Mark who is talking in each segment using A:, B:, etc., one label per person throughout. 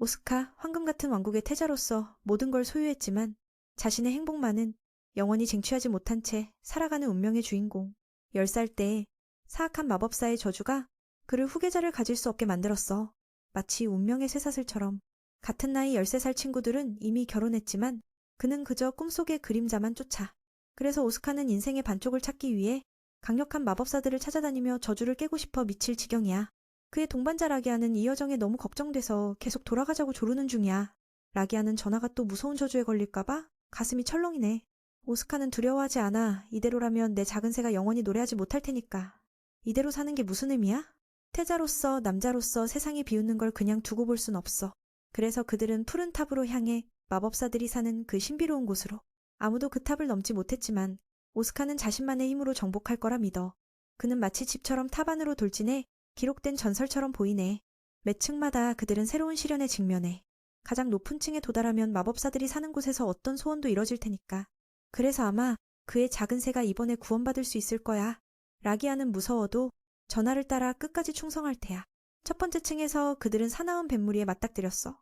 A: 오스카, 황금 같은 왕국의 태자로서 모든 걸 소유했지만 자신의 행복만은 영원히 쟁취하지 못한 채 살아가는 운명의 주인공. 10살 때 사악한 마법사의 저주가 그를 후계자를 가질 수 없게 만들었어. 마치 운명의 쇠사슬처럼. 같은 나이 13살 친구들은 이미 결혼했지만 그는 그저 꿈속의 그림자만 쫓아. 그래서 오스카는 인생의 반쪽을 찾기 위해 강력한 마법사들을 찾아다니며 저주를 깨고 싶어 미칠 지경이야. 그의 동반자 라기아는 이 여정에 너무 걱정돼서 계속 돌아가자고 조르는 중이야. 라기아는 전화가 또 무서운 저주에 걸릴까봐 가슴이 철렁이네. 오스카는 두려워하지 않아. 이대로라면 내 작은 새가 영원히 노래하지 못할 테니까. 이대로 사는 게 무슨 의미야? 태자로서 남자로서 세상에 비웃는 걸 그냥 두고 볼 순 없어. 그래서 그들은 푸른 탑으로 향해 마법사들이 사는 그 신비로운 곳으로. 아무도 그 탑을 넘지 못했지만 오스카는 자신만의 힘으로 정복할 거라 믿어. 그는 마치 집처럼 탑 안으로 돌진해 기록된 전설처럼 보이네. 매 층마다 그들은 새로운 시련에 직면해. 가장 높은 층에 도달하면 마법사들이 사는 곳에서 어떤 소원도 이뤄질 테니까. 그래서 아마 그의 작은 새가 이번에 구원받을 수 있을 거야. 라기아는 무서워도 전하를 따라 끝까지 충성할 테야. 첫 번째 층에서 그들은 사나운 뱀무리에 맞닥뜨렸어.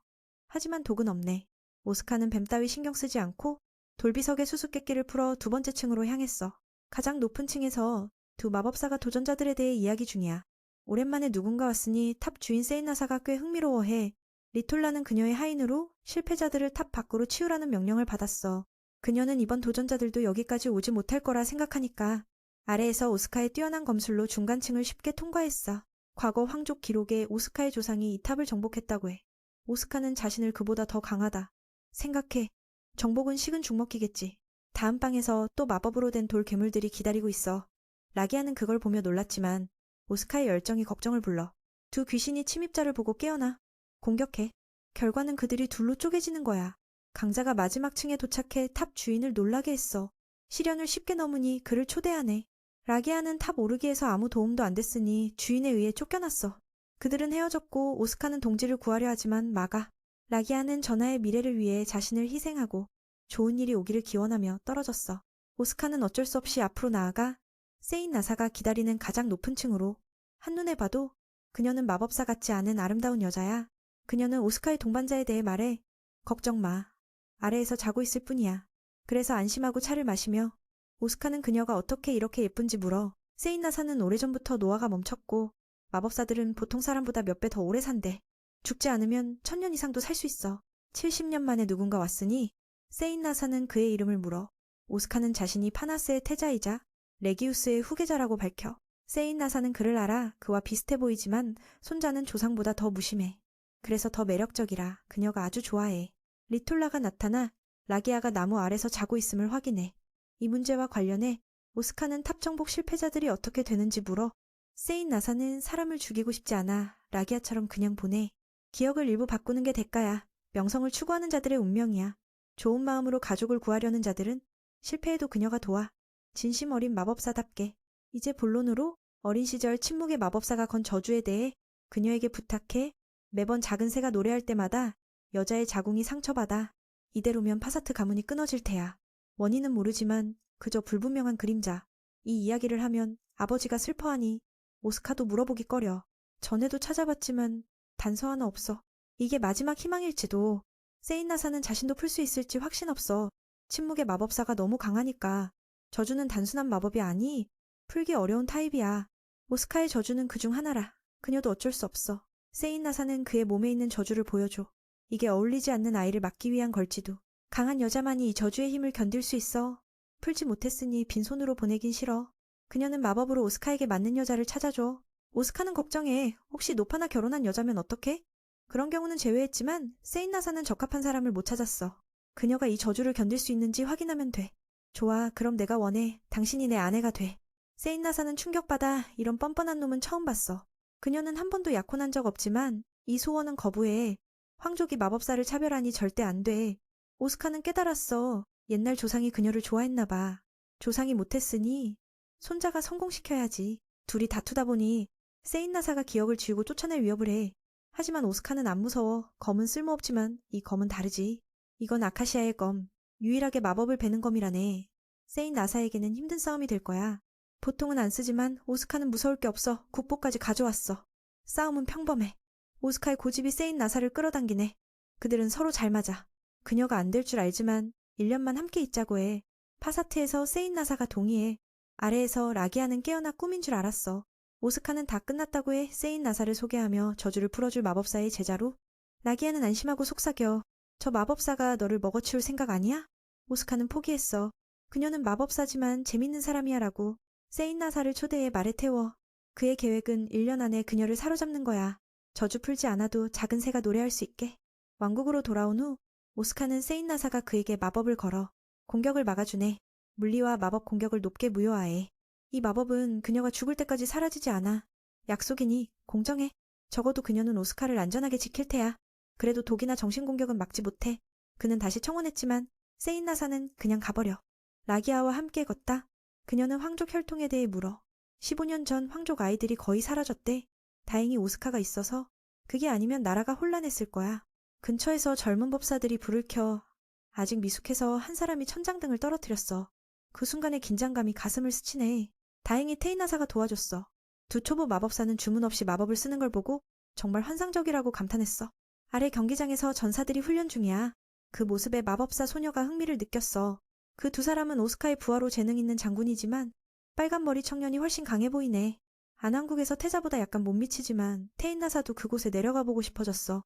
A: 하지만 독은 없네. 오스카는 뱀 따위 신경 쓰지 않고 돌비석의 수수께끼를 풀어 두 번째 층으로 향했어. 가장 높은 층에서 두 마법사가 도전자들에 대해 이야기 중이야. 오랜만에 누군가 왔으니 탑 주인 세인나사가 꽤 흥미로워해. 리톨라는 그녀의 하인으로 실패자들을 탑 밖으로 치우라는 명령을 받았어. 그녀는 이번 도전자들도 여기까지 오지 못할 거라 생각하니까 아래에서 오스카의 뛰어난 검술로 중간층을 쉽게 통과했어. 과거 황족 기록에 오스카의 조상이 이 탑을 정복했다고 해. 오스카는 자신을 그보다 더 강하다 생각해. 정복은 식은 죽 먹기겠지. 다음 방에서 또 마법으로 된 돌 괴물들이 기다리고 있어. 라기아는 그걸 보며 놀랐지만 오스카의 열정이 걱정을 불러. 두 귀신이 침입자를 보고 깨어나 공격해. 결과는 그들이 둘로 쪼개지는 거야. 강자가 마지막 층에 도착해 탑 주인을 놀라게 했어. 시련을 쉽게 넘으니 그를 초대하네. 라기아는 탑 오르기에서 아무 도움도 안 됐으니 주인에 의해 쫓겨났어. 그들은 헤어졌고 오스카는 동지를 구하려 하지만 막아. 라기아는 전하의 미래를 위해 자신을 희생하고 좋은 일이 오기를 기원하며 떨어졌어. 오스카는 어쩔 수 없이 앞으로 나아가 세인 나사가 기다리는 가장 높은 층으로. 한눈에 봐도 그녀는 마법사 같지 않은 아름다운 여자야. 그녀는 오스카의 동반자에 대해 말해. 걱정 마. 아래에서 자고 있을 뿐이야. 그래서 안심하고 차를 마시며 오스카는 그녀가 어떻게 이렇게 예쁜지 물어. 세인 나사는 오래전부터 노화가 멈췄고 마법사들은 보통 사람보다 몇 배 더 오래 산대. 죽지 않으면 1000년 이상도 살 수 있어. 70년 만에 누군가 왔으니 세인 나사는 그의 이름을 물어. 오스카는 자신이 파나스의 태자이자 레기우스의 후계자라고 밝혀. 세인 나사는 그를 알아. 그와 비슷해 보이지만 손자는 조상보다 더 무심해. 그래서 더 매력적이라 그녀가 아주 좋아해. 리톨라가 나타나 라기아가 나무 아래서 자고 있음을 확인해. 이 문제와 관련해 오스카는 탑 정복 실패자들이 어떻게 되는지 물어. 세인 나사는 사람을 죽이고 싶지 않아. 라기아처럼 그냥 보내. 기억을 일부 바꾸는 게 대가야. 명성을 추구하는 자들의 운명이야. 좋은 마음으로 가족을 구하려는 자들은 실패해도 그녀가 도와. 진심 어린 마법사답게. 이제 본론으로 어린 시절 침묵의 마법사가 건 저주에 대해 그녀에게 부탁해. 매번 작은 새가 노래할 때마다 여자의 자궁이 상처받아. 이대로면 파사트 가문이 끊어질 테야. 원인은 모르지만 그저 불분명한 그림자. 이 이야기를 하면 아버지가 슬퍼하니 오스카도 물어보기 꺼려. 전에도 찾아봤지만 단서 하나 없어. 이게 마지막 희망일지도. 세인나사는 자신도 풀 수 있을지 확신 없어. 침묵의 마법사가 너무 강하니까. 저주는 단순한 마법이 아니. 풀기 어려운 타입이야. 오스카의 저주는 그중 하나라. 그녀도 어쩔 수 없어. 세인나사는 그의 몸에 있는 저주를 보여줘. 이게 어울리지 않는 아이를 막기 위한 걸지도. 강한 여자만이 이 저주의 힘을 견딜 수 있어. 풀지 못했으니 빈손으로 보내긴 싫어. 그녀는 마법으로 오스카에게 맞는 여자를 찾아줘. 오스카는 걱정해. 혹시 노파나 결혼한 여자면 어떡해? 그런 경우는 제외했지만 세인나사는 적합한 사람을 못 찾았어. 그녀가 이 저주를 견딜 수 있는지 확인하면 돼. 좋아, 그럼 내가 원해. 당신이 내 아내가 돼. 세인나사는 충격받아. 이런 뻔뻔한 놈은 처음 봤어. 그녀는 한 번도 약혼한 적 없지만 이 소원은 거부해. 황족이 마법사를 차별하니 절대 안 돼. 오스카는 깨달았어. 옛날 조상이 그녀를 좋아했나 봐. 조상이 못했으니 손자가 성공시켜야지. 둘이 다투다 보니 세인나사가 기억을 지우고 쫓아낼 위협을 해. 하지만 오스카는 안 무서워. 검은 쓸모없지만 이 검은 다르지. 이건 아카시아의 검. 유일하게 마법을 베는 검이라네. 세인나사에게는 힘든 싸움이 될 거야. 보통은 안 쓰지만 오스카는 무서울 게 없어. 국보까지 가져왔어. 싸움은 평범해. 오스카의 고집이 세인나사를 끌어당기네. 그들은 서로 잘 맞아. 그녀가 안 될 줄 알지만 1년만 함께 있자고 해. 파사트에서 세인나사가 동의해. 아래에서 라기아는 깨어나 꿈인 줄 알았어. 오스카는 다 끝났다고 해 세인나사를 소개하며 저주를 풀어줄 마법사의 제자로. 라기아는 안심하고 속삭여. 저 마법사가 너를 먹어치울 생각 아니야? 오스카는 포기했어. 그녀는 마법사지만 재밌는 사람이야 라고 세인나사를 초대해 말에 태워. 그의 계획은 1년 안에 그녀를 사로잡는 거야. 저주 풀지 않아도 작은 새가 노래할 수 있게. 왕국으로 돌아온 후 오스카는 세인나사가 그에게 마법을 걸어 공격을 막아주네. 물리와 마법 공격을 높게 무효화해. 이 마법은 그녀가 죽을 때까지 사라지지 않아. 약속이니 공정해. 적어도 그녀는 오스카를 안전하게 지킬 테야. 그래도 독이나 정신공격은 막지 못해. 그는 다시 청혼했지만 세인나사는 그냥 가버려. 라기아와 함께 걷다. 그녀는 황족 혈통에 대해 물어. 15년 전 황족 아이들이 거의 사라졌대. 다행히 오스카가 있어서. 그게 아니면 나라가 혼란했을 거야. 근처에서 젊은 법사들이 불을 켜. 아직 미숙해서 한 사람이 천장등을 떨어뜨렸어. 그 순간의 긴장감이 가슴을 스치네. 다행히 테이나사가 도와줬어. 두 초보 마법사는 주문 없이 마법을 쓰는 걸 보고 정말 환상적이라고 감탄했어. 아래 경기장에서 전사들이 훈련 중이야. 그 모습에 마법사 소녀가 흥미를 느꼈어. 그 두 사람은 오스카의 부하로 재능 있는 장군이지만 빨간 머리 청년이 훨씬 강해 보이네. 안왕국에서 태자보다 약간 못 미치지만 테인나사도 그곳에 내려가 보고 싶어졌어.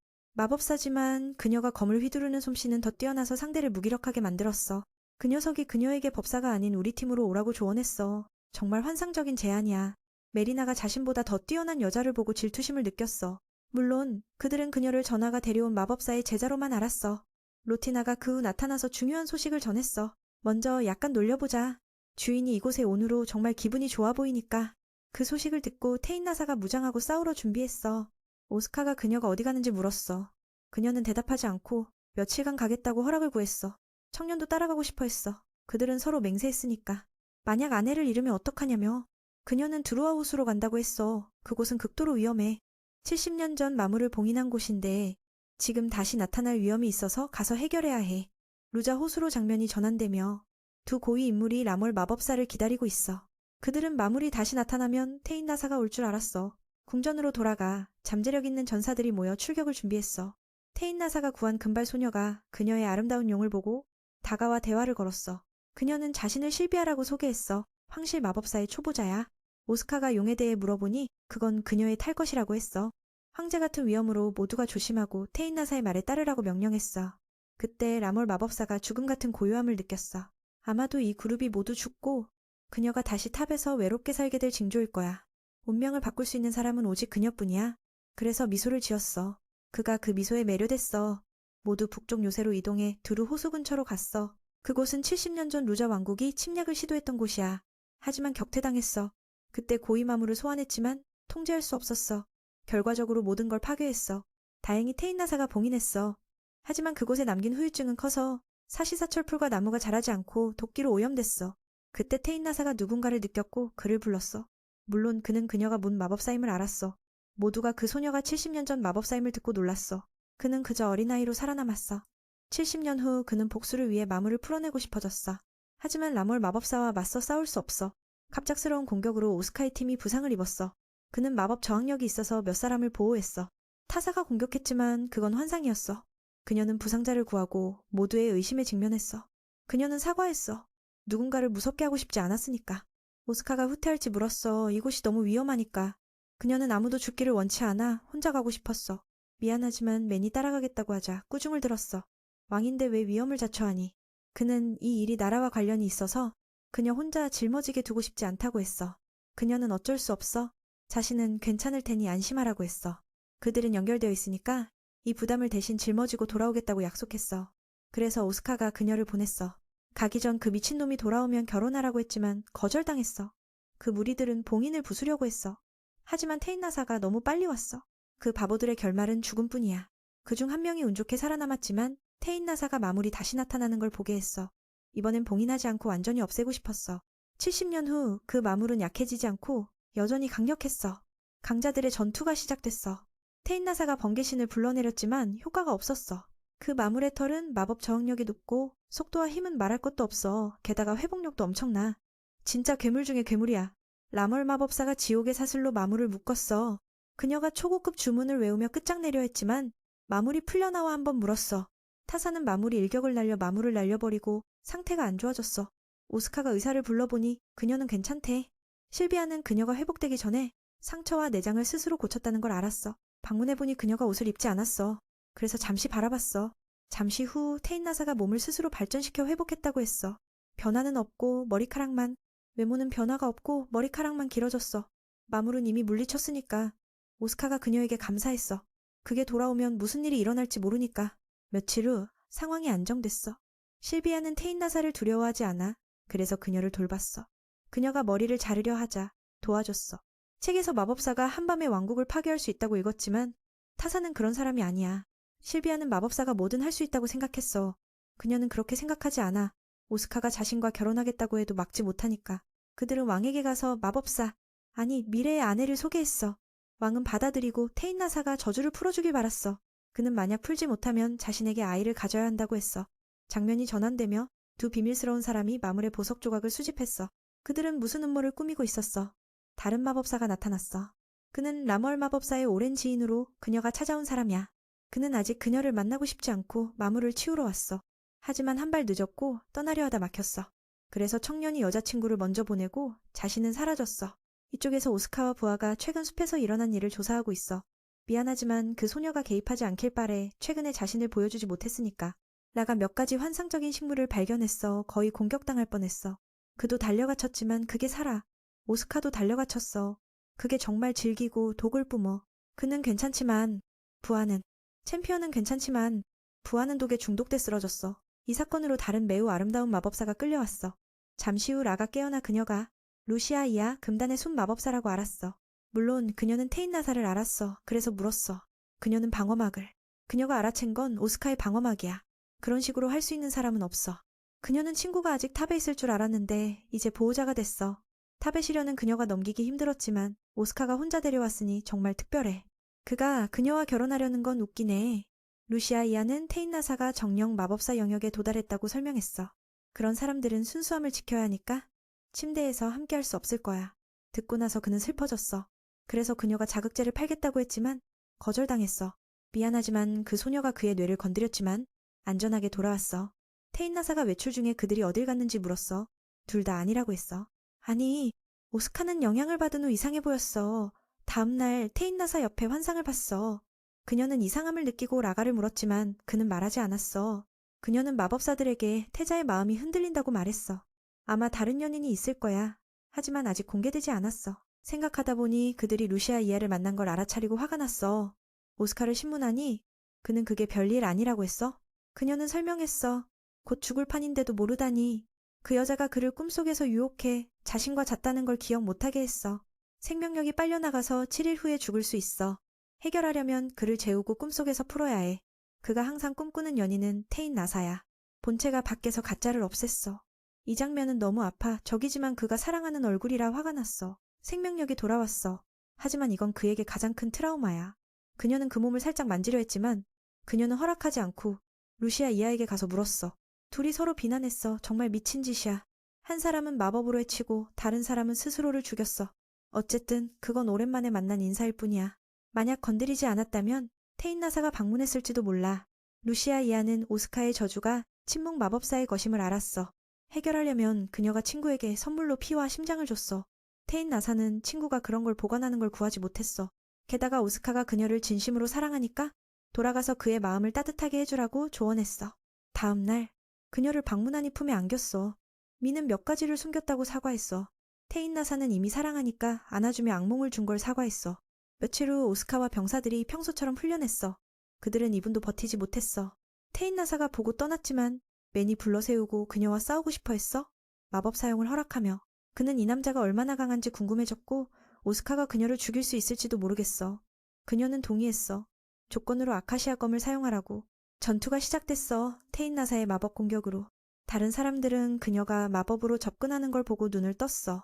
A: 마법사지만 그녀가 검을 휘두르는 솜씨는 더 뛰어나서 상대를 무기력하게 만들었어. 그 녀석이 그녀에게 법사가 아닌 우리 팀으로 오라고 조언했어. 정말 환상적인 제안이야. 메리나가 자신보다 더 뛰어난 여자를 보고 질투심을 느꼈어. 물론 그들은 그녀를 전하가 데려온 마법사의 제자로만 알았어. 로티나가 그 후 나타나서 중요한 소식을 전했어. 먼저 약간 놀려보자. 주인이 이곳에 온 후로 정말 기분이 좋아 보이니까. 그 소식을 듣고 테인나사가 무장하고 싸우러 준비했어. 오스카가 그녀가 어디 가는지 물었어. 그녀는 대답하지 않고 며칠간 가겠다고 허락을 구했어. 청년도 따라가고 싶어 했어. 그들은 서로 맹세했으니까. 만약 아내를 잃으면 어떡하냐며. 그녀는 드루아 호수로 간다고 했어. 그곳은 극도로 위험해. 70년 전 마물을 봉인한 곳인데 지금 다시 나타날 위험이 있어서 가서 해결해야 해. 루자 호수로 장면이 전환되며 두 고위 인물이 라몰 마법사를 기다리고 있어. 그들은 마물이 다시 나타나면 테인나사가 올 줄 알았어. 궁전으로 돌아가 잠재력 있는 전사들이 모여 출격을 준비했어. 테인나사가 구한 금발 소녀가 그녀의 아름다운 용을 보고 다가와 대화를 걸었어. 그녀는 자신을 실비아라고 소개했어. 황실 마법사의 초보자야. 오스카가 용에 대해 물어보니 그건 그녀의 탈 것이라고 했어. 황제 같은 위험으로 모두가 조심하고 테인나사의 말에 따르라고 명령했어. 그때 라몰 마법사가 죽음 같은 고요함을 느꼈어. 아마도 이 그룹이 모두 죽고 그녀가 다시 탑에서 외롭게 살게 될 징조일 거야. 운명을 바꿀 수 있는 사람은 오직 그녀뿐이야. 그래서 미소를 지었어. 그가 그 미소에 매료됐어. 모두 북쪽 요새로 이동해 두루 호수 근처로 갔어. 그곳은 70년 전 루자 왕국이 침략을 시도했던 곳이야. 하지만 격퇴당했어. 그때 고위마물을 소환했지만 통제할 수 없었어. 결과적으로 모든 걸 파괴했어. 다행히 테인나사가 봉인했어. 하지만 그곳에 남긴 후유증은 커서 사시사철 풀과 나무가 자라지 않고 도끼로 오염됐어. 그때 테인나사가 누군가를 느꼈고 그를 불렀어. 물론 그는 그녀가 문 마법사임을 알았어. 모두가 그 소녀가 70년 전 마법사임을 듣고 놀랐어. 그는 그저 어린아이로 살아남았어. 70년 후 그는 복수를 위해 마물을 풀어내고 싶어졌어. 하지만 라몰 마법사와 맞서 싸울 수 없어. 갑작스러운 공격으로 오스카의 팀이 부상을 입었어. 그는 마법 저항력이 있어서 몇 사람을 보호했어. 타사가 공격했지만 그건 환상이었어. 그녀는 부상자를 구하고 모두의 의심에 직면했어. 그녀는 사과했어. 누군가를 무섭게 하고 싶지 않았으니까. 오스카가 후퇴할지 물었어. 이곳이 너무 위험하니까. 그녀는 아무도 죽기를 원치 않아 혼자 가고 싶었어. 미안하지만 맨이 따라가겠다고 하자 꾸중을 들었어. 왕인데 왜 위험을 자처하니? 그는 이 일이 나라와 관련이 있어서 그녀 혼자 짊어지게 두고 싶지 않다고 했어. 그녀는 어쩔 수 없어. 자신은 괜찮을 테니 안심하라고 했어. 그들은 연결되어 있으니까 이 부담을 대신 짊어지고 돌아오겠다고 약속했어. 그래서 오스카가 그녀를 보냈어. 가기 전 그 미친놈이 돌아오면 결혼하라고 했지만 거절당했어. 그 무리들은 봉인을 부수려고 했어. 하지만 테인나사가 너무 빨리 왔어. 그 바보들의 결말은 죽음뿐이야. 그중 한 명이 운 좋게 살아남았지만 테인나사가 마물이 다시 나타나는 걸 보게 했어. 이번엔 봉인하지 않고 완전히 없애고 싶었어. 70년 후 그 마물은 약해지지 않고 여전히 강력했어. 강자들의 전투가 시작됐어. 테인나사가 번개신을 불러내렸지만 효과가 없었어. 그 마물의 털은 마법 저항력이 높고 속도와 힘은 말할 것도 없어. 게다가 회복력도 엄청나. 진짜 괴물 중에 괴물이야. 라멀 마법사가 지옥의 사슬로 마물을 묶었어. 그녀가 초고급 주문을 외우며 끝장내려 했지만 마물이 풀려나와 한번 물었어. 타사는 마물이 일격을 날려 마물을 날려버리고 상태가 안 좋아졌어. 오스카가 의사를 불러보니 그녀는 괜찮대. 실비아는 그녀가 회복되기 전에 상처와 내장을 스스로 고쳤다는 걸 알았어. 방문해보니 그녀가 옷을 입지 않았어. 그래서 잠시 바라봤어. 잠시 후 테인나사가 몸을 스스로 발전시켜 회복했다고 했어. 변화는 없고 머리카락만, 외모는 변화가 없고 머리카락만 길어졌어. 마물은 이미 물리쳤으니까. 오스카가 그녀에게 감사했어. 그게 돌아오면 무슨 일이 일어날지 모르니까. 며칠 후 상황이 안정됐어. 실비아는 테인나사를 두려워하지 않아. 그래서 그녀를 돌봤어. 그녀가 머리를 자르려 하자 도와줬어. 책에서 마법사가 한밤에 왕국을 파괴할 수 있다고 읽었지만 타사는 그런 사람이 아니야. 실비아는 마법사가 뭐든 할 수 있다고 생각했어. 그녀는 그렇게 생각하지 않아. 오스카가 자신과 결혼하겠다고 해도 막지 못하니까. 그들은 왕에게 가서 마법사, 아니 미래의 아내를 소개했어. 왕은 받아들이고 테인나사가 저주를 풀어주길 바랐어. 그는 만약 풀지 못하면 자신에게 아이를 가져야 한다고 했어. 장면이 전환되며 두 비밀스러운 사람이 마물의 보석 조각을 수집했어. 그들은 무슨 음모를 꾸미고 있었어. 다른 마법사가 나타났어. 그는 라멀 마법사의 오랜 지인으로 그녀가 찾아온 사람이야. 그는 아직 그녀를 만나고 싶지 않고 마물을 치우러 왔어. 하지만 한 발 늦었고 떠나려 하다 막혔어. 그래서 청년이 여자친구를 먼저 보내고 자신은 사라졌어. 이쪽에서 오스카와 부하가 최근 숲에서 일어난 일을 조사하고 있어. 미안하지만 그 소녀가 개입하지 않길 바래 최근에 자신을 보여주지 못했으니까. 나가 몇 가지 환상적인 식물을 발견했어. 거의 공격당할 뻔했어. 그도 달려갇혔지만 그게 살아. 오스카도 달려갇혔어. 그게 정말 질기고 독을 뿜어. 그는 괜찮지만 부하는, 챔피언은 괜찮지만 부하는 독에 중독돼 쓰러졌어. 이 사건으로 다른 매우 아름다운 마법사가 끌려왔어. 잠시 후 라가 깨어나 그녀가 루시아 이하 금단의 순 마법사라고 알았어. 물론 그녀는 테인나사를 알았어. 그래서 물었어. 그녀는 방어막을. 그녀가 알아챈 건 오스카의 방어막이야. 그런 식으로 할 수 있는 사람은 없어. 그녀는 친구가 아직 탑에 있을 줄 알았는데 이제 보호자가 됐어. 탑의 시련은 그녀가 넘기기 힘들었지만 오스카가 혼자 데려왔으니 정말 특별해. 그가 그녀와 결혼하려는 건 웃기네. 루시아 이하는 테인나사가 정령 마법사 영역에 도달했다고 설명했어. 그런 사람들은 순수함을 지켜야 하니까 침대에서 함께 할 수 없을 거야. 듣고 나서 그는 슬퍼졌어. 그래서 그녀가 자극제를 팔겠다고 했지만 거절당했어. 미안하지만 그 소녀가 그의 뇌를 건드렸지만 안전하게 돌아왔어. 테인나사가 외출 중에 그들이 어딜 갔는지 물었어. 둘 다 아니라고 했어. 아니, 오스카는 영향을 받은 후 이상해 보였어. 다음날 테인나사 옆에 환상을 봤어. 그녀는 이상함을 느끼고 라가를 물었지만 그는 말하지 않았어. 그녀는 마법사들에게 태자의 마음이 흔들린다고 말했어. 아마 다른 연인이 있을 거야. 하지만 아직 공개되지 않았어. 생각하다 보니 그들이 루시아 이하를 만난 걸 알아차리고 화가 났어. 오스카를 신문하니 그는 그게 별일 아니라고 했어. 그녀는 설명했어. 곧 죽을 판인데도 모르다니. 그 여자가 그를 꿈속에서 유혹해 자신과 잤다는 걸 기억 못하게 했어. 생명력이 빨려나가서 7일 후에 죽을 수 있어. 해결하려면 그를 재우고 꿈속에서 풀어야 해. 그가 항상 꿈꾸는 연인은 테인나사야. 본체가 밖에서 가짜를 없앴어. 이 장면은 너무 아파. 적이지만 그가 사랑하는 얼굴이라 화가 났어. 생명력이 돌아왔어. 하지만 이건 그에게 가장 큰 트라우마야. 그녀는 그 몸을 살짝 만지려 했지만 그녀는 허락하지 않고 루시아 이하에게 가서 물었어. 둘이 서로 비난했어. 정말 미친 짓이야. 한 사람은 마법으로 해치고 다른 사람은 스스로를 죽였어. 어쨌든 그건 오랜만에 만난 인사일 뿐이야. 만약 건드리지 않았다면 테인나사가 방문했을지도 몰라. 루시아 이하는 오스카의 저주가 침묵 마법사의 것임을 알았어. 해결하려면 그녀가 친구에게 선물로 피와 심장을 줬어. 테인나사는 친구가 그런 걸 보관하는 걸 구하지 못했어. 게다가 오스카가 그녀를 진심으로 사랑하니까 돌아가서 그의 마음을 따뜻하게 해주라고 조언했어. 다음 날 그녀를 방문하니 품에 안겼어. 미는 몇 가지를 숨겼다고 사과했어. 테인나사는 이미 사랑하니까 안아주며 악몽을 준 걸 사과했어. 며칠 후 오스카와 병사들이 평소처럼 훈련했어. 그들은 이분도 버티지 못했어. 테인나사가 보고 떠났지만 맨이 불러세우고 그녀와 싸우고 싶어 했어. 마법 사용을 허락하며. 그는 이 남자가 얼마나 강한지 궁금해졌고 오스카가 그녀를 죽일 수 있을지도 모르겠어. 그녀는 동의했어. 조건으로 아카시아 검을 사용하라고. 전투가 시작됐어. 테인나사의 마법 공격으로. 다른 사람들은 그녀가 마법으로 접근하는 걸 보고 눈을 떴어.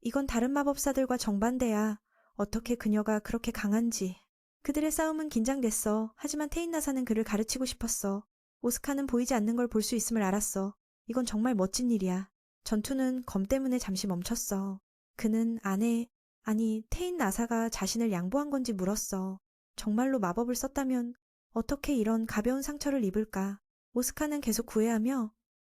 A: 이건 다른 마법사들과 정반대야. 어떻게 그녀가 그렇게 강한지. 그들의 싸움은 긴장됐어. 하지만 테인나사는 그를 가르치고 싶었어. 오스카는 보이지 않는 걸 볼 수 있음을 알았어. 이건 정말 멋진 일이야. 전투는 검 때문에 잠시 멈췄어. 그는 테인나사가 자신을 양보한 건지 물었어. 정말로 마법을 썼다면 어떻게 이런 가벼운 상처를 입을까? 오스카는 계속 구애하며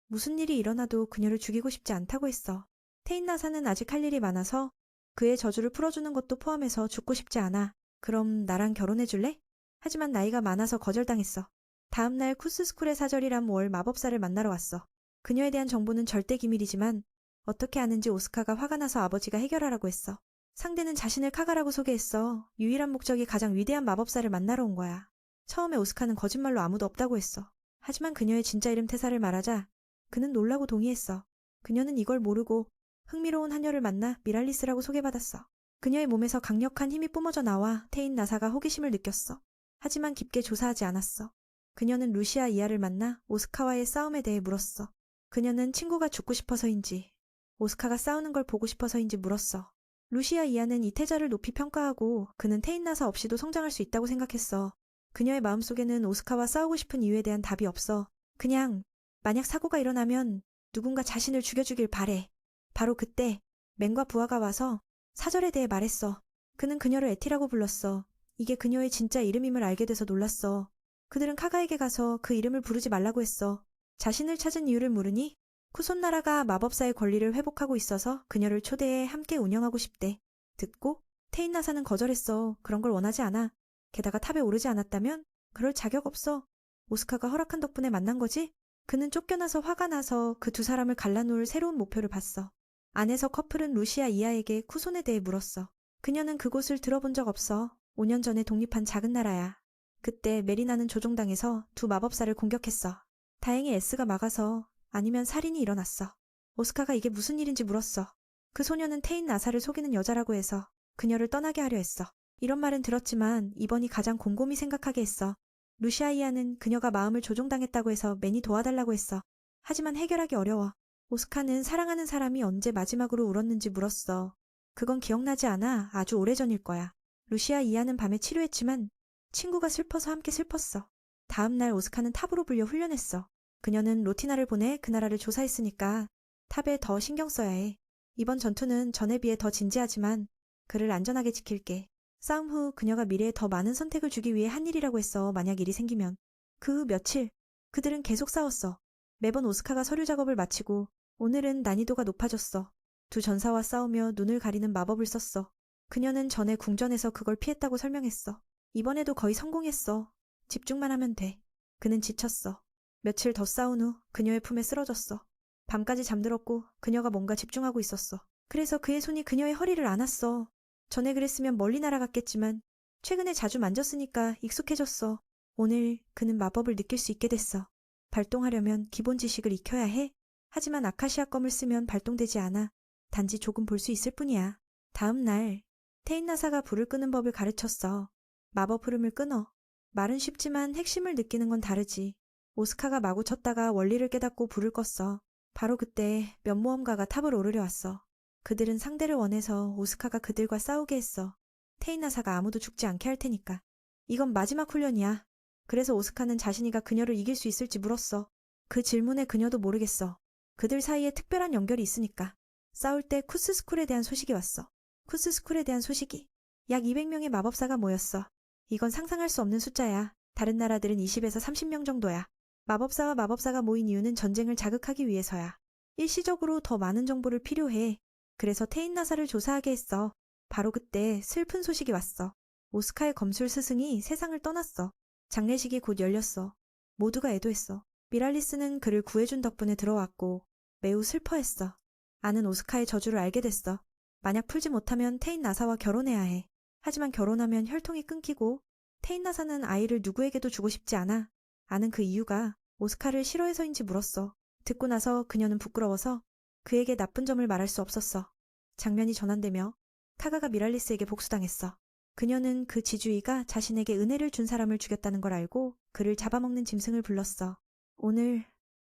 A: 무슨 일이 일어나도 그녀를 죽이고 싶지 않다고 했어. 테인나사는 아직 할 일이 많아서 그의 저주를 풀어주는 것도 포함해서 죽고 싶지 않아. 그럼 나랑 결혼해줄래? 하지만 나이가 많아서 거절당했어. 다음날 쿠스스쿨의 사절이란 월 마법사를 만나러 왔어. 그녀에 대한 정보는 절대 기밀이지만 어떻게 아는지 오스카가 화가 나서 아버지가 해결하라고 했어. 상대는 자신을 카가라고 소개했어. 유일한 목적이 가장 위대한 마법사를 만나러 온 거야. 처음에 오스카는 거짓말로 아무도 없다고 했어. 하지만 그녀의 진짜 이름 태사를 말하자 그는 놀라고 동의했어. 그녀는 이걸 모르고 흥미로운 하녀를 만나 미랄리스라고 소개받았어. 그녀의 몸에서 강력한 힘이 뿜어져 나와 테인 나사가 호기심을 느꼈어. 하지만 깊게 조사하지 않았어. 그녀는 루시아 이하를 만나 오스카와의 싸움에 대해 물었어. 그녀는 친구가 죽고 싶어서인지 오스카가 싸우는 걸 보고 싶어서인지 물었어. 루시아 이하는 이태자를 높이 평가하고 그는 테인 나사 없이도 성장할 수 있다고 생각했어. 그녀의 마음속에는 오스카와 싸우고 싶은 이유에 대한 답이 없어. 그냥 만약 사고가 일어나면 누군가 자신을 죽여주길 바래. 바로 그때 맹과 부하가 와서 사절에 대해 말했어. 그는 그녀를 에티라고 불렀어. 이게 그녀의 진짜 이름임을 알게 돼서 놀랐어. 그들은 카가에게 가서 그 이름을 부르지 말라고 했어. 자신을 찾은 이유를 물으니 쿠손나라가 마법사의 권리를 회복하고 있어서 그녀를 초대해 함께 운영하고 싶대. 듣고 테인나사는 거절했어. 그런 걸 원하지 않아. 게다가 탑에 오르지 않았다면 그럴 자격 없어. 오스카가 허락한 덕분에 만난 거지? 그는 쫓겨나서 화가 나서 그 두 사람을 갈라놓을 새로운 목표를 봤어. 안에서 커플은 루시아 이하에게 쿠손에 대해 물었어. 그녀는 그곳을 들어본 적 없어. 5년 전에 독립한 작은 나라야. 그때 메리나는 조종당해서 두 마법사를 공격했어. 다행히 에스가 막아서 아니면 살인이 일어났어. 오스카가 이게 무슨 일인지 물었어. 그 소녀는 테인 나사를 속이는 여자라고 해서 그녀를 떠나게 하려 했어. 이런 말은 들었지만 이번이 가장 곰곰이 생각하게 했어. 루시아 이하는 그녀가 마음을 조종당했다고 해서 매니 도와달라고 했어. 하지만 해결하기 어려워. 오스카는 사랑하는 사람이 언제 마지막으로 울었는지 물었어. 그건 기억나지 않아. 아주 오래전일 거야. 루시아 이하는 밤에 치료했지만 친구가 슬퍼서 함께 슬펐어. 다음 날 오스카는 탑으로 불려 훈련했어. 그녀는 로티나를 보내 그 나라를 조사했으니까 탑에 더 신경 써야 해. 이번 전투는 전에 비해 더 진지하지만 그를 안전하게 지킬게. 싸움 후 그녀가 미래에 더 많은 선택을 주기 위해 한 일이라고 했어. 만약 일이 생기면. 그 후 며칠 그들은 계속 싸웠어. 매번 오스카가 서류 작업을 마치고 오늘은 난이도가 높아졌어. 두 전사와 싸우며 눈을 가리는 마법을 썼어. 그녀는 전에 궁전에서 그걸 피했다고 설명했어. 이번에도 거의 성공했어. 집중만 하면 돼. 그는 지쳤어. 며칠 더 싸운 후 그녀의 품에 쓰러졌어. 밤까지 잠들었고 그녀가 뭔가 집중하고 있었어. 그래서 그의 손이 그녀의 허리를 안았어. 전에 그랬으면 멀리 날아갔겠지만 최근에 자주 만졌으니까 익숙해졌어. 오늘 그는 마법을 느낄 수 있게 됐어. 발동하려면 기본 지식을 익혀야 해. 하지만 아카시아 껌을 쓰면 발동되지 않아. 단지 조금 볼 수 있을 뿐이야. 다음 날 테인나사가 불을 끄는 법을 가르쳤어. 마법 흐름을 끊어. 말은 쉽지만 핵심을 느끼는 건 다르지. 오스카가 마구 쳤다가 원리를 깨닫고 불을 껐어. 바로 그때 면모험가가 탑을 오르려 왔어. 그들은 상대를 원해서 오스카가 그들과 싸우게 했어. 테인나사가 아무도 죽지 않게 할 테니까. 이건 마지막 훈련이야. 그래서 오스카는 자신이가 그녀를 이길 수 있을지 물었어. 그 질문에 그녀도 모르겠어. 그들 사이에 특별한 연결이 있으니까. 싸울 때 쿠스스쿨에 대한 소식이 왔어. 쿠스스쿨에 대한 소식이. 약 200명의 마법사가 모였어. 이건 상상할 수 없는 숫자야. 다른 나라들은 20에서 30명 정도야. 마법사와 마법사가 모인 이유는 전쟁을 자극하기 위해서야. 일시적으로 더 많은 정보를 필요해. 그래서 테인나사를 조사하게 했어. 바로 그때 슬픈 소식이 왔어. 오스카의 검술 스승이 세상을 떠났어. 장례식이 곧 열렸어. 모두가 애도했어. 미랄리스는 그를 구해준 덕분에 들어왔고 매우 슬퍼했어. 아는 오스카의 저주를 알게 됐어. 만약 풀지 못하면 테인나사와 결혼해야 해. 하지만 결혼하면 혈통이 끊기고 테인나사는 아이를 누구에게도 주고 싶지 않아. 아는 그 이유가 오스카를 싫어해서인지 물었어. 듣고 나서 그녀는 부끄러워서 그에게 나쁜 점을 말할 수 없었어. 장면이 전환되며 카가가 미랄리스에게 복수당했어. 그녀는 그 지주이가 자신에게 은혜를 준 사람을 죽였다는 걸 알고 그를 잡아먹는 짐승을 불렀어. 오늘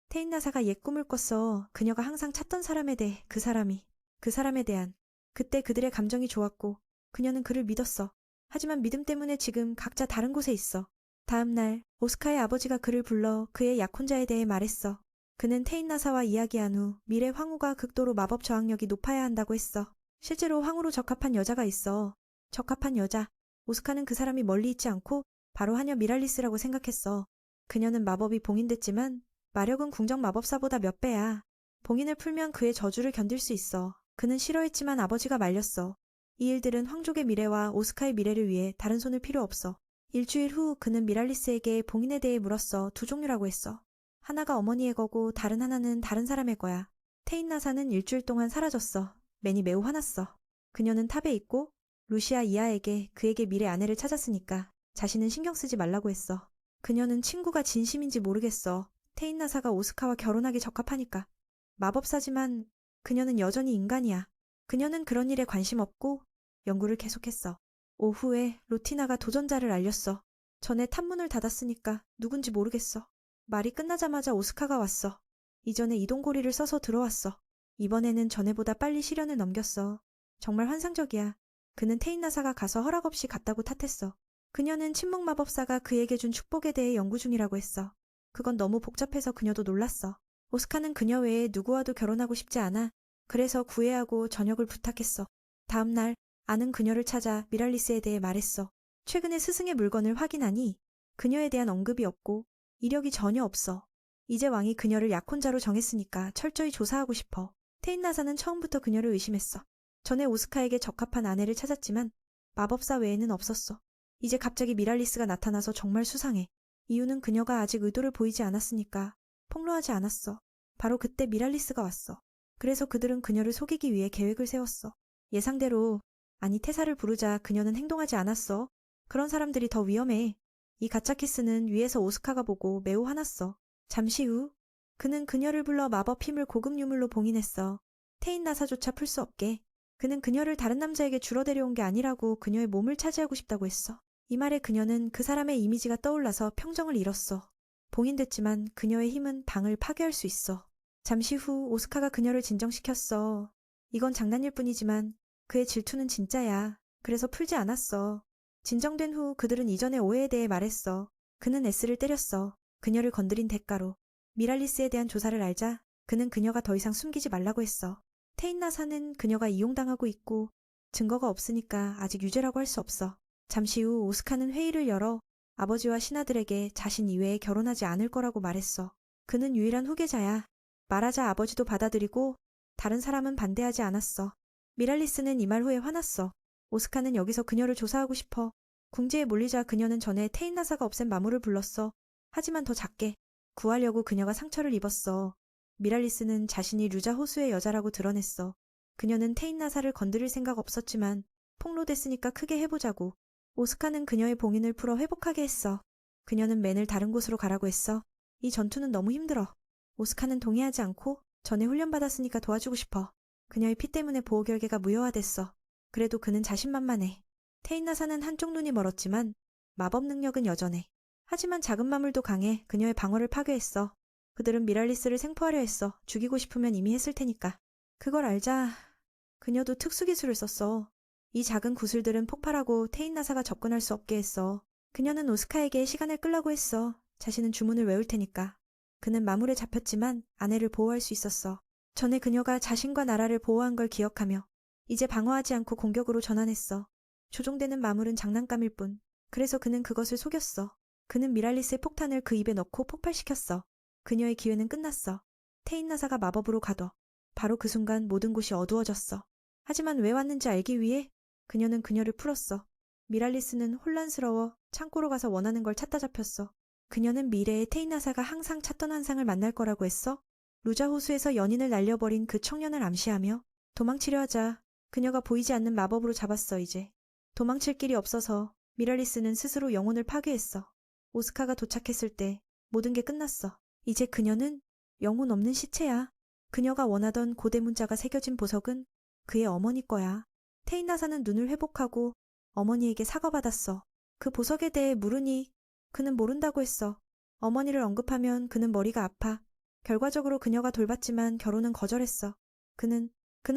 A: 테인나사가 옛 꿈을 꿨어. 그녀가 항상 찾던 사람에 대해 그 사람에 대한. 그때 그들의 감정이 좋았고 그녀는 그를 믿었어. 하지만 믿음 때문에 지금 각자 다른 곳에 있어. 다음 날 오스카의 아버지가 그를 불러 그의 약혼자에 대해 말했어. 그는 테인나사와 이야기한 후 미래 황후가 극도로 마법 저항력이 높아야 한다고 했어. 실제로 황후로 적합한 여자가 있어. 적합한 여자. 오스카는 그 사람이 멀리 있지 않고 바로 하녀 미랄리스라고 생각했어. 그녀는 마법이 봉인됐지만 마력은 궁정 마법사보다 몇 배야. 봉인을 풀면 그의 저주를 견딜 수 있어. 그는 싫어했지만 아버지가 말렸어. 이 일들은 황족의 미래와 오스카의 미래를 위해 다른 손을 필요 없어. 일주일 후 그는 미랄리스에게 봉인에 대해 물었어. 두 종류라고 했어. 하나가 어머니의 거고 다른 하나는 다른 사람의 거야. 테인나사는 일주일 동안 사라졌어. 맨이 매우 화났어. 그녀는 탑에 있고 루시아 이하에게 그에게 미래 아내를 찾았으니까 자신은 신경 쓰지 말라고 했어. 그녀는 친구가 진심인지 모르겠어. 테인나사가 오스카와 결혼하기 적합하니까. 마법사지만 그녀는 여전히 인간이야. 그녀는 그런 일에 관심 없고 연구를 계속했어. 오후에 로티나가 도전자를 알렸어. 전에 탑문을 닫았으니까 누군지 모르겠어. 말이 끝나자마자 오스카가 왔어. 이전에 이동고리를 써서 들어왔어. 이번에는 전에보다 빨리 시련을 넘겼어. 정말 환상적이야. 그는 테인나사가 가서 허락 없이 갔다고 탓했어. 그녀는 침묵 마법사가 그에게 준 축복에 대해 연구 중이라고 했어. 그건 너무 복잡해서 그녀도 놀랐어. 오스카는 그녀 외에 누구와도 결혼하고 싶지 않아. 그래서 구애하고 저녁을 부탁했어. 다음 날 아는 그녀를 찾아 미랄리스에 대해 말했어. 최근에 스승의 물건을 확인하니 그녀에 대한 언급이 없고 이력이 전혀 없어. 이제 왕이 그녀를 약혼자로 정했으니까 철저히 조사하고 싶어. 테인나사는 처음부터 그녀를 의심했어. 전에 오스카에게 적합한 아내를 찾았지만 마법사 외에는 없었어. 이제 갑자기 미랄리스가 나타나서 정말 수상해. 이유는 그녀가 아직 의도를 보이지 않았으니까 폭로하지 않았어. 바로 그때 미랄리스가 왔어. 그래서 그들은 그녀를 속이기 위해 계획을 세웠어. 예상대로, 아니 태사를 부르자 그녀는 행동하지 않았어. 그런 사람들이 더 위험해. 이 가짜 키스는 위에서 오스카가 보고 매우 화났어. 잠시 후 그는 그녀를 불러 마법 힘을 고급 유물로 봉인했어. 테인나사조차 풀 수 없게. 그는 그녀를 다른 남자에게 주러 데려온 게 아니라고 그녀의 몸을 차지하고 싶다고 했어. 이 말에 그녀는 그 사람의 이미지가 떠올라서 평정을 잃었어. 봉인됐지만 그녀의 힘은 방을 파괴할 수 있어. 잠시 후 오스카가 그녀를 진정시켰어. 이건 장난일 뿐이지만 그의 질투는 진짜야. 그래서 풀지 않았어. 진정된 후 그들은 이전의 오해에 대해 말했어. 그는 S를 때렸어. 그녀를 건드린 대가로. 미랄리스에 대한 조사를 알자 그는 그녀가 더 이상 숨기지 말라고 했어. 테인나사는 그녀가 이용당하고 있고 증거가 없으니까 아직 유죄라고 할 수 없어. 잠시 후 오스카는 회의를 열어 아버지와 신하들에게 자신 이외에 결혼하지 않을 거라고 말했어. 그는 유일한 후계자야. 말하자 아버지도 받아들이고 다른 사람은 반대하지 않았어. 미랄리스는 이 말 후에 화났어. 오스카는 여기서 그녀를 조사하고 싶어. 궁지에 몰리자 그녀는 전에 테인나사가 없앤 마물을 불렀어. 하지만 더 작게. 구하려고 그녀가 상처를 입었어. 미랄리스는 자신이 류자 호수의 여자라고 드러냈어. 그녀는 테인나사를 건드릴 생각 없었지만 폭로됐으니까 크게 해보자고. 오스카는 그녀의 봉인을 풀어 회복하게 했어. 그녀는 맨을 다른 곳으로 가라고 했어. 이 전투는 너무 힘들어. 오스카는 동의하지 않고 전에 훈련받았으니까 도와주고 싶어. 그녀의 피 때문에 보호결계가 무효화됐어. 그래도 그는 자신만만해. 테인나사는 한쪽 눈이 멀었지만 마법 능력은 여전해. 하지만 작은 마물도 강해 그녀의 방어를 파괴했어. 그들은 미랄리스를 생포하려 했어. 죽이고 싶으면 이미 했을 테니까. 그걸 알자 그녀도 특수기술을 썼어. 이 작은 구슬들은 폭발하고 테인나사가 접근할 수 없게 했어. 그녀는 오스카에게 시간을 끌라고 했어. 자신은 주문을 외울 테니까. 그는 마물에 잡혔지만 아내를 보호할 수 있었어. 전에 그녀가 자신과 나라를 보호한 걸 기억하며 이제 방어하지 않고 공격으로 전환했어. 조종되는 마물은 장난감일 뿐. 그래서 그는 그것을 속였어. 그는 미랄리스의 폭탄을 그 입에 넣고 폭발시켰어. 그녀의 기회는 끝났어. 테인나사가 마법으로 가둬. 바로 그 순간 모든 곳이 어두워졌어. 하지만 왜 왔는지 알기 위해 그녀는 그녀를 풀었어. 미랄리스는 혼란스러워 창고로 가서 원하는 걸 찾다 잡혔어. 그녀는 미래에 테인나사가 항상 찾던 환상을 만날 거라고 했어. 루자 호수에서 연인을 날려버린 그 청년을 암시하며 도망치려 하자 그녀가 보이지 않는 마법으로 잡았어. 이제 도망칠 길이 없어서 미랄리스는 스스로 영혼을 파괴했어. 오스카가 도착했을 때 모든 게 끝났어. 이제 그녀는 영혼 없는 시체야. 그녀가 원하던 고대 문자가 새겨진 보석은 그의 어머니 거야. 테인나사는 눈을 회복하고 어머니에게 사과받았어. 그 보석에 대해 물으니 그는 모른다고 했어. 어머니를 언급하면 그는 머리가 아파. 결과적으로 그녀가 돌봤지만 결혼은 거절했어. 그는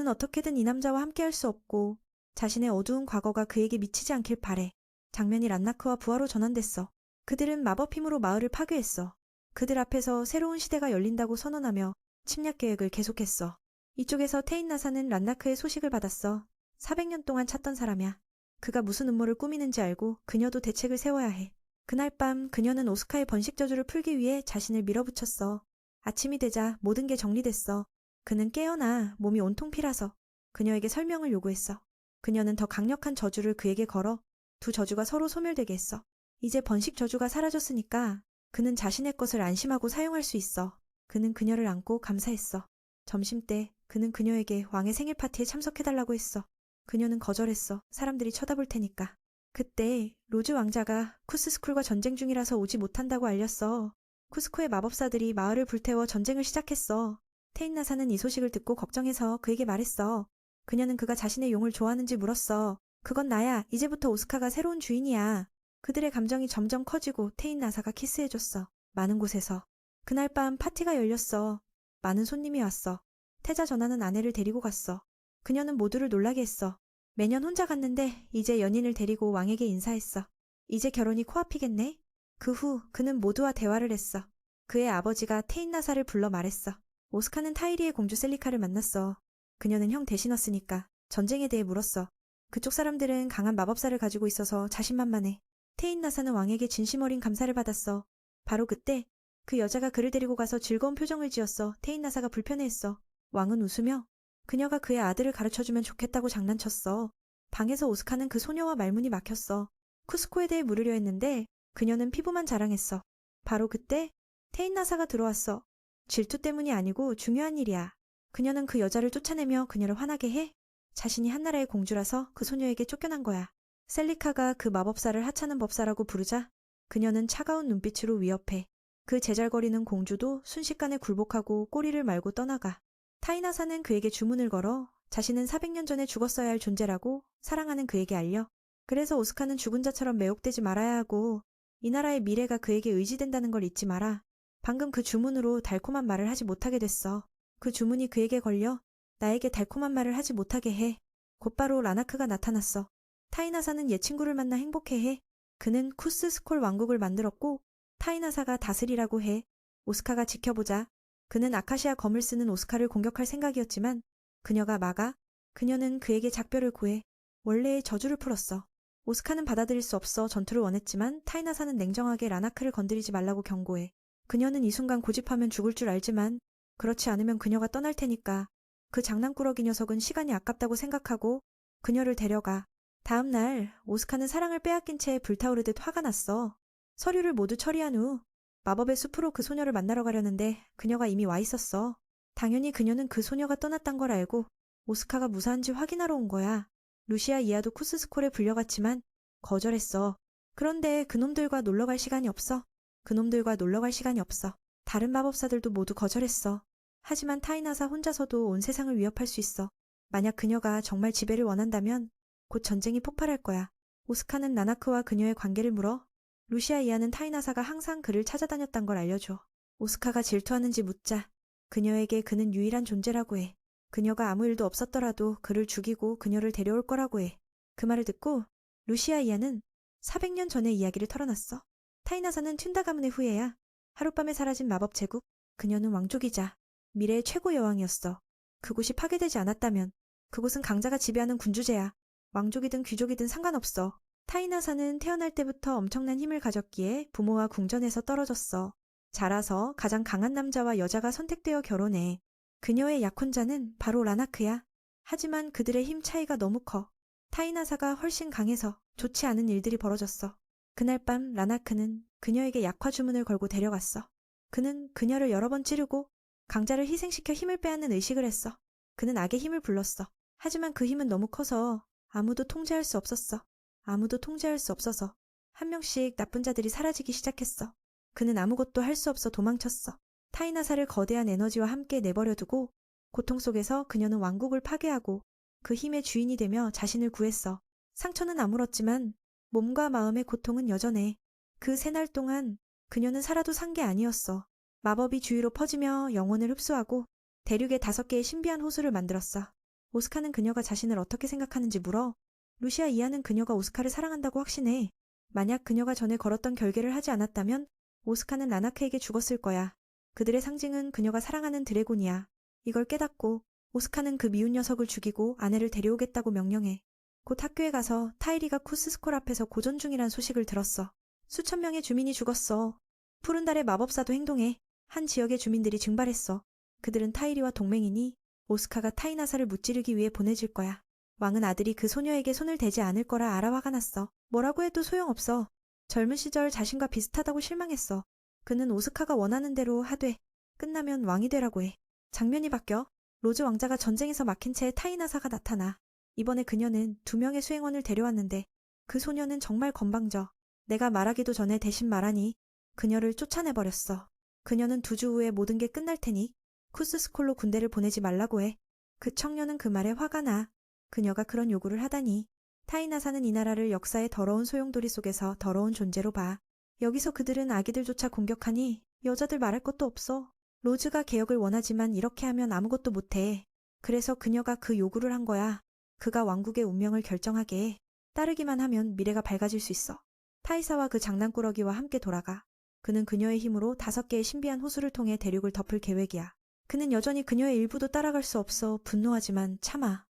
A: 어떻게든 이 남자와 함께할 수 없고 자신의 어두운 과거가 그에게 미치지 않길 바래. 장면이 란나크와 부하로 전환됐어. 그들은 마법 힘으로 마을을 파괴했어. 그들 앞에서 새로운 시대가 열린다고 선언하며 침략 계획을 계속했어. 이쪽에서 테인나사는 란나크의 소식을 받았어. 400년 동안 찾던 사람이야. 그가 무슨 음모를 꾸미는지 알고 그녀도 대책을 세워야 해. 그날 밤 그녀는 오스카의 번식 저주를 풀기 위해 자신을 밀어붙였어. 아침이 되자 모든 게 정리됐어. 그는 깨어나 몸이 온통 피라서 그녀에게 설명을 요구했어. 그녀는 더 강력한 저주를 그에게 걸어 두 저주가 서로 소멸되게 했어. 이제 번식 저주가 사라졌으니까 그는 자신의 것을 안심하고 사용할 수 있어. 그는 그녀를 안고 감사했어. 점심때 그는 그녀에게 왕의 생일 파티에 참석해달라고 했어. 그녀는 거절했어. 사람들이 쳐다볼 테니까. 그때 로즈 왕자가 쿠스스쿨과 전쟁 중이라서 오지 못한다고 알렸어. 쿠스코의 마법사들이 마을을 불태워 전쟁을 시작했어. 테인나사는 이 소식을 듣고 걱정해서 그에게 말했어. 그녀는 그가 자신의 용을 좋아하는지 물었어. 그건 나야. 이제부터 오스카가 새로운 주인이야. 그들의 감정이 점점 커지고 테인나사가 키스해줬어. 많은 곳에서. 그날 밤 파티가 열렸어. 많은 손님이 왔어. 태자 전하는 아내를 데리고 갔어. 그녀는 모두를 놀라게 했어. 매년 혼자 갔는데 이제 연인을 데리고 왕에게 인사했어. 이제 결혼이 코앞이겠네? 그 후 그는 모두와 대화를 했어. 그의 아버지가 테인나사를 불러 말했어. 오스카는 타이리의 공주 셀리카를 만났어. 그녀는 형 대신 왔으니까 전쟁에 대해 물었어. 그쪽 사람들은 강한 마법사를 가지고 있어서 자신만만해. 테인나사는 왕에게 진심 어린 감사를 받았어. 바로 그때 그 여자가 그를 데리고 가서 즐거운 표정을 지었어. 테인나사가 불편해했어. 왕은 웃으며 그녀가 그의 아들을 가르쳐주면 좋겠다고 장난쳤어. 방에서 오스카는 그 소녀와 말문이 막혔어. 쿠스코에 대해 물으려 했는데 그녀는 피부만 자랑했어. 바로 그때 테인나사가 들어왔어. 질투 때문이 아니고 중요한 일이야. 그녀는 그 여자를 쫓아내며 그녀를 화나게 해. 자신이 한나라의 공주라서 그 소녀에게 쫓겨난 거야. 셀리카가 그 마법사를 하찮은 법사라고 부르자 그녀는 차가운 눈빛으로 위협해. 그 제잘거리는 공주도 순식간에 굴복하고 꼬리를 말고 떠나가. 타이나사는 그에게 주문을 걸어 자신은 400년 전에 죽었어야 할 존재라고 사랑하는 그에게 알려. 그래서 오스카는 죽은 자처럼 매혹되지 말아야 하고 이 나라의 미래가 그에게 의지된다는 걸 잊지 마라. 방금 그 주문으로 달콤한 말을 하지 못하게 됐어. 그 주문이 그에게 걸려 나에게 달콤한 말을 하지 못하게 해. 곧바로 라나크가 나타났어. 타이나사는 옛 친구를 만나 행복해해. 그는 쿠스스콜 왕국을 만들었고 타이나사가 다스리라고 해. 오스카가 지켜보자. 그는 아카시아 검을 쓰는 오스카를 공격할 생각이었지만 그녀가 막아. 그녀는 그에게 작별을 구해. 원래의 저주를 풀었어. 오스카는 받아들일 수 없어 전투를 원했지만 타이나사는 냉정하게 라나크를 건드리지 말라고 경고해. 그녀는 이 순간 고집하면 죽을 줄 알지만 그렇지 않으면 그녀가 떠날 테니까 그 장난꾸러기 녀석은 시간이 아깝다고 생각하고 그녀를 데려가. 다음 날 오스카는 사랑을 빼앗긴 채 불타오르듯 화가 났어. 서류를 모두 처리한 후 마법의 숲으로 그 소녀를 만나러 가려는데 그녀가 이미 와 있었어. 당연히 그녀는 그 소녀가 떠났단 걸 알고 오스카가 무사한지 확인하러 온 거야. 루시아 이하도 쿠스스콜에 불려갔지만 거절했어. 그런데 그놈들과 놀러갈 시간이 없어. 그놈들과 놀러갈 시간이 없어. 다른 마법사들도 모두 거절했어. 하지만 타이나사 혼자서도 온 세상을 위협할 수 있어. 만약 그녀가 정말 지배를 원한다면 곧 전쟁이 폭발할 거야. 오스카는 나나크와 그녀의 관계를 물어. 루시아 이하는 타이나사가 항상 그를 찾아다녔단 걸 알려줘. 오스카가 질투하는지 묻자 그녀에게 그는 유일한 존재라고 해. 그녀가 아무 일도 없었더라도 그를 죽이고 그녀를 데려올 거라고 해. 그 말을 듣고 루시아 이하는 400년 전의 이야기를 털어놨어. 타이나사는 튠다 가문의 후예야. 하룻밤에 사라진 마법 제국. 그녀는 왕족이자 미래의 최고 여왕이었어. 그곳이 파괴되지 않았다면 그곳은 강자가 지배하는 군주제야. 왕족이든 귀족이든 상관없어. 타이나사는 태어날 때부터 엄청난 힘을 가졌기에 부모와 궁전에서 떨어졌어. 자라서 가장 강한 남자와 여자가 선택되어 결혼해. 그녀의 약혼자는 바로 라나크야. 하지만 그들의 힘 차이가 너무 커. 타이나사가 훨씬 강해서 좋지 않은 일들이 벌어졌어. 그날 밤 라나크는 그녀에게 약화 주문을 걸고 데려갔어. 그는 그녀를 여러 번 찌르고 강자를 희생시켜 힘을 빼앗는 의식을 했어. 그는 악의 힘을 불렀어. 하지만 그 힘은 너무 커서 아무도 통제할 수 없었어. 아무도 통제할 수 없어서 한 명씩 나쁜 자들이 사라지기 시작했어. 그는 아무것도 할 수 없어 도망쳤어. 타이나사를 거대한 에너지와 함께 내버려두고 고통 속에서 그녀는 왕국을 파괴하고 그 힘의 주인이 되며 자신을 구했어. 상처는 아물었지만 몸과 마음의 고통은 여전해. 그 새날 동안 그녀는 살아도 산 게 아니었어. 마법이 주위로 퍼지며 영혼을 흡수하고 대륙에 5개의 신비한 호수를 만들었어. 오스카는 그녀가 자신을 어떻게 생각하는지 물어. 루시아 이하는 그녀가 오스카를 사랑한다고 확신해. 만약 그녀가 전에 걸었던 결계를 하지 않았다면 오스카는 라나크에게 죽었을 거야. 그들의 상징은 그녀가 사랑하는 드래곤이야. 이걸 깨닫고 오스카는 그 미운 녀석을 죽이고 아내를 데려오겠다고 명령해. 곧 학교에 가서 타이리가 쿠스스콜 앞에서 고전 중이란 소식을 들었어. 수천 명의 주민이 죽었어. 푸른 달의 마법사도 행동해. 한 지역의 주민들이 증발했어. 그들은 타이리와 동맹이니 오스카가 타이나사를 무찌르기 위해 보내질 거야. 왕은 아들이 그 소녀에게 손을 대지 않을 거라 알아 화가 났어. 뭐라고 해도 소용없어. 젊은 시절 자신과 비슷하다고 실망했어. 그는 오스카가 원하는 대로 하되 끝나면 왕이 되라고 해. 장면이 바뀌어. 로즈 왕자가 전쟁에서 막힌 채 타이나사가 나타나. 이번에 그녀는 2명의 수행원을 데려왔는데 그 소녀는 정말 건방져. 내가 말하기도 전에 대신 말하니 그녀를 쫓아내버렸어. 그녀는 2주 후에 모든 게 끝날 테니 쿠스스콜로 군대를 보내지 말라고 해. 그 청년은 그 말에 화가 나. 그녀가 그런 요구를 하다니. 타이나사는 이 나라를 역사의 더러운 소용돌이 속에서 더러운 존재로 봐. 여기서 그들은 아기들조차 공격하니 여자들 말할 것도 없어. 로즈가 개혁을 원하지만 이렇게 하면 아무것도 못해. 그래서 그녀가 그 요구를 한 거야. 그가 왕국의 운명을 결정하게 해. 따르기만 하면 미래가 밝아질 수 있어. 타이사와 그 장난꾸러기와 함께 돌아가. 그는 그녀의 힘으로 5개의 신비한 호수를 통해 대륙을 덮을 계획이야. 그는 여전히 그녀의 일부도 따라갈 수 없어 분노하지만 참아.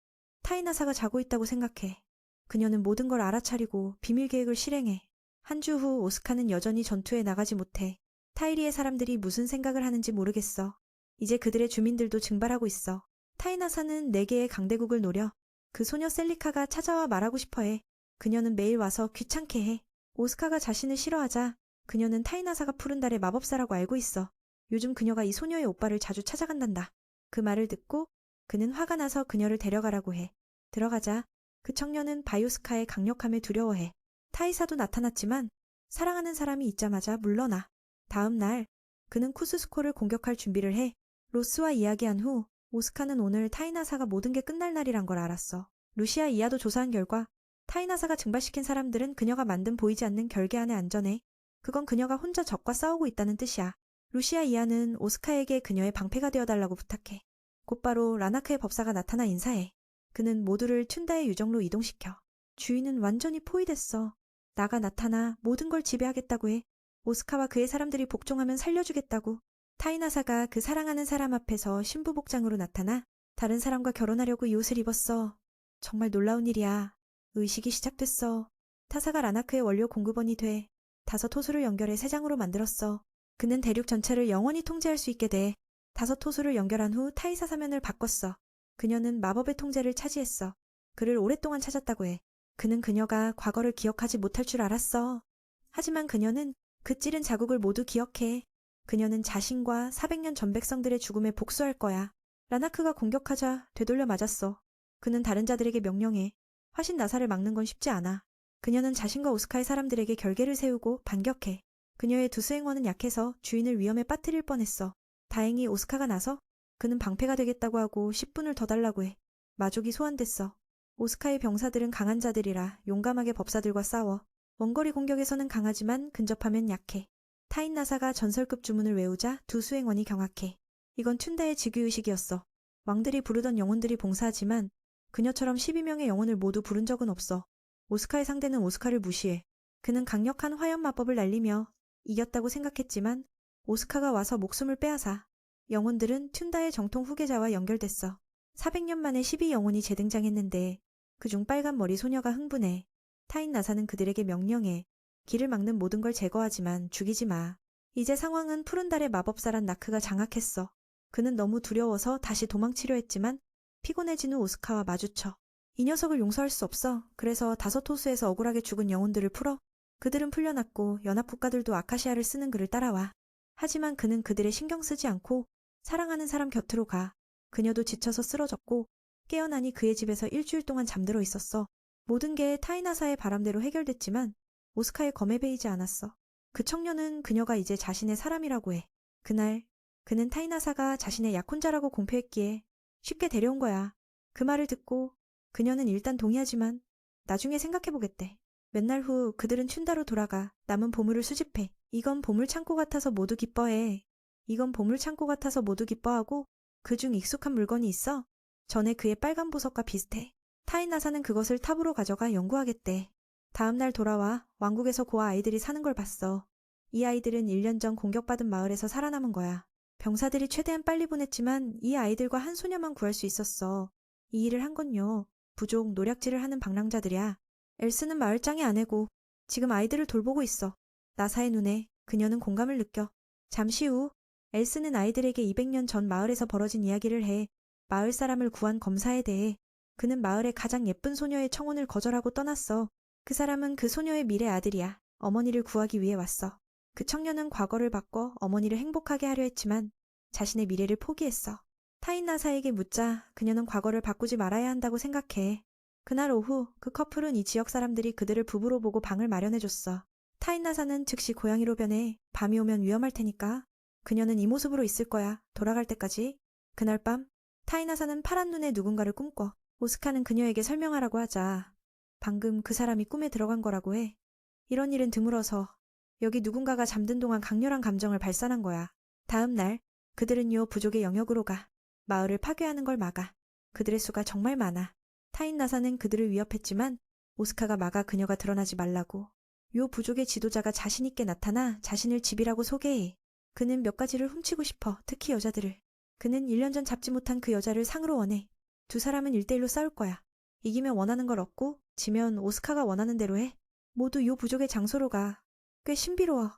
A: 타이나사가 자고 있다고 생각해. 그녀는 모든 걸 알아차리고 비밀 계획을 실행해. 한 주 후 오스카는 여전히 전투에 나가지 못해. 타이리의 사람들이 무슨 생각을 하는지 모르겠어. 이제 그들의 주민들도 증발하고 있어. 타이나사는 4개의 강대국을 노려. 그 소녀 셀리카가 찾아와 말하고 싶어해. 그녀는 매일 와서 귀찮게 해. 오스카가 자신을 싫어하자 그녀는 타이나사가 푸른 달의 마법사라고 알고 있어. 요즘 그녀가 이 소녀의 오빠를 자주 찾아간단다. 그 말을 듣고 그는 화가 나서 그녀를 데려가라고 해. 들어가자 그 청년은 바이오스카의 강력함에 두려워해. 타이사도 나타났지만 사랑하는 사람이 있자마자 물러나. 다음 날 그는 쿠스스코를 공격할 준비를 해. 로스와 이야기한 후 오스카는 오늘 타이나사가 모든 게 끝날 날이란 걸 알았어. 루시아 이하도 조사한 결과 타이나사가 증발시킨 사람들은 그녀가 만든 보이지 않는 결계 안에 안전해. 그건 그녀가 혼자 적과 싸우고 있다는 뜻이야. 루시아 이하는 오스카에게 그녀의 방패가 되어달라고 부탁해. 곧바로 라나크의 법사가 나타나 인사해. 그는 모두를 튠다의 유정로 이동시켜. 주인은 완전히 포위됐어. 나가 나타나 모든 걸 지배하겠다고 해. 오스카와 그의 사람들이 복종하면 살려주겠다고. 타이나사가 그 사랑하는 사람 앞에서 신부 복장으로 나타나 다른 사람과 결혼하려고 이 옷을 입었어. 정말 놀라운 일이야. 의식이 시작됐어. 타사가 라나크의 원료 공급원이 돼. 5 호수를 연결해 3장으로 만들었어. 그는 대륙 전체를 영원히 통제할 수 있게 돼. 5 호수를 연결한 후 타이사 사면을 바꿨어. 그녀는 마법의 통제를 차지했어. 그를 오랫동안 찾았다고 해. 그는 그녀가 과거를 기억하지 못할 줄 알았어. 하지만 그녀는 그 찌른 자국을 모두 기억해. 그녀는 자신과 400년 전 백성들의 죽음에 복수할 거야. 라나크가 공격하자 되돌려 맞았어. 그는 다른 자들에게 명령해. 화신 나사를 막는 건 쉽지 않아. 그녀는 자신과 오스카의 사람들에게 결계를 세우고 반격해. 그녀의 2 수행원은 약해서 주인을 위험에 빠뜨릴 뻔했어. 다행히 오스카가 나서 그는 방패가 되겠다고 하고 10분을 더 달라고 해. 마족이 소환됐어. 오스카의 병사들은 강한 자들이라 용감하게 법사들과 싸워. 원거리 공격에서는 강하지만 근접하면 약해. 타인나사가 전설급 주문을 외우자 2 수행원이 경악해. 이건 튠다의 직위의식이었어. 왕들이 부르던 영혼들이 봉사하지만 그녀처럼 12명의 영혼을 모두 부른 적은 없어. 오스카의 상대는 오스카를 무시해. 그는 강력한 화염 마법을 날리며 이겼다고 생각했지만 오스카가 와서 목숨을 빼앗아. 영혼들은 튠다의 정통 후계자와 연결됐어. 400년 만에 12영혼이 재등장했는데 그중 빨간 머리 소녀가 흥분해. 타인 나사는 그들에게 명령해. 길을 막는 모든 걸 제거하지만 죽이지 마. 이제 상황은 푸른 달의 마법사란 나크가 장악했어. 그는 너무 두려워서 다시 도망치려 했지만 피곤해진 후 오스카와 마주쳐. 이 녀석을 용서할 수 없어. 그래서 5 호수에서 억울하게 죽은 영혼들을 풀어. 그들은 풀려났고 연합국가들도 아카시아를 쓰는 그를 따라와. 하지만 그는 그들의 신경 쓰지 않고 사랑하는 사람 곁으로 가. 그녀도 지쳐서 쓰러졌고 깨어나니 그의 집에서 일주일 동안 잠들어 있었어. 모든 게 타이나사의 바람대로 해결됐지만 오스카의 검에 베이지 않았어. 그 청년은 그녀가 이제 자신의 사람이라고 해. 그날 그는 타이나사가 자신의 약혼자라고 공표했기에 쉽게 데려온 거야. 그 말을 듣고 그녀는 일단 동의하지만 나중에 생각해보겠대. 몇 날 후 그들은 튠다로 돌아가 남은 보물을 수집해. 이건 보물창고 같아서 모두 기뻐해. 이건 보물창고 같아서 모두 기뻐하고 그중 익숙한 물건이 있어. 전에 그의 빨간 보석과 비슷해. 타이나사는 그것을 탑으로 가져가 연구하겠대. 다음 날 돌아와 왕국에서 고아 아이들이 사는 걸 봤어. 이 아이들은 1년 전 공격받은 마을에서 살아남은 거야. 병사들이 최대한 빨리 보냈지만 이 아이들과 한 소녀만 구할 수 있었어. 이 일을 한 건요. 부족 노략질을 하는 방랑자들이야. 엘스는 마을장의 아내고 지금 아이들을 돌보고 있어. 나사의 눈에 그녀는 공감을 느껴. 잠시 후 엘스는 아이들에게 200년 전 마을에서 벌어진 이야기를 해 마을 사람을 구한 검사에 대해 그는 마을의 가장 예쁜 소녀의 청혼을 거절하고 떠났어. 그 사람은 그 소녀의 미래 아들이야. 어머니를 구하기 위해 왔어. 그 청년은 과거를 바꿔 어머니를 행복하게 하려 했지만 자신의 미래를 포기했어. 타인 나사에게 묻자 그녀는 과거를 바꾸지 말아야 한다고 생각해. 그날 오후 그 커플은 이 지역 사람들이 그들을 부부로 보고 방을 마련해줬어. 타인 나사는 즉시 고양이로 변해 밤이 오면 위험할 테니까 그녀는 이 모습으로 있을 거야. 돌아갈 때까지. 그날 밤 타인 나사는 파란 눈에 누군가를 꿈꿔. 오스카는 그녀에게 설명하라고 하자 방금 그 사람이 꿈에 들어간 거라고 해. 이런 일은 드물어서 여기 누군가가 잠든 동안 강렬한 감정을 발산한 거야. 다음 날 그들은 요 부족의 영역으로 가. 마을을 파괴하는 걸 막아. 그들의 수가 정말 많아. 타인 나사는 그들을 위협했지만 오스카가 막아 그녀가 드러나지 말라고. 요 부족의 지도자가 자신 있게 나타나 자신을 집이라고 소개해. 그는 몇 가지를 훔치고 싶어. 특히 여자들을. 그는 1년 전 잡지 못한 그 여자를 상으로 원해. 두 사람은 1대1로 싸울 거야. 이기면 원하는 걸 얻고 지면 오스카가 원하는 대로 해. 모두 요 부족의 장소로 가. 꽤 신비로워.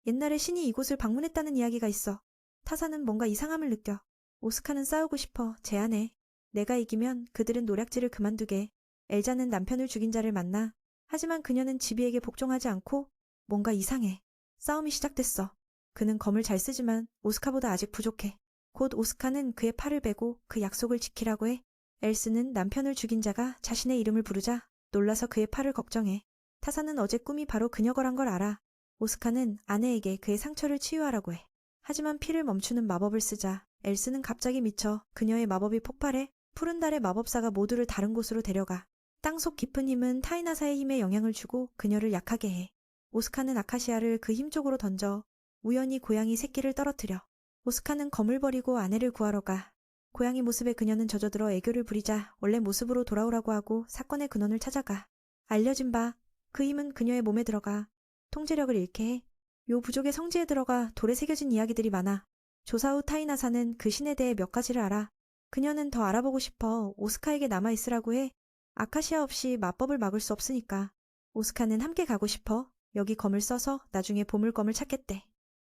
A: 옛날에 신이 이곳을 방문했다는 이야기가 있어. 타사는 뭔가 이상함을 느껴. 오스카는 싸우고 싶어. 제안해. 내가 이기면 그들은 노략질을 그만두게. 엘자는 남편을 죽인 자를 만나. 하지만 그녀는 지비에게 복종하지 않고 뭔가 이상해. 싸움이 시작됐어. 그는 검을 잘 쓰지만 오스카보다 아직 부족해. 곧 오스카는 그의 팔을 베고 그 약속을 지키라고 해. 엘스는 남편을 죽인 자가 자신의 이름을 부르자 놀라서 그의 팔을 걱정해. 타사는 어제 꿈이 바로 그녀 거란 걸 알아. 오스카는 아내에게 그의 상처를 치유하라고 해. 하지만 피를 멈추는 마법을 쓰자 엘스는 갑자기 미쳐 그녀의 마법이 폭발해 푸른 달의 마법사가 모두를 다른 곳으로 데려가. 땅속 깊은 힘은 타이나사의 힘에 영향을 주고 그녀를 약하게 해. 오스카는 아카시아를 그 힘 쪽으로 던져 우연히 고양이 새끼를 떨어뜨려. 오스카는 검을 버리고 아내를 구하러 가. 고양이 모습에 그녀는 젖어들어 애교를 부리자 원래 모습으로 돌아오라고 하고 사건의 근원을 찾아가. 알려진 바 그 힘은 그녀의 몸에 들어가 통제력을 잃게 해. 요 부족의 성지에 들어가 돌에 새겨진 이야기들이 많아. 조사 후 타이나사는 그 신에 대해 몇 가지를 알아. 그녀는 더 알아보고 싶어 오스카에게 남아있으라고 해. 아카시아 없이 마법을 막을 수 없으니까. 오스카는 함께 가고 싶어. 여기 검을 써서 나중에 보물검을 찾겠대.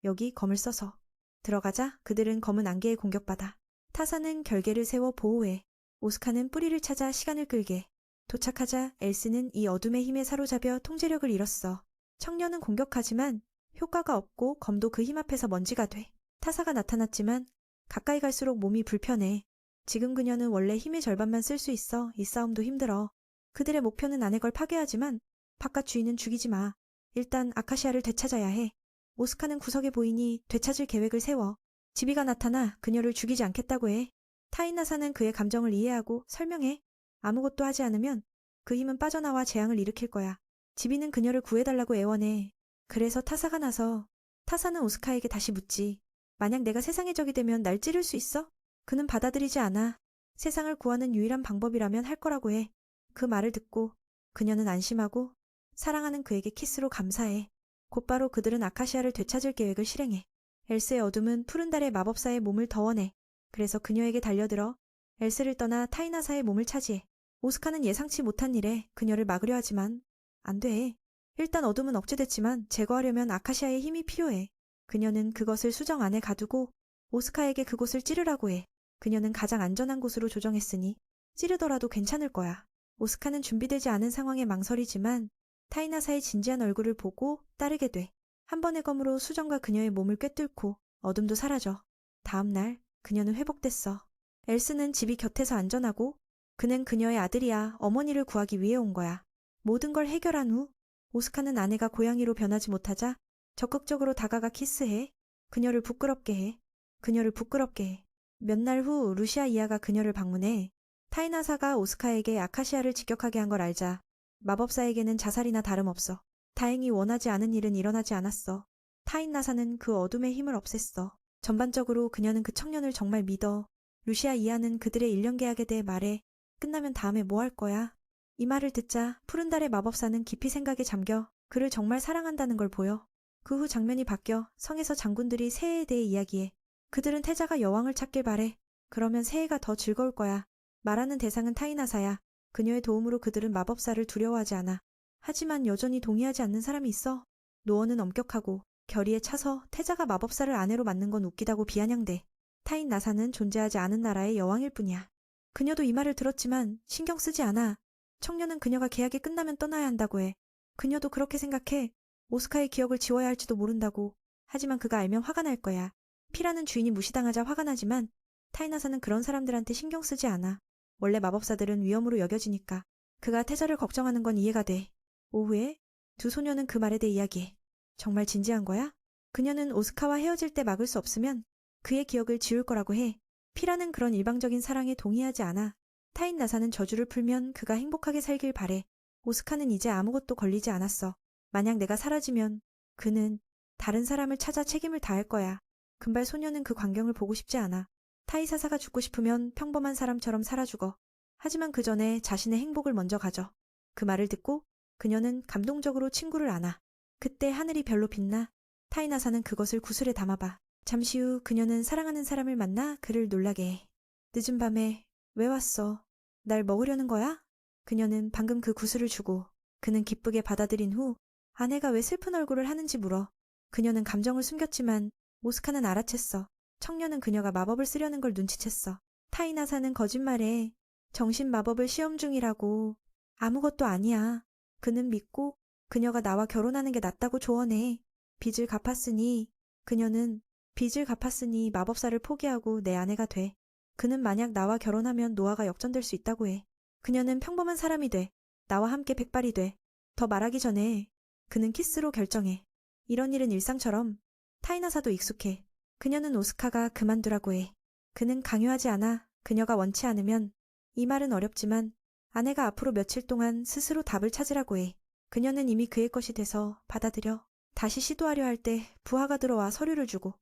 A: 여기 검을 써서. 들어가자 그들은 검은 안개에 공격받아. 타사는 결계를 세워 보호해. 오스카는 뿌리를 찾아 시간을 끌게. 도착하자 엘스는 이 어둠의 힘에 사로잡혀 통제력을 잃었어. 청년은 공격하지만 효과가 없고 검도 그 힘 앞에서 먼지가 돼. 타사가 나타났지만 가까이 갈수록 몸이 불편해. 지금 그녀는 원래 힘의 절반만 쓸 수 있어. 이 싸움도 힘들어. 그들의 목표는 안의 걸 파괴하지만 바깥 주인은 죽이지 마. 일단 아카시아를 되찾아야 해. 오스카는 구석에 보이니 되찾을 계획을 세워. 지비가 나타나 그녀를 죽이지 않겠다고 해. 타이나사는 그의 감정을 이해하고 설명해. 아무것도 하지 않으면 그 힘은 빠져나와 재앙을 일으킬 거야. 지비는 그녀를 구해달라고 애원해. 그래서 타사가 나서 타사는 오스카에게 다시 묻지. 만약 내가 세상의 적이 되면 날 찌를 수 있어? 그는 받아들이지 않아. 세상을 구하는 유일한 방법이라면 할 거라고 해. 그 말을 듣고 그녀는 안심하고 사랑하는 그에게 키스로 감사해. 곧바로 그들은 아카시아를 되찾을 계획을 실행해. 엘스의 어둠은 푸른 달의 마법사의 몸을 더 원해. 그래서 그녀에게 달려들어 엘스를 떠나 타이나사의 몸을 차지해. 오스카는 예상치 못한 일에 그녀를 막으려 하지만 안 돼. 일단 어둠은 억제됐지만 제거하려면 아카시아의 힘이 필요해. 그녀는 그것을 수정 안에 가두고 오스카에게 그곳을 찌르라고 해. 그녀는 가장 안전한 곳으로 조정했으니 찌르더라도 괜찮을 거야. 오스카는 준비되지 않은 상황에 망설이지만 타이나사의 진지한 얼굴을 보고 따르게 돼. 한 번의 검으로 수정과 그녀의 몸을 꿰뚫고 어둠도 사라져. 다음 날 그녀는 회복됐어. 엘스는 집이 곁에서 안전하고 그는 그녀의 아들이야. 어머니를 구하기 위해 온 거야. 모든 걸 해결한 후 오스카는 아내가 고양이로 변하지 못하자 적극적으로 다가가 키스해. 그녀를 부끄럽게 해. 그녀를 부끄럽게 해. 몇 날 후 루시아 이하가 그녀를 방문해. 타이나사가 오스카에게 아카시아를 직격하게 한 걸 알자 마법사에게는 자살이나 다름없어. 다행히 원하지 않은 일은 일어나지 않았어. 타인나사는 그 어둠의 힘을 없앴어. 전반적으로 그녀는 그 청년을 정말 믿어. 루시아 이하는 그들의 1년 계약에 대해 말해. 끝나면 다음에 뭐 할 거야? 이 말을 듣자 푸른 달의 마법사는 깊이 생각에 잠겨 그를 정말 사랑한다는 걸 보여. 그 후 장면이 바뀌어 성에서 장군들이 새해에 대해 이야기해. 그들은 태자가 여왕을 찾길 바래. 그러면 새해가 더 즐거울 거야. 말하는 대상은 타이나사야. 그녀의 도움으로 그들은 마법사를 두려워하지 않아. 하지만 여전히 동의하지 않는 사람이 있어. 노언은 엄격하고 결의에 차서 태자가 마법사를 아내로 맞는 건 웃기다고 비아냥대. 타인 나사는 존재하지 않은 나라의 여왕일 뿐이야. 그녀도 이 말을 들었지만 신경 쓰지 않아. 청년은 그녀가 계약이 끝나면 떠나야 한다고 해. 그녀도 그렇게 생각해. 오스카의 기억을 지워야 할지도 모른다고. 하지만 그가 알면 화가 날 거야. 피라는 주인이 무시당하자 화가 나지만 타이나사는 그런 사람들한테 신경 쓰지 않아. 원래 마법사들은 위험으로 여겨지니까. 그가 태자를 걱정하는 건 이해가 돼. 오후에 두 소녀는 그 말에 대해 이야기해. 정말 진지한 거야? 그녀는 오스카와 헤어질 때 막을 수 없으면 그의 기억을 지울 거라고 해. 피라는 그런 일방적인 사랑에 동의하지 않아. 타인 나사는 저주를 풀면 그가 행복하게 살길 바래. 오스카는 이제 아무것도 걸리지 않았어. 만약 내가 사라지면 그는 다른 사람을 찾아 책임을 다할 거야. 금발 소녀는 그 광경을 보고 싶지 않아. 타이사사가 죽고 싶으면 평범한 사람처럼 살아 죽어. 하지만 그 전에 자신의 행복을 먼저 가져. 그 말을 듣고 그녀는 감동적으로 친구를 안아. 그때 하늘이 별로 빛나. 타이나사는 그것을 구슬에 담아봐. 잠시 후 그녀는 사랑하는 사람을 만나 그를 놀라게 해. 늦은 밤에 왜 왔어? 날 먹으려는 거야? 그녀는 방금 그 구슬을 주고 그는 기쁘게 받아들인 후 아내가 왜 슬픈 얼굴을 하는지 물어. 그녀는 감정을 숨겼지만 오스카는 알아챘어. 청년은 그녀가 마법을 쓰려는 걸 눈치챘어. 타이나사는 거짓말해. 정신 마법을 시험 중이라고. 아무것도 아니야. 그는 믿고 그녀가 나와 결혼하는 게 낫다고 조언해. 빚을 갚았으니 그녀는 빚을 갚았으니 마법사를 포기하고 내 아내가 돼. 그는 만약 나와 결혼하면 노아가 역전될 수 있다고 해. 그녀는 평범한 사람이 돼. 나와 함께 백발이 돼. 더 말하기 전에 그는 키스로 결정해. 이런 일은 일상처럼 타이나사도 익숙해. 그녀는 오스카가 그만두라고 해. 그는 강요하지 않아. 그녀가 원치 않으면. 이 말은 어렵지만 아내가 앞으로 며칠 동안 스스로 답을 찾으라고 해. 그녀는 이미 그의 것이 돼서 받아들여. 다시 시도하려 할 때 부하가 들어와 서류를 주고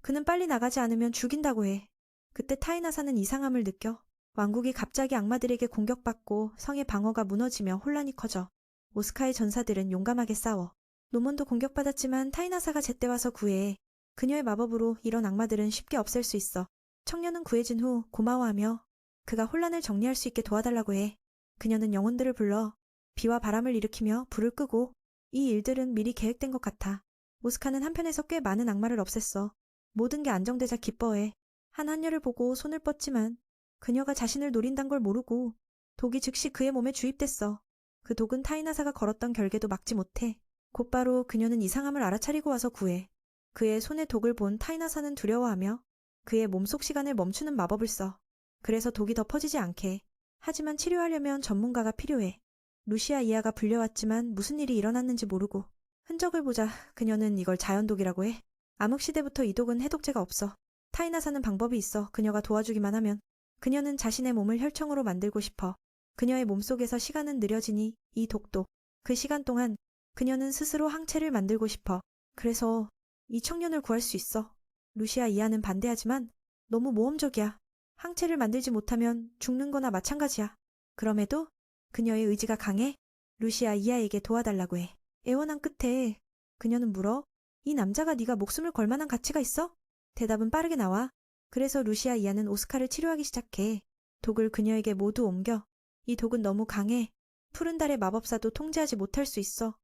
A: 그는 빨리 나가지 않으면 죽인다고 해. 그때 타이나사는 이상함을 느껴. 왕국이 갑자기 악마들에게 공격받고 성의 방어가 무너지며 혼란이 커져. 오스카의 전사들은 용감하게 싸워. 노몬도 공격받았지만 타이나사가 제때 와서 구해. 그녀의 마법으로 이런 악마들은 쉽게 없앨 수 있어. 청년은 구해진 후 고마워하며 그가 혼란을 정리할 수 있게 도와달라고 해. 그녀는 영혼들을 불러 비와 바람을 일으키며 불을 끄고 이 일들은 미리 계획된 것 같아. 오스카는 한편에서 꽤 많은 악마를 없앴어. 모든 게 안정되자 기뻐해. 한 한여를 보고 손을 뻗지만 그녀가 자신을 노린단 걸 모르고 독이 즉시 그의 몸에 주입됐어. 그 독은 타이나사가 걸었던 결계도 막지 못해. 곧바로 그녀는 이상함을 알아차리고 와서 구해. 그의 손에 독을 본 타이나사는 두려워하며 그의 몸속 시간을 멈추는 마법을 써. 그래서 독이 더 퍼지지 않게. 하지만 치료하려면 전문가가 필요해. 루시아 이하가 불려왔지만 무슨 일이 일어났는지 모르고 흔적을 보자 그녀는 이걸 자연독이라고 해. 암흑시대부터 이 독은 해독제가 없어. 타이나사는 방법이 있어. 그녀가 도와주기만 하면. 그녀는 자신의 몸을 혈청으로 만들고 싶어. 그녀의 몸속에서 시간은 느려지니 이 독도. 그 시간 동안 그녀는 스스로 항체를 만들고 싶어. 그래서 이 청년을 구할 수 있어. 루시아 이하는 반대하지만 너무 모험적이야. 항체를 만들지 못하면 죽는 거나 마찬가지야. 그럼에도 그녀의 의지가 강해. 루시아 이하에게 도와달라고 해. 애원한 끝에 그녀는 물어. 이 남자가 네가 목숨을 걸 만한 가치가 있어? 대답은 빠르게 나와. 그래서 루시아 이하는 오스카를 치료하기 시작해. 독을 그녀에게 모두 옮겨. 이 독은 너무 강해. 푸른 달의 마법사도 통제하지 못할 수 있어.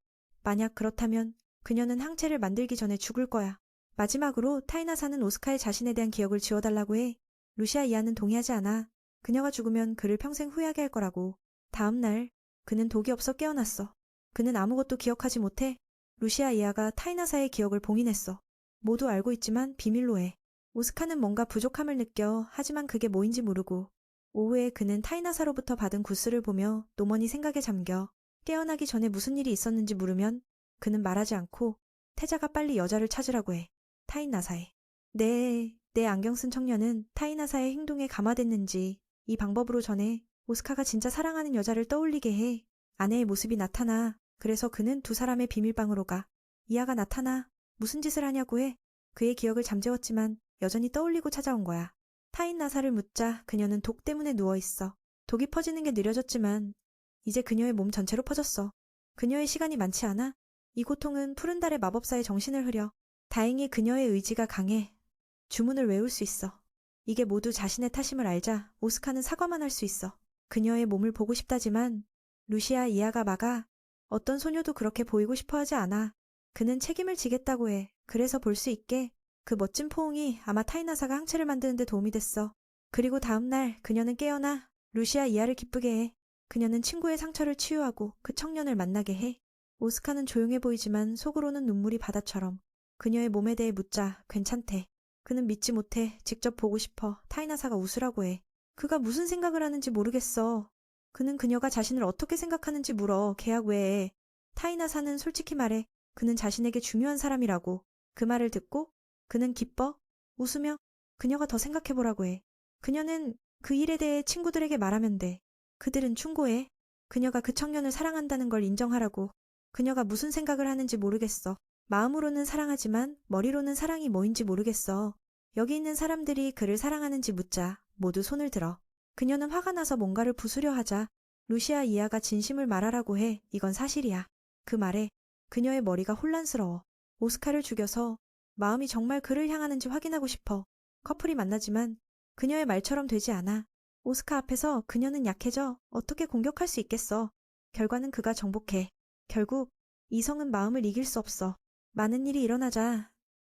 A: 만약 그렇다면 그녀는 항체를 만들기 전에 죽을 거야. 마지막으로 타이나사는 오스카의 자신에 대한 기억을 지워달라고 해. 루시아 이하는 동의하지 않아. 그녀가 죽으면 그를 평생 후회하게 할 거라고. 다음 날 그는 독이 없어 깨어났어. 그는 아무것도 기억하지 못해. 루시아 이하가 타이나사의 기억을 봉인했어. 모두 알고 있지만 비밀로 해. 오스카는 뭔가 부족함을 느껴. 하지만 그게 뭐인지 모르고. 오후에 그는 타이나사로부터 받은 구슬을 보며 노먼이 생각에 잠겨. 깨어나기 전에 무슨 일이 있었는지 물으면 그는 말하지 않고 태자가 빨리 여자를 찾으라고 해. 타이나사에. 내 안경 쓴 청년은 타이나사의 행동에 감화됐는지 이 방법으로 전해 오스카가 진짜 사랑하는 여자를 떠올리게 해. 아내의 모습이 나타나. 그래서 그는 두 사람의 비밀방으로 가. 이하가 나타나. 무슨 짓을 하냐고 해. 그의 기억을 잠재웠지만 여전히 떠올리고 찾아온 거야. 타인나사를 묻자 그녀는 독 때문에 누워있어. 독이 퍼지는 게 느려졌지만 이제 그녀의 몸 전체로 퍼졌어. 그녀의 시간이 많지 않아. 이 고통은 푸른 달의 마법사의 정신을 흐려. 다행히 그녀의 의지가 강해. 주문을 외울 수 있어. 이게 모두 자신의 탓임을 알자 오스카는 사과만 할 수 있어. 그녀의 몸을 보고 싶다지만 루시아 이하가 막아. 어떤 소녀도 그렇게 보이고 싶어 하지 않아. 그는 책임을 지겠다고 해. 그래서 볼 수 있게 그 멋진 포옹이 아마 타이나사가 항체를 만드는 데 도움이 됐어. 그리고 다음 날 그녀는 깨어나 루시아 이하를 기쁘게 해. 그녀는 친구의 상처를 치유하고 그 청년을 만나게 해. 오스카는 조용해 보이지만 속으로는 눈물이 바다처럼. 그녀의 몸에 대해 묻자 괜찮대. 그는 믿지 못해. 직접 보고 싶어. 타이나사가 웃으라고 해. 그가 무슨 생각을 하는지 모르겠어. 그는 그녀가 자신을 어떻게 생각하는지 물어. 계약 외에. 타이나사는 솔직히 말해. 그는 자신에게 중요한 사람이라고. 그 말을 듣고 그는 기뻐. 웃으며 그녀가 더 생각해보라고 해. 그녀는 그 일에 대해 친구들에게 말하면 돼. 그들은 충고해. 그녀가 그 청년을 사랑한다는 걸 인정하라고. 그녀가 무슨 생각을 하는지 모르겠어. 마음으로는 사랑하지만 머리로는 사랑이 뭐인지 모르겠어. 여기 있는 사람들이 그를 사랑하는지 묻자. 모두 손을 들어. 그녀는 화가 나서 뭔가를 부수려 하자. 루시아 이하가 진심을 말하라고 해. 이건 사실이야. 그 말에 그녀의 머리가 혼란스러워. 오스카를 죽여서 마음이 정말 그를 향하는지 확인하고 싶어. 커플이 만나지만 그녀의 말처럼 되지 않아. 오스카 앞에서 그녀는 약해져. 어떻게 공격할 수 있겠어. 결과는 그가 정복해. 결국 이성은 마음을 이길 수 없어. 많은 일이 일어나자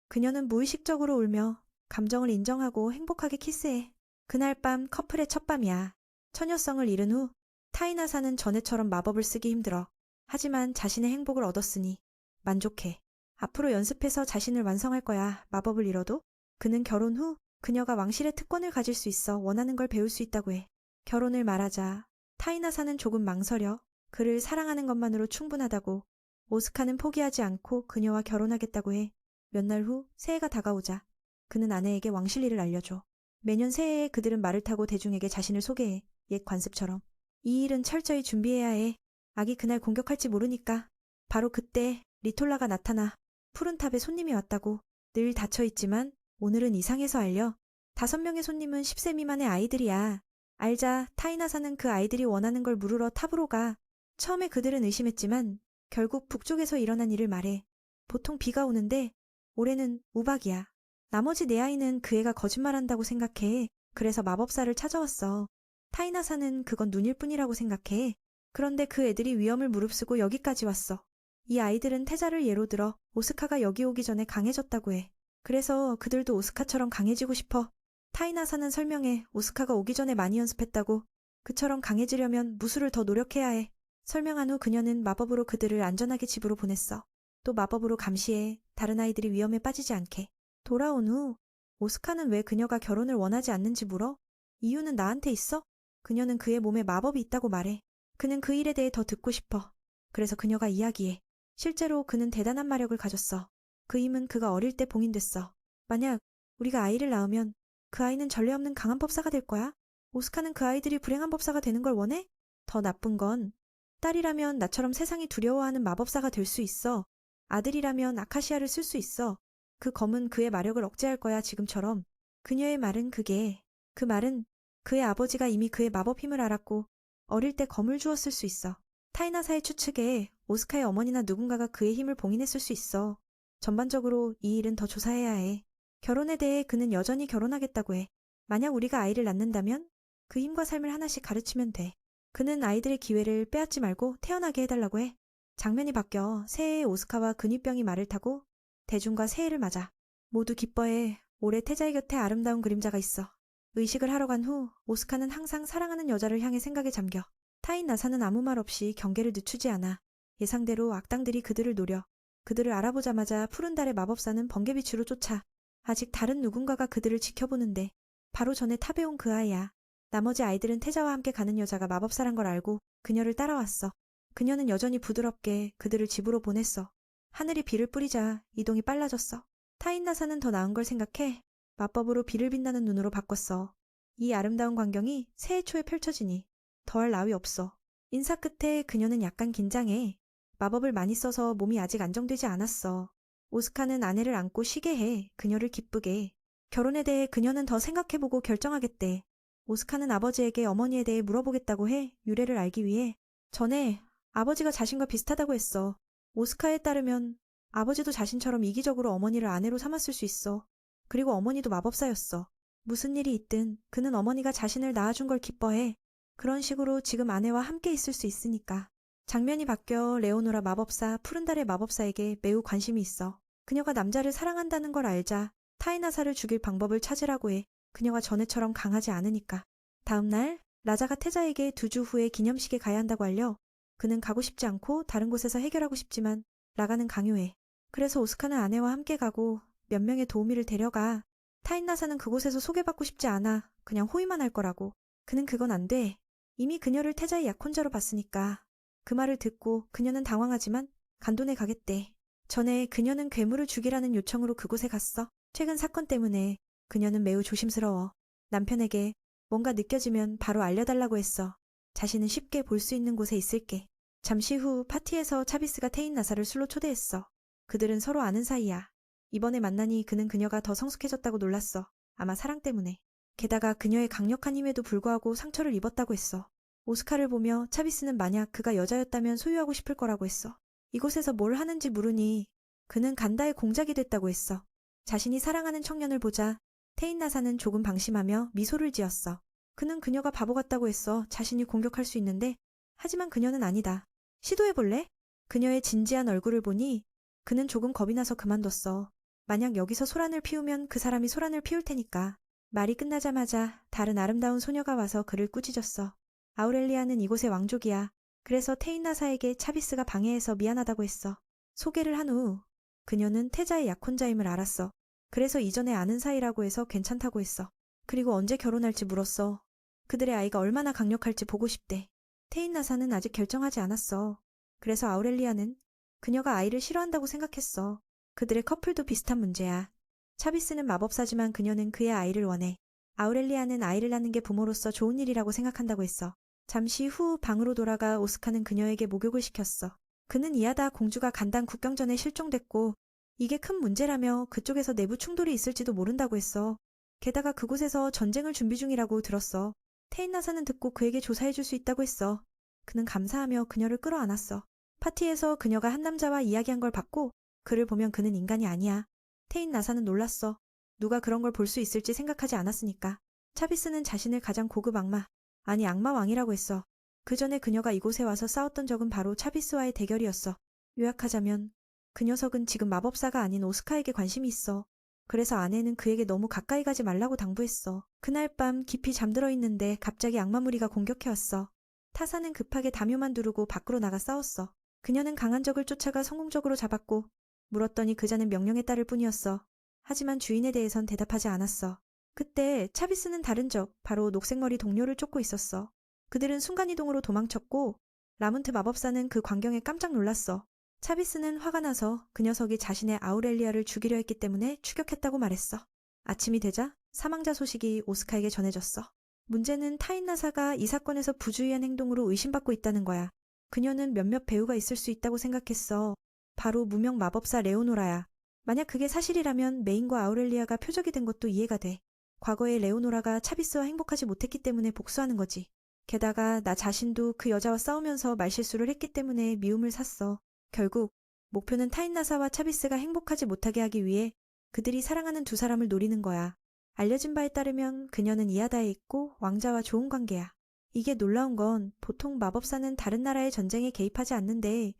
A: 그녀는 무의식적으로 울며 감정을 인정하고 행복하게 키스해. 그날 밤 커플의 첫 밤이야. 처녀성을 잃은 후 타이나사는 전에처럼 마법을 쓰기 힘들어. 하지만 자신의 행복을 얻었으니 만족해. 앞으로 연습해서 자신을 완성할 거야. 마법을 잃어도. 그는 결혼 후 그녀가 왕실의 특권을 가질 수 있어 원하는 걸 배울 수 있다고 해. 결혼을 말하자 타이나사는 조금 망설여. 그를 사랑하는 것만으로 충분하다고. 오스카는 포기하지 않고 그녀와 결혼하겠다고 해. 몇 날 후 새해가 다가오자 그는 아내에게 왕실 일을 알려줘. 매년 새해에 그들은 말을 타고 대중에게 자신을 소개해. 옛 관습처럼. 이 일은 철저히 준비해야 해. 악이 그날 공격할지 모르니까. 바로 그때 리톨라가 나타나. 푸른 탑에 손님이 왔다고. 늘 닫혀있지만 오늘은 이상해서 알려. 5명의 손님은 10세 미만의 아이들이야. 알자 타이나사는 그 아이들이 원하는 걸 물으러 탑으로 가. 처음에 그들은 의심했지만 결국 북쪽에서 일어난 일을 말해. 보통 비가 오는데 올해는 우박이야. 나머지 4아이는 그 애가 거짓말한다고 생각해. 그래서 마법사를 찾아왔어. 타이나사는 그건 눈일 뿐이라고 생각해. 그런데 그 애들이 위험을 무릅쓰고 여기까지 왔어. 이 아이들은 태자를 예로 들어 오스카가 여기 오기 전에 강해졌다고 해. 그래서 그들도 오스카처럼 강해지고 싶어. 타이나사는 설명해. 오스카가 오기 전에 많이 연습했다고. 그처럼 강해지려면 무술을 더 노력해야 해. 설명한 후 그녀는 마법으로 그들을 안전하게 집으로 보냈어. 또 마법으로 감시해. 다른 아이들이 위험에 빠지지 않게. 돌아온 후 오스카는 왜 그녀가 결혼을 원하지 않는지 물어. 이유는 나한테 있어? 그녀는 그의 몸에 마법이 있다고 말해. 그는 그 일에 대해 더 듣고 싶어. 그래서 그녀가 이야기해. 실제로 그는 대단한 마력을 가졌어. 그 힘은 그가 어릴 때 봉인됐어. 만약 우리가 아이를 낳으면 그 아이는 전례 없는 강한 법사가 될 거야. 오스카는 그 아이들이 불행한 법사가 되는 걸 원해? 더 나쁜 건 딸이라면 나처럼 세상이 두려워하는 마법사가 될 수 있어. 아들이라면 아카시아를 쓸 수 있어. 그 검은 그의 마력을 억제할 거야 지금처럼. 그녀의 말은 그 말은 그의 아버지가 이미 그의 마법 힘을 알았고 어릴 때 검을 주었을 수 있어. 타이나사의 추측에 오스카의 어머니나 누군가가 그의 힘을 봉인했을 수 있어. 전반적으로 이 일은 더 조사해야 해. 결혼에 대해 그는 여전히 결혼하겠다고 해. 만약 우리가 아이를 낳는다면 그 힘과 삶을 하나씩 가르치면 돼. 그는 아이들의 기회를 빼앗지 말고 태어나게 해달라고 해. 장면이 바뀌어 새해의 오스카와 근위병이 말을 타고 대중과 새해를 맞아. 모두 기뻐해. 올해 태자의 곁에 아름다운 그림자가 있어. 의식을 하러 간 후 오스카는 항상 사랑하는 여자를 향해 생각에 잠겨. 타이나사는 아무 말 없이 경계를 늦추지 않아. 예상대로 악당들이 그들을 노려. 그들을 알아보자마자 푸른 달의 마법사는 번개빛으로 쫓아. 아직 다른 누군가가 그들을 지켜보는데 바로 전에 탑에 온 그 아이야. 나머지 아이들은 태자와 함께 가는 여자가 마법사란 걸 알고 그녀를 따라왔어. 그녀는 여전히 부드럽게 그들을 집으로 보냈어. 하늘이 비를 뿌리자 이동이 빨라졌어. 타인나사는 더 나은 걸 생각해 마법으로 비를 빛나는 눈으로 바꿨어. 이 아름다운 광경이 새해 초에 펼쳐지니 더할 나위 없어. 인사 끝에 그녀는 약간 긴장해. 마법을 많이 써서 몸이 아직 안정되지 않았어. 오스카는 아내를 안고 쉬게 해. 그녀를 기쁘게. 결혼에 대해 그녀는 더 생각해보고 결정하겠대. 오스카는 아버지에게 어머니에 대해 물어보겠다고 해. 유래를 알기 위해. 전에 아버지가 자신과 비슷하다고 했어. 오스카에 따르면 아버지도 자신처럼 이기적으로 어머니를 아내로 삼았을 수 있어. 그리고 어머니도 마법사였어. 무슨 일이 있든 그는 어머니가 자신을 낳아준 걸 기뻐해. 그런 식으로 지금 아내와 함께 있을 수 있으니까. 장면이 바뀌어 레오노라 마법사, 푸른 달의 마법사에게 매우 관심이 있어. 그녀가 남자를 사랑한다는 걸 알자 타이나사를 죽일 방법을 찾으라고 해. 그녀가 전에처럼 강하지 않으니까. 다음 날 라자가 태자에게 2주 후에 기념식에 가야 한다고 알려. 그는 가고 싶지 않고 다른 곳에서 해결하고 싶지만 라가는 강요해. 그래서 오스카는 아내와 함께 가고 몇 명의 도우미를 데려가. 타인나사는 그곳에서 소개받고 싶지 않아. 그냥 호위만 할 거라고. 그는 그건 안 돼. 이미 그녀를 태자의 약혼자로 봤으니까. 그 말을 듣고 그녀는 당황하지만 간돈에 가겠대. 전에 그녀는 괴물을 죽이라는 요청으로 그곳에 갔어. 최근 사건 때문에 그녀는 매우 조심스러워. 남편에게 뭔가 느껴지면 바로 알려달라고 했어. 자신은 쉽게 볼 수 있는 곳에 있을게. 잠시 후 파티에서 차비스가 테인나사를 술로 초대했어. 그들은 서로 아는 사이야. 이번에 만나니 그는 그녀가 더 성숙해졌다고 놀랐어. 아마 사랑 때문에. 게다가 그녀의 강력한 힘에도 불구하고 상처를 입었다고 했어. 오스카를 보며 차비스는 만약 그가 여자였다면 소유하고 싶을 거라고 했어. 이곳에서 뭘 하는지 물으니 그는 간다의 공작이 됐다고 했어. 자신이 사랑하는 청년을 보자 테인나사는 조금 방심하며 미소를 지었어. 그는 그녀가 바보 같다고 했어. 자신이 공격할 수 있는데. 하지만 그녀는 아니다. 시도해볼래? 그녀의 진지한 얼굴을 보니 그는 조금 겁이 나서 그만뒀어. 만약 여기서 소란을 피우면 그 사람이 소란을 피울 테니까. 말이 끝나자마자 다른 아름다운 소녀가 와서 그를 꾸짖었어. 아우렐리아는 이곳의 왕족이야. 그래서 테인나사에게 차비스가 방해해서 미안하다고 했어. 소개를 한 후 그녀는 태자의 약혼자임을 알았어. 그래서 이전에 아는 사이라고 해서 괜찮다고 했어. 그리고 언제 결혼할지 물었어. 그들의 아이가 얼마나 강력할지 보고 싶대. 테인나사는 아직 결정하지 않았어. 그래서 아우렐리아는 그녀가 아이를 싫어한다고 생각했어. 그들의 커플도 비슷한 문제야. 차비스는 마법사지만 그녀는 그의 아이를 원해. 아우렐리아는 아이를 낳는 게 부모로서 좋은 일이라고 생각한다고 했어. 잠시 후 방으로 돌아가 오스카는 그녀에게 목욕을 시켰어. 그는 이하다 공주가 간단 국경전에 실종됐고 이게 큰 문제라며 그쪽에서 내부 충돌이 있을지도 모른다고 했어. 게다가 그곳에서 전쟁을 준비 중이라고 들었어. 테인나사는 듣고 그에게 조사해줄 수 있다고 했어. 그는 감사하며 그녀를 끌어안았어. 파티에서 그녀가 한 남자와 이야기한 걸 봤고 그를 보면 그는 인간이 아니야. 테인나사는 놀랐어. 누가 그런 걸 볼 수 있을지 생각하지 않았으니까. 차비스는 자신을 가장 고급 악마, 아니 악마 왕이라고 했어. 그 전에 그녀가 이곳에 와서 싸웠던 적은 바로 차비스와의 대결이었어. 요약하자면 그 녀석은 지금 마법사가 아닌 오스카에게 관심이 있어. 그래서 아내는 그에게 너무 가까이 가지 말라고 당부했어. 그날 밤 깊이 잠들어 있는데 갑자기 악마 무리가 공격해왔어. 타사는 급하게 담요만 두르고 밖으로 나가 싸웠어. 그녀는 강한 적을 쫓아가 성공적으로 잡았고 물었더니 그자는 명령에 따를 뿐이었어. 하지만 주인에 대해선 대답하지 않았어. 그때 차비스는 다른 적, 바로 녹색머리 동료를 쫓고 있었어. 그들은 순간이동으로 도망쳤고 라문트 마법사는 그 광경에 깜짝 놀랐어. 차비스는 화가 나서 그 녀석이 자신의 아우렐리아를 죽이려 했기 때문에 추격했다고 말했어. 아침이 되자 사망자 소식이 오스카에게 전해졌어. 문제는 타인나사가 이 사건에서 부주의한 행동으로 의심받고 있다는 거야. 그녀는 몇몇 배우가 있을 수 있다고 생각했어. 바로 무명 마법사 레오노라야. 만약 그게 사실이라면 메인과 아우렐리아가 표적이 된 것도 이해가 돼. 과거에 레오노라가 차비스와 행복하지 못했기 때문에 복수하는 거지. 게다가 나 자신도 그 여자와 싸우면서 말실수를 했기 때문에 미움을 샀어. 결국 목표는 타인나사와 차비스가 행복하지 못하게 하기 위해 그들이 사랑하는 두 사람을 노리는 거야. 알려진 바에 따르면 그녀는 이하다에 있고 왕자와 좋은 관계야. 이게 놀라운 건 보통 마법사는 다른 나라의 전쟁에 개입하지 않는데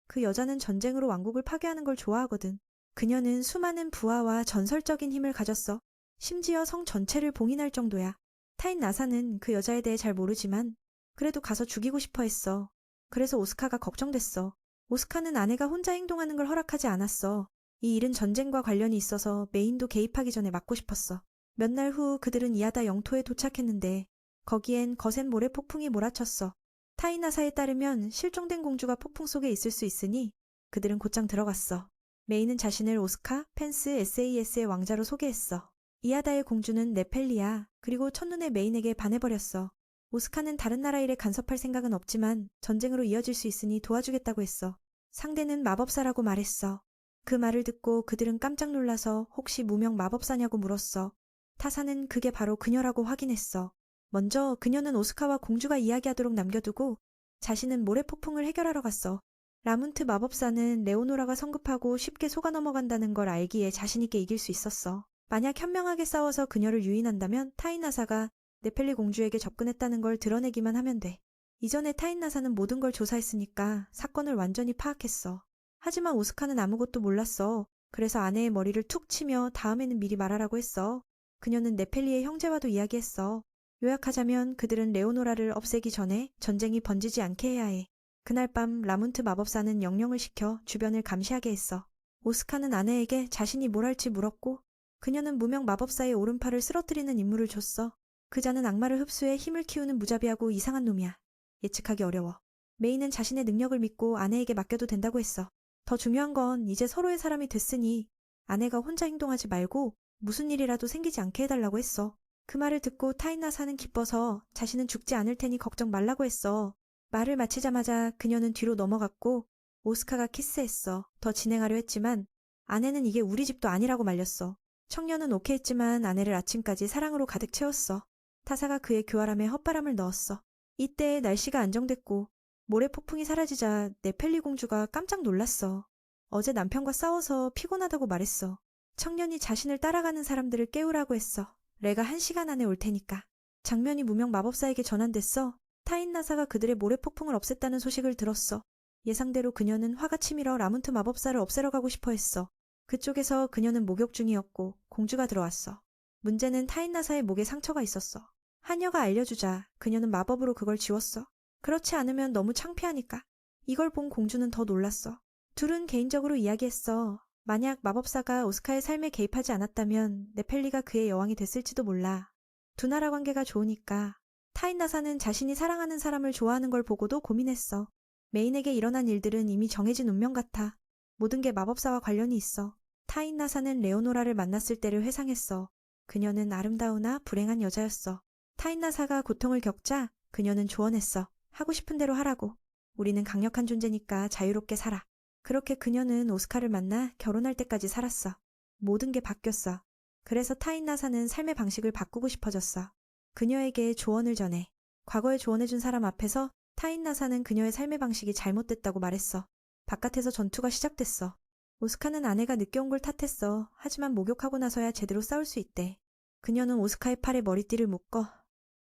A: 그 여자는 전쟁으로 왕국을 파괴하는 걸 좋아하거든. 그녀는 수많은 부하와 전설적인 힘을 가졌어. 심지어 성 전체를 봉인할 정도야. 타인나사는 그 여자에 대해 잘 모르지만 그래도 가서 죽이고 싶어 했어. 그래서 오스카가 걱정됐어. 오스카는 아내가 혼자 행동하는 걸 허락하지 않았어. 이 일은 전쟁과 관련이 있어서 메인도 개입하기 전에 막고 싶었어. 몇 날 후 그들은 이하다 영토에 도착했는데 거기엔 거센 모래 폭풍이 몰아쳤어. 타이나사에 따르면 실종된 공주가 폭풍 속에 있을 수 있으니 그들은 곧장 들어갔어. 메인은 자신을 오스카, 펜스, SAS의 왕자로 소개했어. 이하다의 공주는 네펠리야. 그리고 첫눈에 메인에게 반해버렸어. 오스카는 다른 나라 일에 간섭할 생각은 없지만 전쟁으로 이어질 수 있으니 도와주겠다고 했어. 상대는 마법사라고 말했어. 그 말을 듣고 그들은 깜짝 놀라서 혹시 무명 마법사냐고 물었어. 타사는 그게 바로 그녀라고 확인했어. 먼저 그녀는 오스카와 공주가 이야기하도록 남겨두고 자신은 모래폭풍을 해결하러 갔어. 라문트 마법사는 레오노라가 성급하고 쉽게 속아 넘어간다는 걸 알기에 자신있게 이길 수 있었어. 만약 현명하게 싸워서 그녀를 유인한다면 타이나사가 네펠리 공주에게 접근했다는 걸 드러내기만 하면 돼. 이전에 타인나사는 모든 걸 조사했으니까 사건을 완전히 파악했어. 하지만 오스카는 아무것도 몰랐어. 그래서 아내의 머리를 툭 치며 다음에는 미리 말하라고 했어. 그녀는 네펠리의 형제와도 이야기했어. 요약하자면 그들은 레오노라를 없애기 전에 전쟁이 번지지 않게 해야 해. 그날 밤 라문트 마법사는 영령을 시켜 주변을 감시하게 했어. 오스카는 아내에게 자신이 뭘 할지 물었고 그녀는 무명 마법사의 오른팔을 쓰러뜨리는 임무를 줬어. 그자는 악마를 흡수해 힘을 키우는 무자비하고 이상한 놈이야. 예측하기 어려워. 메이는 자신의 능력을 믿고 아내에게 맡겨도 된다고 했어. 더 중요한 건 이제 서로의 사람이 됐으니 아내가 혼자 행동하지 말고 무슨 일이라도 생기지 않게 해달라고 했어. 그 말을 듣고 타인나사는 기뻐서 자신은 죽지 않을 테니 걱정 말라고 했어. 말을 마치자마자 그녀는 뒤로 넘어갔고 오스카가 키스했어. 더 진행하려 했지만 아내는 이게 우리 집도 아니라고 말렸어. 청년은 오케이 했지만 아내를 아침까지 사랑으로 가득 채웠어. 타사가 그의 교활함에 헛바람을 넣었어. 이때 날씨가 안정됐고 모래 폭풍이 사라지자 네펠리 공주가 깜짝 놀랐어. 어제 남편과 싸워서 피곤하다고 말했어. 청년이 자신을 따라가는 사람들을 깨우라고 했어. 레가 1시간 안에 올 테니까. 장면이 무명 마법사에게 전환됐어. 타인나사가 그들의 모래 폭풍을 없앴다는 소식을 들었어. 예상대로 그녀는 화가 치밀어 라문트 마법사를 없애러 가고 싶어 했어. 그쪽에서 그녀는 목욕 중이었고 공주가 들어왔어. 문제는 타인나사의 목에 상처가 있었어. 하녀가 알려주자 그녀는 마법으로 그걸 지웠어. 그렇지 않으면 너무 창피하니까. 이걸 본 공주는 더 놀랐어. 둘은 개인적으로 이야기했어. 만약 마법사가 오스카의 삶에 개입하지 않았다면 네펠리가 그의 여왕이 됐을지도 몰라. 두 나라 관계가 좋으니까. 타인나사는 자신이 사랑하는 사람을 좋아하는 걸 보고도 고민했어. 메인에게 일어난 일들은 이미 정해진 운명 같아. 모든 게 마법사와 관련이 있어. 타인나사는 레오노라를 만났을 때를 회상했어. 그녀는 아름다우나 불행한 여자였어. 타인나사가 고통을 겪자 그녀는 조언했어. 하고 싶은 대로 하라고. 우리는 강력한 존재니까 자유롭게 살아. 그렇게 그녀는 오스카를 만나 결혼할 때까지 살았어. 모든 게 바뀌었어. 그래서 타인나사는 삶의 방식을 바꾸고 싶어졌어. 그녀에게 조언을 전해. 과거에 조언해준 사람 앞에서 타인나사는 그녀의 삶의 방식이 잘못됐다고 말했어. 바깥에서 전투가 시작됐어. 오스카는 아내가 늦게 온 걸 탓했어. 하지만 목욕하고 나서야 제대로 싸울 수 있대. 그녀는 오스카의 팔에 머리띠를 묶어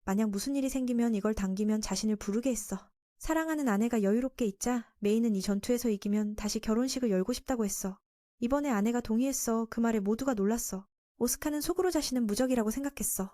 A: 만약 무슨 일이 생기면 이걸 당기면 자신을 부르게 했어. 사랑하는 아내가 여유롭게 있자 메이는 이 전투에서 이기면 다시 결혼식을 열고 싶다고 했어. 이번에 아내가 동의했어. 그 말에 모두가 놀랐어. 오스카는 속으로 자신은 무적이라고 생각했어.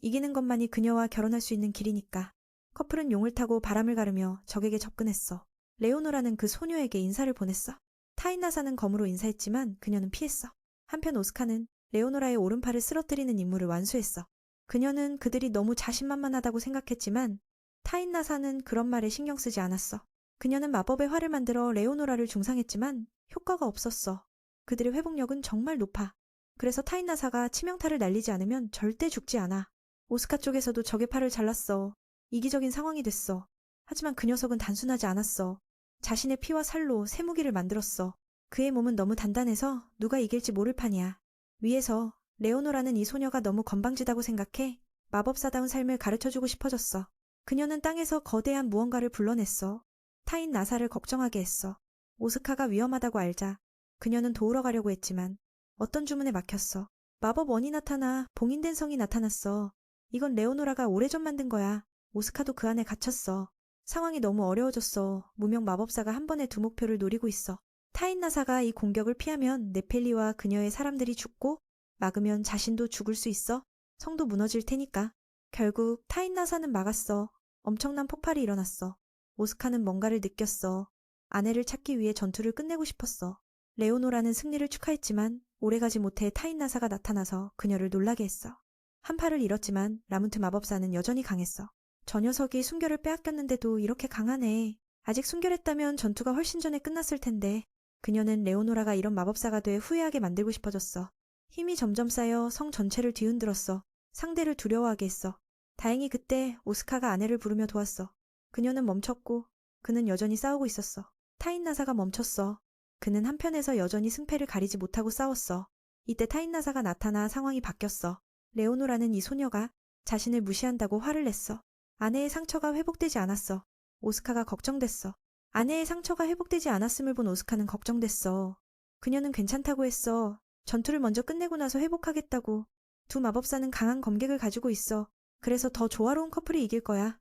A: 이기는 것만이 그녀와 결혼할 수 있는 길이니까. 커플은 용을 타고 바람을 가르며 적에게 접근했어. 레오노라는 그 소녀에게 인사를 보냈어. 타인나사는 검으로 인사했지만 그녀는 피했어. 한편 오스카는 레오노라의 오른팔을 쓰러뜨리는 임무를 완수했어. 그녀는 그들이 너무 자신만만하다고 생각했지만 타인나사는 그런 말에 신경 쓰지 않았어. 그녀는 마법의 활을 만들어 레오노라를 중상했지만 효과가 없었어. 그들의 회복력은 정말 높아. 그래서 타인나사가 치명타를 날리지 않으면 절대 죽지 않아. 오스카 쪽에서도 적의 팔을 잘랐어. 이기적인 상황이 됐어. 하지만 그 녀석은 단순하지 않았어. 자신의 피와 살로 쇠무기를 만들었어. 그의 몸은 너무 단단해서 누가 이길지 모를 판이야. 위에서 레오노라는 이 소녀가 너무 건방지다고 생각해 마법사다운 삶을 가르쳐주고 싶어졌어. 그녀는 땅에서 거대한 무언가를 불러냈어. 타인 나사를 걱정하게 했어. 오스카가 위험하다고 알자 그녀는 도우러 가려고 했지만 어떤 주문에 막혔어. 마법 원이 나타나 봉인된 성이 나타났어. 이건 레오노라가 오래전 만든 거야. 오스카도 그 안에 갇혔어. 상황이 너무 어려워졌어. 무명 마법사가 한 번에 두 목표를 노리고 있어. 타인 나사가 이 공격을 피하면 네펠리와 그녀의 사람들이 죽고 막으면 자신도 죽을 수 있어. 성도 무너질 테니까. 결국 타인 나사는 막았어. 엄청난 폭발이 일어났어. 오스카는 뭔가를 느꼈어. 아내를 찾기 위해 전투를 끝내고 싶었어. 레오노라는 승리를 축하했지만 오래가지 못해 타인 나사가 나타나서 그녀를 놀라게 했어. 한 팔을 잃었지만 라문트 마법사는 여전히 강했어. 저 녀석이 순결을 빼앗겼는데도 이렇게 강하네. 아직 순결했다면 전투가 훨씬 전에 끝났을 텐데. 그녀는 레오노라가 이런 마법사가 돼 후회하게 만들고 싶어졌어. 힘이 점점 쌓여 성 전체를 뒤흔들었어. 상대를 두려워하게 했어. 다행히 그때 오스카가 아내를 부르며 도왔어. 그녀는 멈췄고 그는 여전히 싸우고 있었어. 타인나사가 멈췄어. 그는 한편에서 여전히 승패를 가리지 못하고 싸웠어. 이때 타인나사가 나타나 상황이 바뀌었어. 레오노라는 이 소녀가 자신을 무시한다고 화를 냈어. 아내의 상처가 회복되지 않았어. 오스카가 걱정됐어. 아내의 상처가 회복되지 않았음을 본 오스카는 걱정됐어. 그녀는 괜찮다고 했어. 전투를 먼저 끝내고 나서 회복하겠다고. 두 마법사는 강한 검객을 가지고 있어. 그래서 더 조화로운 커플이 이길 거야.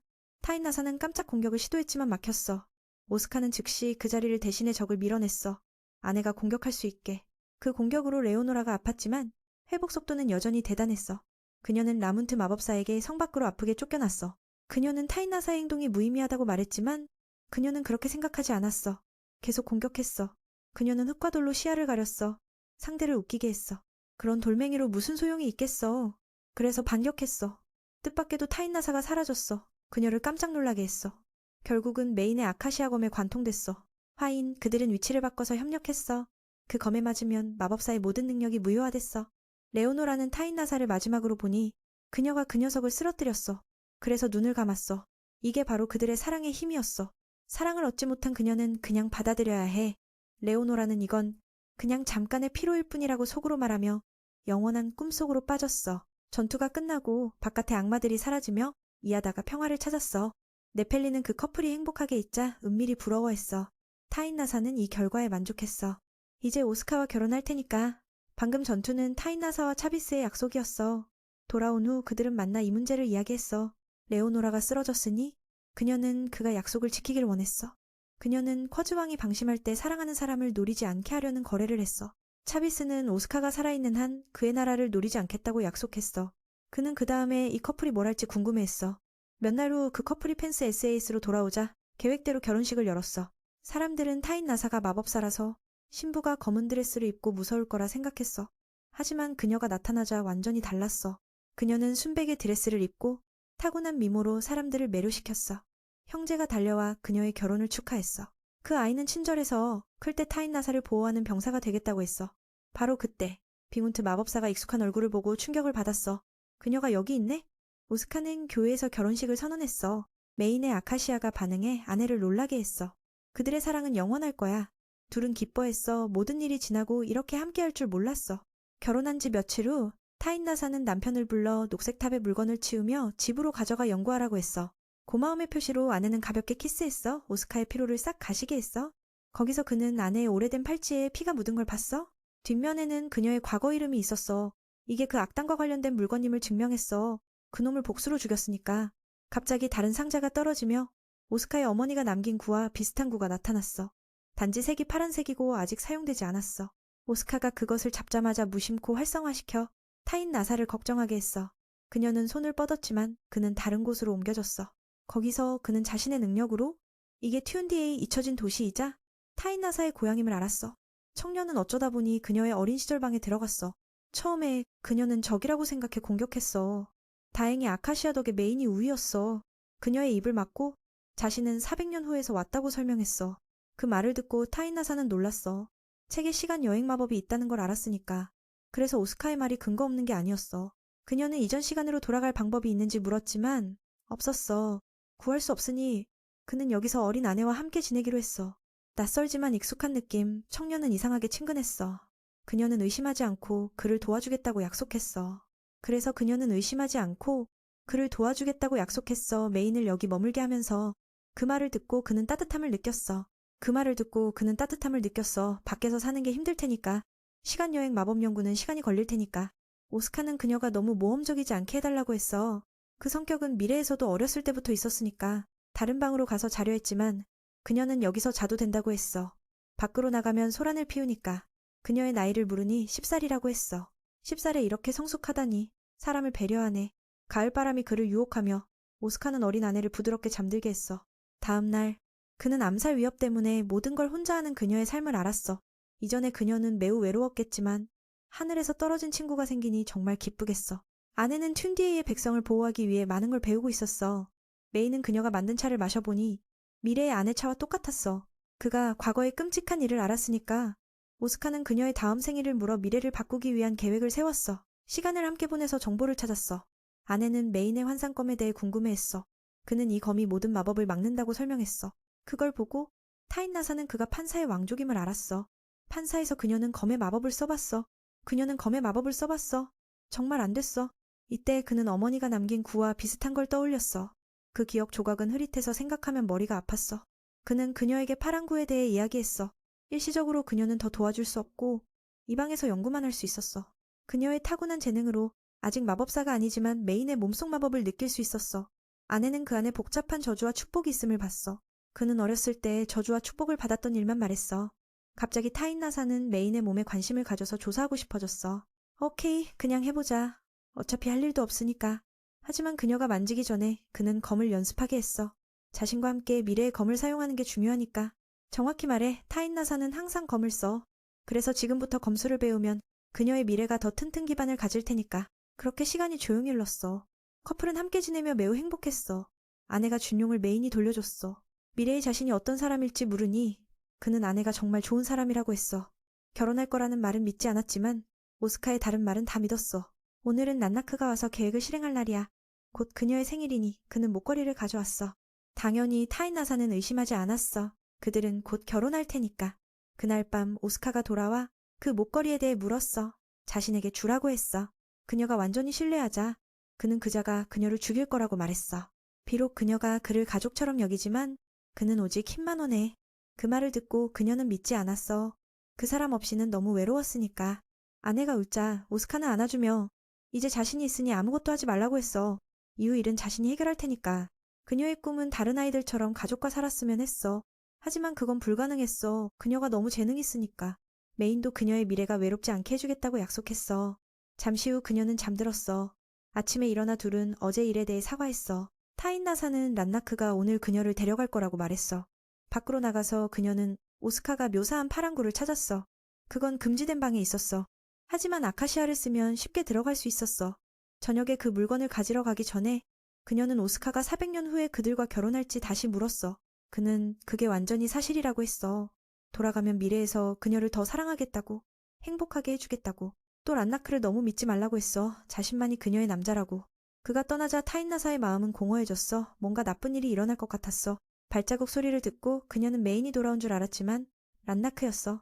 A: 타인나사는 깜짝 공격을 시도했지만 막혔어. 오스카는 즉시 그 자리를 대신해 적을 밀어냈어. 아내가 공격할 수 있게. 그 공격으로 레오노라가 아팠지만 회복 속도는 여전히 대단했어. 그녀는 라문트 마법사에게 성 밖으로 아프게 쫓겨났어. 그녀는 타인나사의 행동이 무의미하다고 말했지만 그녀는 그렇게 생각하지 않았어. 계속 공격했어. 그녀는 흙과 돌로 시야를 가렸어. 상대를 웃기게 했어. 그런 돌멩이로 무슨 소용이 있겠어. 그래서 반격했어. 뜻밖에도 타인나사가 사라졌어. 그녀를 깜짝 놀라게 했어. 결국은 메인의 아카시아 검에 관통됐어. 화인, 그들은 위치를 바꿔서 협력했어. 그 검에 맞으면 마법사의 모든 능력이 무효화됐어. 레오노라는 타인나사를 마지막으로 보니 그녀가 그 녀석을 쓰러뜨렸어. 그래서 눈을 감았어. 이게 바로 그들의 사랑의 힘이었어. 사랑을 얻지 못한 그녀는 그냥 받아들여야 해. 레오노라는 이건 그냥 잠깐의 피로일 뿐이라고 속으로 말하며 영원한 꿈속으로 빠졌어. 전투가 끝나고 바깥의 악마들이 사라지며 이하다가 평화를 찾았어. 네펠리는 그 커플이 행복하게 있자 은밀히 부러워했어. 타인나사는 이 결과에 만족했어. 이제 오스카와 결혼할 테니까. 방금 전투는 타인나사와 차비스의 약속이었어. 돌아온 후 그들은 만나 이 문제를 이야기했어. 레오노라가 쓰러졌으니 그녀는 그가 약속을 지키길 원했어. 그녀는 쿼즈왕이 방심할 때 사랑하는 사람을 노리지 않게 하려는 거래를 했어. 차비스는 오스카가 살아있는 한 그의 나라를 노리지 않겠다고 약속했어. 그는 그 다음에 이 커플이 뭘 할지 궁금해했어. 몇 날 후 그 커플이 펜스 SAS로 돌아오자 계획대로 결혼식을 열었어. 사람들은 타인나사가 마법사라서 신부가 검은 드레스를 입고 무서울 거라 생각했어. 하지만 그녀가 나타나자 완전히 달랐어. 그녀는 순백의 드레스를 입고 타고난 미모로 사람들을 매료시켰어. 형제가 달려와 그녀의 결혼을 축하했어. 그 아이는 친절해서 클 때 타인나사를 보호하는 병사가 되겠다고 했어. 바로 그때 빙운트 마법사가 익숙한 얼굴을 보고 충격을 받았어. 그녀가 여기 있네? 오스카는 교회에서 결혼식을 선언했어. 메인의 아카시아가 반응해 아내를 놀라게 했어. 그들의 사랑은 영원할 거야. 둘은 기뻐했어. 모든 일이 지나고 이렇게 함께할 줄 몰랐어. 결혼한 지 며칠 후 타인나사는 남편을 불러 녹색탑에 물건을 치우며 집으로 가져가 연구하라고 했어. 고마움의 표시로 아내는 가볍게 키스했어. 오스카의 피로를 싹 가시게 했어. 거기서 그는 아내의 오래된 팔찌에 피가 묻은 걸 봤어. 뒷면에는 그녀의 과거 이름이 있었어. 이게 그 악당과 관련된 물건임을 증명했어. 그놈을 복수로 죽였으니까. 갑자기 다른 상자가 떨어지며 오스카의 어머니가 남긴 구와 비슷한 구가 나타났어. 단지 색이 파란색이고 아직 사용되지 않았어. 오스카가 그것을 잡자마자 무심코 활성화시켜 타인 나사를 걱정하게 했어. 그녀는 손을 뻗었지만 그는 다른 곳으로 옮겨졌어. 거기서 그는 자신의 능력으로 이게 튠디에이 잊혀진 도시이자 타인 나사의 고향임을 알았어. 청년은 어쩌다 보니 그녀의 어린 시절 방에 들어갔어. 처음에 그녀는 적이라고 생각해 공격했어. 다행히 아카시아 덕에 메인이 우위였어. 그녀의 입을 막고 자신은 400년 후에서 왔다고 설명했어. 그 말을 듣고 타인나사는 놀랐어. 책에 시간 여행 마법이 있다는 걸 알았으니까. 그래서 오스카의 말이 근거 없는 게 아니었어. 그녀는 이전 시간으로 돌아갈 방법이 있는지 물었지만 없었어. 구할 수 없으니 그는 여기서 어린 아내와 함께 지내기로 했어. 낯설지만 익숙한 느낌, 청년은 이상하게 친근했어. 그녀는 의심하지 않고 그를 도와주겠다고 약속했어. 그래서 그녀는 의심하지 않고 그를 도와주겠다고 약속했어. 메인을 여기 머물게 하면서 그 말을 듣고 그는 따뜻함을 느꼈어. 그 말을 듣고 그는 따뜻함을 느꼈어. 밖에서 사는 게 힘들 테니까. 시간여행 마법 연구는 시간이 걸릴 테니까. 오스카는 그녀가 너무 모험적이지 않게 해달라고 했어. 그 성격은 미래에서도 어렸을 때부터 있었으니까. 다른 방으로 가서 자려 했지만 그녀는 여기서 자도 된다고 했어. 밖으로 나가면 소란을 피우니까. 그녀의 나이를 물으니 10살이라고 했어. 10살에 이렇게 성숙하다니. 사람을 배려하네. 가을바람이 그를 유혹하며 오스카는 어린 아내를 부드럽게 잠들게 했어. 다음 날 그는 암살 위협 때문에 모든 걸 혼자 하는 그녀의 삶을 알았어. 이전에 그녀는 매우 외로웠겠지만 하늘에서 떨어진 친구가 생기니 정말 기쁘겠어. 아내는 튠디에이의 백성을 보호하기 위해 많은 걸 배우고 있었어. 메이는 그녀가 만든 차를 마셔보니 미래의 아내 차와 똑같았어. 그가 과거의 끔찍한 일을 알았으니까 오스카는 그녀의 다음 생일을 물어 미래를 바꾸기 위한 계획을 세웠어. 시간을 함께 보내서 정보를 찾았어. 아내는 메인의 환상검에 대해 궁금해했어. 그는 이 검이 모든 마법을 막는다고 설명했어. 그걸 보고 타인나사는 그가 판사의 왕족임을 알았어. 판사에서 그녀는 검의 마법을 써봤어. 그녀는 검의 마법을 써봤어. 정말 안 됐어. 이때 그는 어머니가 남긴 구와 비슷한 걸 떠올렸어. 그 기억 조각은 흐릿해서 생각하면 머리가 아팠어. 그는 그녀에게 파란 구에 대해 이야기했어. 일시적으로 그녀는 더 도와줄 수 없고 이 방에서 연구만 할 수 있었어. 그녀의 타고난 재능으로 아직 마법사가 아니지만 메인의 몸속 마법을 느낄 수 있었어. 아내는 그 안에 복잡한 저주와 축복이 있음을 봤어. 그는 어렸을 때 저주와 축복을 받았던 일만 말했어. 갑자기 타인 나사는 메인의 몸에 관심을 가져서 조사하고 싶어졌어. 오케이, 그냥 해보자. 어차피 할 일도 없으니까. 하지만 그녀가 만지기 전에 그는 검을 연습하게 했어. 자신과 함께 미래의 검을 사용하는 게 중요하니까. 정확히 말해 타인 나사는 항상 검을 써. 그래서 지금부터 검술을 배우면 그녀의 미래가 더 튼튼 기반을 가질 테니까. 그렇게 시간이 조용히 흘렀어. 커플은 함께 지내며 매우 행복했어. 아내가 준용을 메인이 돌려줬어. 미래의 자신이 어떤 사람일지 물으니 그는 아내가 정말 좋은 사람이라고 했어. 결혼할 거라는 말은 믿지 않았지만 오스카의 다른 말은 다 믿었어. 오늘은 란나크가 와서 계획을 실행할 날이야. 곧 그녀의 생일이니 그는 목걸이를 가져왔어. 당연히 타인 나사는 의심하지 않았어. 그들은 곧 결혼할 테니까. 그날 밤 오스카가 돌아와 그 목걸이에 대해 물었어. 자신에게 주라고 했어. 그녀가 완전히 신뢰하자 그는 그자가 그녀를 죽일 거라고 말했어. 비록 그녀가 그를 가족처럼 여기지만 그는 오직 힘만 원해. 그 말을 듣고 그녀는 믿지 않았어. 그 사람 없이는 너무 외로웠으니까. 아내가 웃자 오스카는 안아주며 이제 자신이 있으니 아무것도 하지 말라고 했어. 이후 일은 자신이 해결할 테니까. 그녀의 꿈은 다른 아이들처럼 가족과 살았으면 했어. 하지만 그건 불가능했어. 그녀가 너무 재능이 있으니까. 메인도 그녀의 미래가 외롭지 않게 해주겠다고 약속했어. 잠시 후 그녀는 잠들었어. 아침에 일어나 둘은 어제 일에 대해 사과했어. 타인 나사는 란나크가 오늘 그녀를 데려갈 거라고 말했어. 밖으로 나가서 그녀는 오스카가 묘사한 파란 굴을 찾았어. 그건 금지된 방에 있었어. 하지만 아카시아를 쓰면 쉽게 들어갈 수 있었어. 저녁에 그 물건을 가지러 가기 전에 그녀는 오스카가 400년 후에 그들과 결혼할지 다시 물었어. 그는 그게 완전히 사실이라고 했어. 돌아가면 미래에서 그녀를 더 사랑하겠다고, 행복하게 해주겠다고. 또 란나크를 너무 믿지 말라고 했어. 자신만이 그녀의 남자라고. 그가 떠나자 타인나사의 마음은 공허해졌어. 뭔가 나쁜 일이 일어날 것 같았어. 발자국 소리를 듣고 그녀는 메인이 돌아온 줄 알았지만 란나크였어.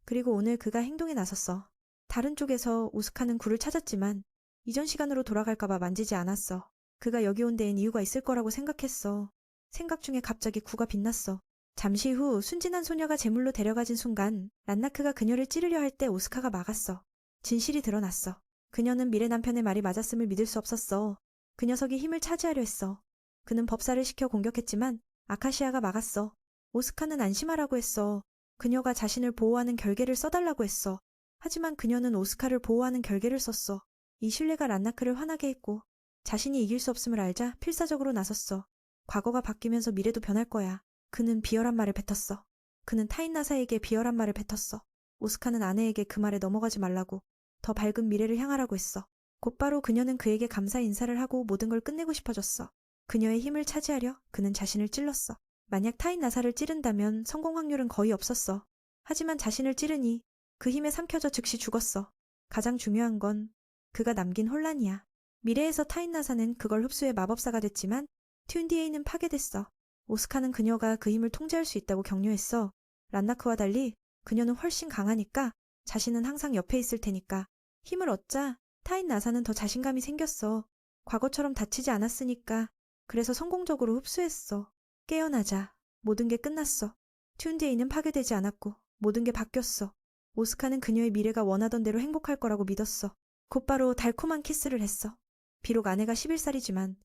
A: 그리고 오늘 그가 행동에 나섰어. 다른 쪽에서 오스카는 굴을 찾았지만 이전 시간으로 돌아갈까봐 만지지 않았어. 그가 여기 온 데엔 이유가 있을 거라고 생각했어. 생각 중에 갑자기 구가 빛났어. 잠시 후 순진한 소녀가 제물로 데려가진 순간 란나크가 그녀를 찌르려 할 때 오스카가 막았어. 진실이 드러났어. 그녀는 미래 남편의 말이 맞았음을 믿을 수 없었어. 그 녀석이 힘을 차지하려 했어. 그는 법사를 시켜 공격했지만 아카시아가 막았어. 오스카는 안심하라고 했어. 그녀가 자신을 보호하는 결계를 써달라고 했어. 하지만 그녀는 오스카를 보호하는 결계를 썼어. 이 신뢰가 란나크를 화나게 했고 자신이 이길 수 없음을 알자 필사적으로 나섰어. 과거가 바뀌면서 미래도 변할 거야. 그는 비열한 말을 뱉었어. 그는 타인 나사에게 비열한 말을 뱉었어. 오스카는 아내에게 그 말에 넘어가지 말라고, 더 밝은 미래를 향하라고 했어. 곧바로 그녀는 그에게 감사 인사를 하고 모든 걸 끝내고 싶어졌어. 그녀의 힘을 차지하려 그는 자신을 찔렀어. 만약 타인 나사를 찌른다면 성공 확률은 거의 없었어. 하지만 자신을 찌르니 그 힘에 삼켜져 즉시 죽었어. 가장 중요한 건 그가 남긴 혼란이야. 미래에서 타인 나사는 그걸 흡수해 마법사가 됐지만 튠디에이는 파괴됐어. 오스카는 그녀가 그 힘을 통제할 수 있다고 격려했어. 란나크와 달리 그녀는 훨씬 강하니까 자신은 항상 옆에 있을 테니까. 힘을 얻자 타인 나사는 더 자신감이 생겼어. 과거처럼 다치지 않았으니까. 그래서 성공적으로 흡수했어. 깨어나자 모든 게 끝났어. 튠디에이는 파괴되지 않았고 모든 게 바뀌었어. 오스카는 그녀의 미래가 원하던 대로 행복할 거라고 믿었어. 곧바로 달콤한 키스를 했어. 비록 아내가 11살이지만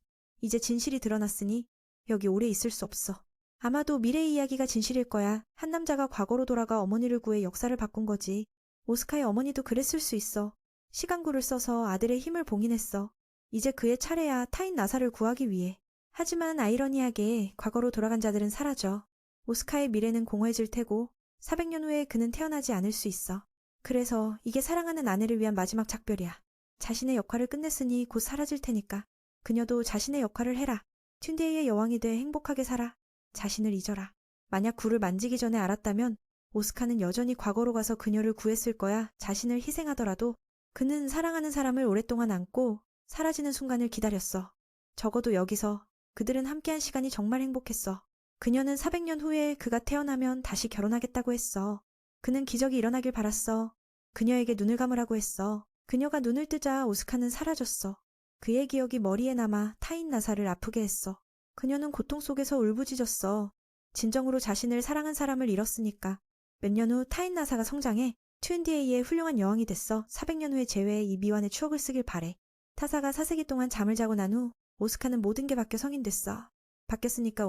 A: 이제 진실이 드러났으니 여기 오래 있을 수 없어. 아마도 미래의 이야기가 진실일 거야. 한 남자가 과거로 돌아가 어머니를 구해 역사를 바꾼 거지. 오스카의 어머니도 그랬을 수 있어. 시간구를 써서 아들의 힘을 봉인했어. 이제 그의 차례야 타인 나사를 구하기 위해. 하지만 아이러니하게 과거로 돌아간 자들은 사라져. 오스카의 미래는 공허해질 테고 400년 후에 그는 태어나지 않을 수 있어. 그래서 이게 사랑하는 아내를 위한 마지막 작별이야. 자신의 역할을 끝냈으니 곧 사라질 테니까. 그녀도 자신의 역할을 해라. 튠디에이의 여왕이 돼 행복하게 살아. 자신을 잊어라. 만약 굴을 만지기 전에 알았다면 오스카는 여전히 과거로 가서 그녀를 구했을 거야. 자신을 희생하더라도 그는 사랑하는 사람을 오랫동안 안고 사라지는 순간을 기다렸어. 적어도 여기서 그들은 함께한 시간이 정말 행복했어. 그녀는 400년 후에 그가 태어나면 다시 결혼하겠다고 했어. 그는 기적이 일어나길 바랐어. 그녀에게 눈을 감으라고 했어. 그녀가 눈을 뜨자 오스카는 사라졌어. 그의 기억이 머리에 남아 타인 나사를 아프게 했어. 그녀는 고통 속에서 울부짖었어. 진정으로 자신을 사랑한 사람을 잃었으니까. 몇 년 후 타인 나사가 성장해 튠디에이의 훌륭한 여왕이 됐어. 400년 후에 재회해 이 미완의 추억을 쓰길 바래. 타사가 4세기 동안 잠을 자고 난 후 오스카는 모든 게 바뀌어 성인됐어. 바뀌었으니까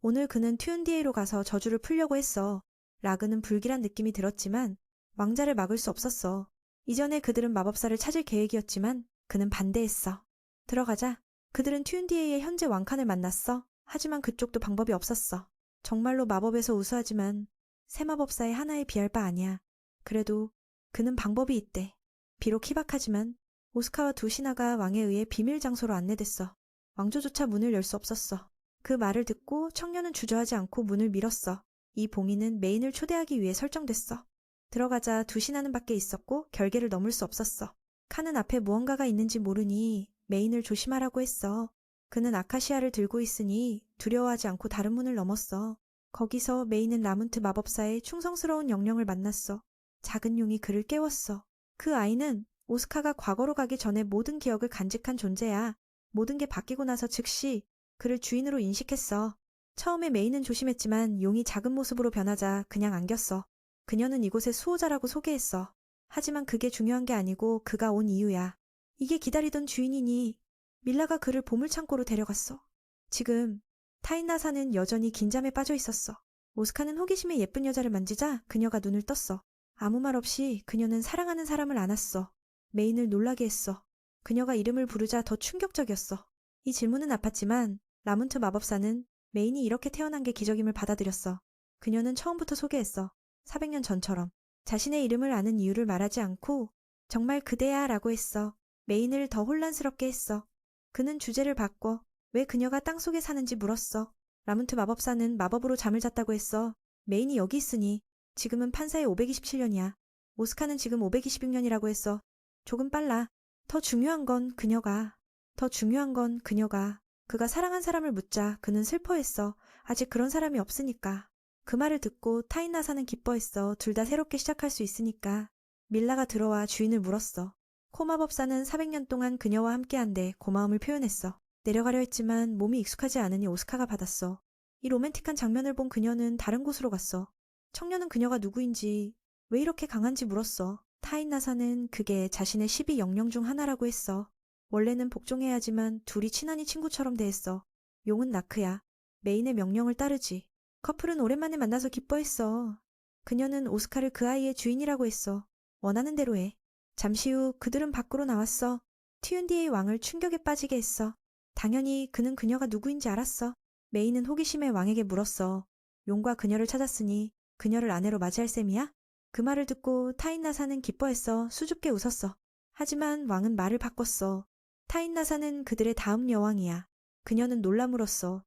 A: 오늘 그는 튜은디에이로 가서 저주를 풀려고 했어. 라그는 불길한 느낌이 들었지만 왕자를 막을 수 없었어. 이전에 그들은 마법사를 찾을 계획이었지만 그는 반대했어. 들어가자. 그들은 튜은디에이의 현재 왕칸을 만났어. 하지만 그쪽도 방법이 없었어. 정말로 마법에서 우수하지만 새 마법사의 하나에 비할 바 아니야. 그래도 그는 방법이 있대. 비록 희박하지만 오스카와 두 신하가 왕에 의해 비밀 장소로 안내됐어. 왕조조차 문을 열 수 없었어. 그 말을 듣고 청년은 주저하지 않고 문을 밀었어. 이 봉인은 메인을 초대하기 위해 설정됐어. 들어가자 두 신하는 밖에 있었고 결계를 넘을 수 없었어. 칸은 앞에 무언가가 있는지 모르니 메인을 조심하라고 했어. 그는 아카시아를 들고 있으니 두려워하지 않고 다른 문을 넘었어. 거기서 메인은 라문트 마법사의 충성스러운 영령을 만났어. 작은 용이 그를 깨웠어. 그 아이는 오스카가 과거로 가기 전에 모든 기억을 간직한 존재야. 모든 게 바뀌고 나서 즉시 그를 주인으로 인식했어. 처음에 메인은 조심했지만 용이 작은 모습으로 변하자 그냥 안겼어. 그녀는 이곳의 수호자라고 소개했어. 하지만 그게 중요한 게 아니고 그가 온 이유야. 이게 기다리던 주인이니 밀라가 그를 보물창고로 데려갔어. 지금 타인나사는 여전히 긴장에 빠져 있었어. 오스카는 호기심에 예쁜 여자를 만지자 그녀가 눈을 떴어. 아무 말 없이 그녀는 사랑하는 사람을 안았어. 메인을 놀라게 했어. 그녀가 이름을 부르자 더 충격적이었어. 이 질문은 아팠지만 라문트 마법사는 메인이 이렇게 태어난 게 기적임을 받아들였어. 그녀는 처음부터 소개했어. 400년 전처럼. 자신의 이름을 아는 이유를 말하지 않고 정말 그대야 라고 했어. 메인을 더 혼란스럽게 했어. 그는 주제를 바꿔 왜 그녀가 땅속에 사는지 물었어. 라문트 마법사는 마법으로 잠을 잤다고 했어. 메인이 여기 있으니 지금은 판사의 527년이야. 오스카는 지금 526년이라고 했어. 조금 빨라. 더 중요한 건 그녀가. 그가 사랑한 사람을 묻자 그는 슬퍼했어. 아직 그런 사람이 없으니까. 그 말을 듣고 타인나사는 기뻐했어. 둘 다 새롭게 시작할 수 있으니까. 밀라가 들어와 주인을 물었어. 코마법사는 400년 동안 그녀와 함께한데 고마움을 표현했어. 내려가려 했지만 몸이 익숙하지 않으니 오스카가 받았어. 이 로맨틱한 장면을 본 그녀는 다른 곳으로 갔어. 청년은 그녀가 누구인지 왜 이렇게 강한지 물었어. 타인나사는 그게 자신의 12 영령 중 하나라고 했어. 원래는 복종해야지만 둘이 친하니 친구처럼 대했어. 용은 나크야. 메인의 명령을 따르지. 커플은 오랜만에 만나서 기뻐했어. 그녀는 오스카를 그 아이의 주인이라고 했어. 원하는 대로 해. 잠시 후 그들은 밖으로 나왔어. 튜은디의 왕을 충격에 빠지게 했어. 당연히 그는 그녀가 누구인지 알았어. 메인은 호기심에 왕에게 물었어. 용과 그녀를 찾았으니 그녀를 아내로 맞이할 셈이야? 그 말을 듣고 타인나사는 기뻐했어. 수줍게 웃었어. 하지만 왕은 말을 바꿨어. 타인나사는 그들의 다음 여왕이야. 그녀는 놀라 물었어.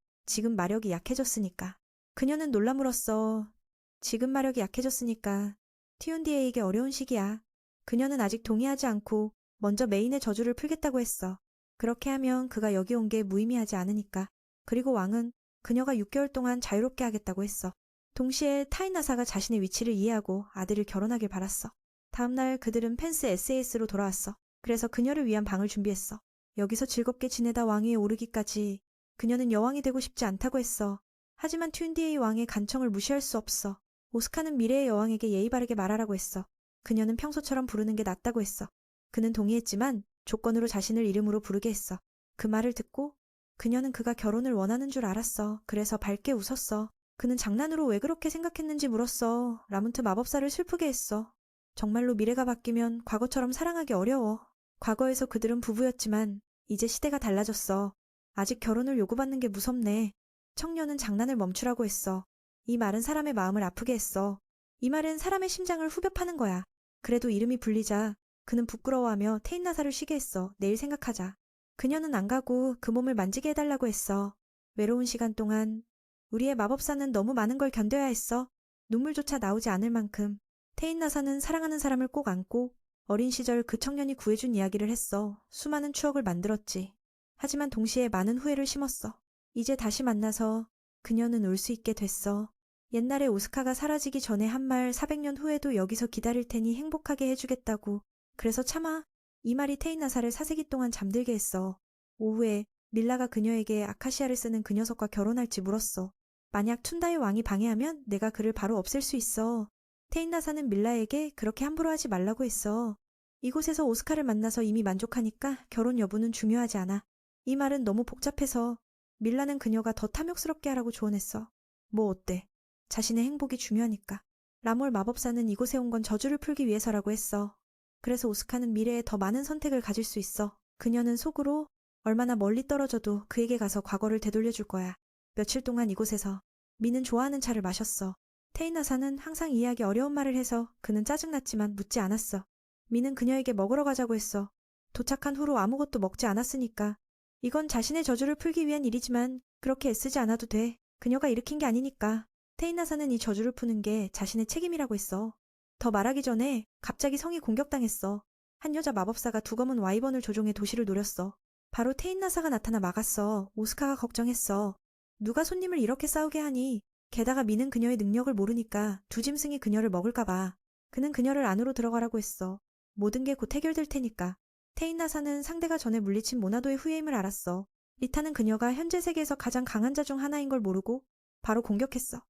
A: 지금 마력이 약해졌으니까. 튜은디에에게 어려운 시기야. 그녀는 아직 동의하지 않고 먼저 메인의 저주를 풀겠다고 했어. 그렇게 하면 그가 여기 온 게 무의미하지 않으니까. 그리고 왕은 그녀가 6개월 동안 자유롭게 하겠다고 했어. 동시에 타인나사가 자신의 위치를 이해하고 아들을 결혼하길 바랐어. 다음날 그들은 펜스 SAS로 돌아왔어. 그래서 그녀를 위한 방을 준비했어. 여기서 즐겁게 지내다 왕위에 오르기까지 그녀는 여왕이 되고 싶지 않다고 했어. 하지만 튜은디에이 왕의 간청을 무시할 수 없어. 오스카는 미래의 여왕에게 예의 바르게 말하라고 했어. 그녀는 평소처럼 부르는 게 낫다고 했어. 그는 동의했지만 조건으로 자신을 이름으로 부르게 했어. 그 말을 듣고 그녀는 그가 결혼을 원하는 줄 알았어. 그래서 밝게 웃었어. 그는 장난으로 왜 그렇게 생각했는지 물었어. 라문트 마법사를 슬프게 했어. 정말로 미래가 바뀌면 과거처럼 사랑하기 어려워. 과거에서 그들은 부부였지만 이제 시대가 달라졌어. 아직 결혼을 요구받는 게 무섭네. 청년은 장난을 멈추라고 했어. 이 말은 사람의 마음을 아프게 했어. 이 말은 사람의 심장을 후벼 파는 거야. 그래도 이름이 불리자 그는 부끄러워하며 테인나사를 쉬게 했어. 내일 생각하자. 그녀는 안 가고 그 몸을 만지게 해달라고 했어. 외로운 시간 동안 우리의 마법사는 너무 많은 걸 견뎌야 했어. 눈물조차 나오지 않을 만큼. 테인나사는 사랑하는 사람을 꼭 안고 어린 시절 그 청년이 구해준 이야기를 했어. 수많은 추억을 만들었지. 하지만 동시에 많은 후회를 심었어. 이제 다시 만나서 그녀는 울 수 있게 됐어. 옛날에 오스카가 사라지기 전에 한 말 400년 후에도 여기서 기다릴 테니 행복하게 해주겠다고. 그래서 차마 이 말이 테인나사를 4세기 동안 잠들게 했어. 오후에 밀라가 그녀에게 아카시아를 쓰는 그 녀석과 결혼할지 물었어. 만약 툰다의 왕이 방해하면 내가 그를 바로 없앨 수 있어. 테인나사는 밀라에게 그렇게 함부로 하지 말라고 했어. 이곳에서 오스카를 만나서 이미 만족하니까 결혼 여부는 중요하지 않아. 이 말은 너무 복잡해서 밀라는 그녀가 더 탐욕스럽게 하라고 조언했어. 뭐 어때? 자신의 행복이 중요하니까. 라몰 마법사는 이곳에 온 건 저주를 풀기 위해서라고 했어. 그래서 오스카는 미래에 더 많은 선택을 가질 수 있어. 그녀는 속으로 얼마나 멀리 떨어져도 그에게 가서 과거를 되돌려줄 거야. 며칠 동안 이곳에서 미는 좋아하는 차를 마셨어. 테이나사는 항상 이해하기 어려운 말을 해서 그는 짜증났지만 묻지 않았어. 미는 그녀에게 먹으러 가자고 했어. 도착한 후로 아무것도 먹지 않았으니까. 이건 자신의 저주를 풀기 위한 일이지만 그렇게 애쓰지 않아도 돼. 그녀가 일으킨 게 아니니까. 테이나사는 이 저주를 푸는 게 자신의 책임이라고 했어. 더 말하기 전에 갑자기 성이 공격당했어. 한 여자 마법사가 두 검은 와이번을 조종해 도시를 노렸어. 바로 테인나사가 나타나 막았어. 오스카가 걱정했어. 누가 손님을 이렇게 싸우게 하니? 게다가 미는 그녀의 능력을 모르니까 두 짐승이 그녀를 먹을까봐. 그는 그녀를 안으로 들어가라고 했어. 모든 게 곧 해결될 테니까. 테인나사는 상대가 전에 물리친 모나도의 후예임을 알았어. 리타는 그녀가 현재 세계에서 가장 강한 자 중 하나인 걸 모르고 바로 공격했어.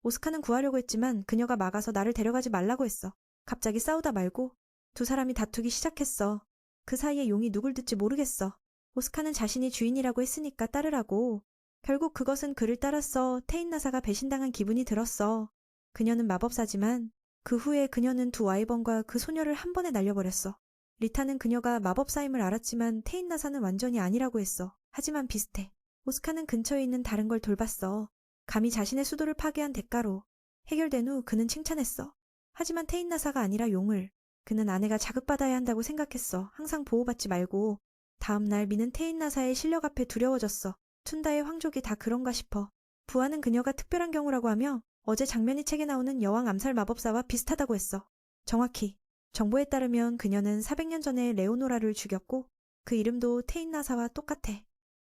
A: 오스카는 구하려고 했지만 그녀가 막아서 나를 데려가지 말라고 했어. 갑자기 싸우다 말고 두 사람이 다투기 시작했어. 그 사이에 용이 누굴 듣지 모르겠어. 오스카는 자신이 주인이라고 했으니까 따르라고. 결국 그것은 그를 따랐어. 테인나사가 배신당한 기분이 들었어. 그녀는 마법사지만 그 후에 그녀는 두 와이번과 그 소녀를 한 번에 날려버렸어. 리타는 그녀가 마법사임을 알았지만 테인나사는 완전히 아니라고 했어. 하지만 비슷해. 오스카는 근처에 있는 다른 걸 돌봤어. 감히 자신의 수도를 파괴한 대가로. 해결된 후 그는 칭찬했어. 하지만 테인나사가 아니라 용을. 그는 아내가 자극받아야 한다고 생각했어. 항상 보호받지 말고. 다음 날 미는 테인나사의 실력 앞에 두려워졌어. 툰다의 황족이 다 그런가 싶어. 부하는 그녀가 특별한 경우라고 하며 어제 장면이 책에 나오는 여왕 암살 마법사와 비슷하다고 했어. 정확히. 정보에 따르면 그녀는 400년 전에 레오노라를 죽였고 그 이름도 테인나사와 똑같아.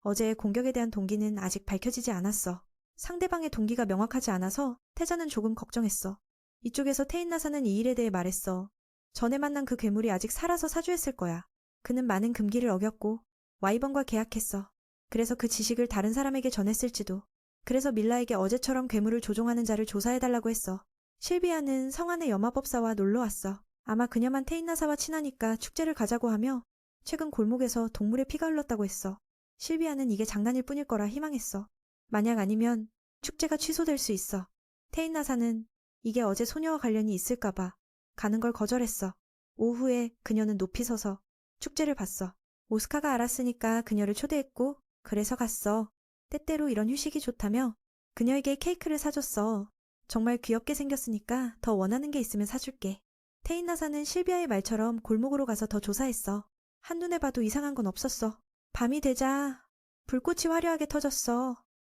A: 어제의 공격에 대한 동기는 아직 밝혀지지 않았어. 상대방의 동기가 명확하지 않아서 태자는 조금 걱정했어. 이쪽에서 테인나사는 이 일에 대해 말했어. 전에 만난 그 괴물이 아직 살아서 사주했을 거야. 그는 많은 금기를 어겼고 와이번과 계약했어. 그래서 그 지식을 다른 사람에게 전했을지도. 그래서 밀라에게 어제처럼 괴물을 조종하는 자를 조사해달라고 했어. 실비아는 성 안의 여마법사와 놀러왔어. 아마 그녀만 테인나사와 친하니까 축제를 가자고 하며 최근 골목에서 동물의 피가 흘렀다고 했어. 실비아는 이게 장난일 뿐일 거라 희망했어. 만약 아니면 축제가 취소될 수 있어. 테인나사는 이게 어제 소녀와 관련이 있을까봐 가는 걸 거절했어. 오후에 그녀는 높이 서서 축제를 봤어. 오스카가 알았으니까 그녀를 초대했고 그래서 갔어. 때때로 이런 휴식이 좋다며 그녀에게 케이크를 사줬어. 정말 귀엽게 생겼으니까 더 원하는 게 있으면 사줄게. 테인나사는 실비아의 말처럼 골목으로 가서 더 조사했어. 한눈에 봐도 이상한 건 없었어. 밤이 되자 불꽃이 화려하게 터졌어.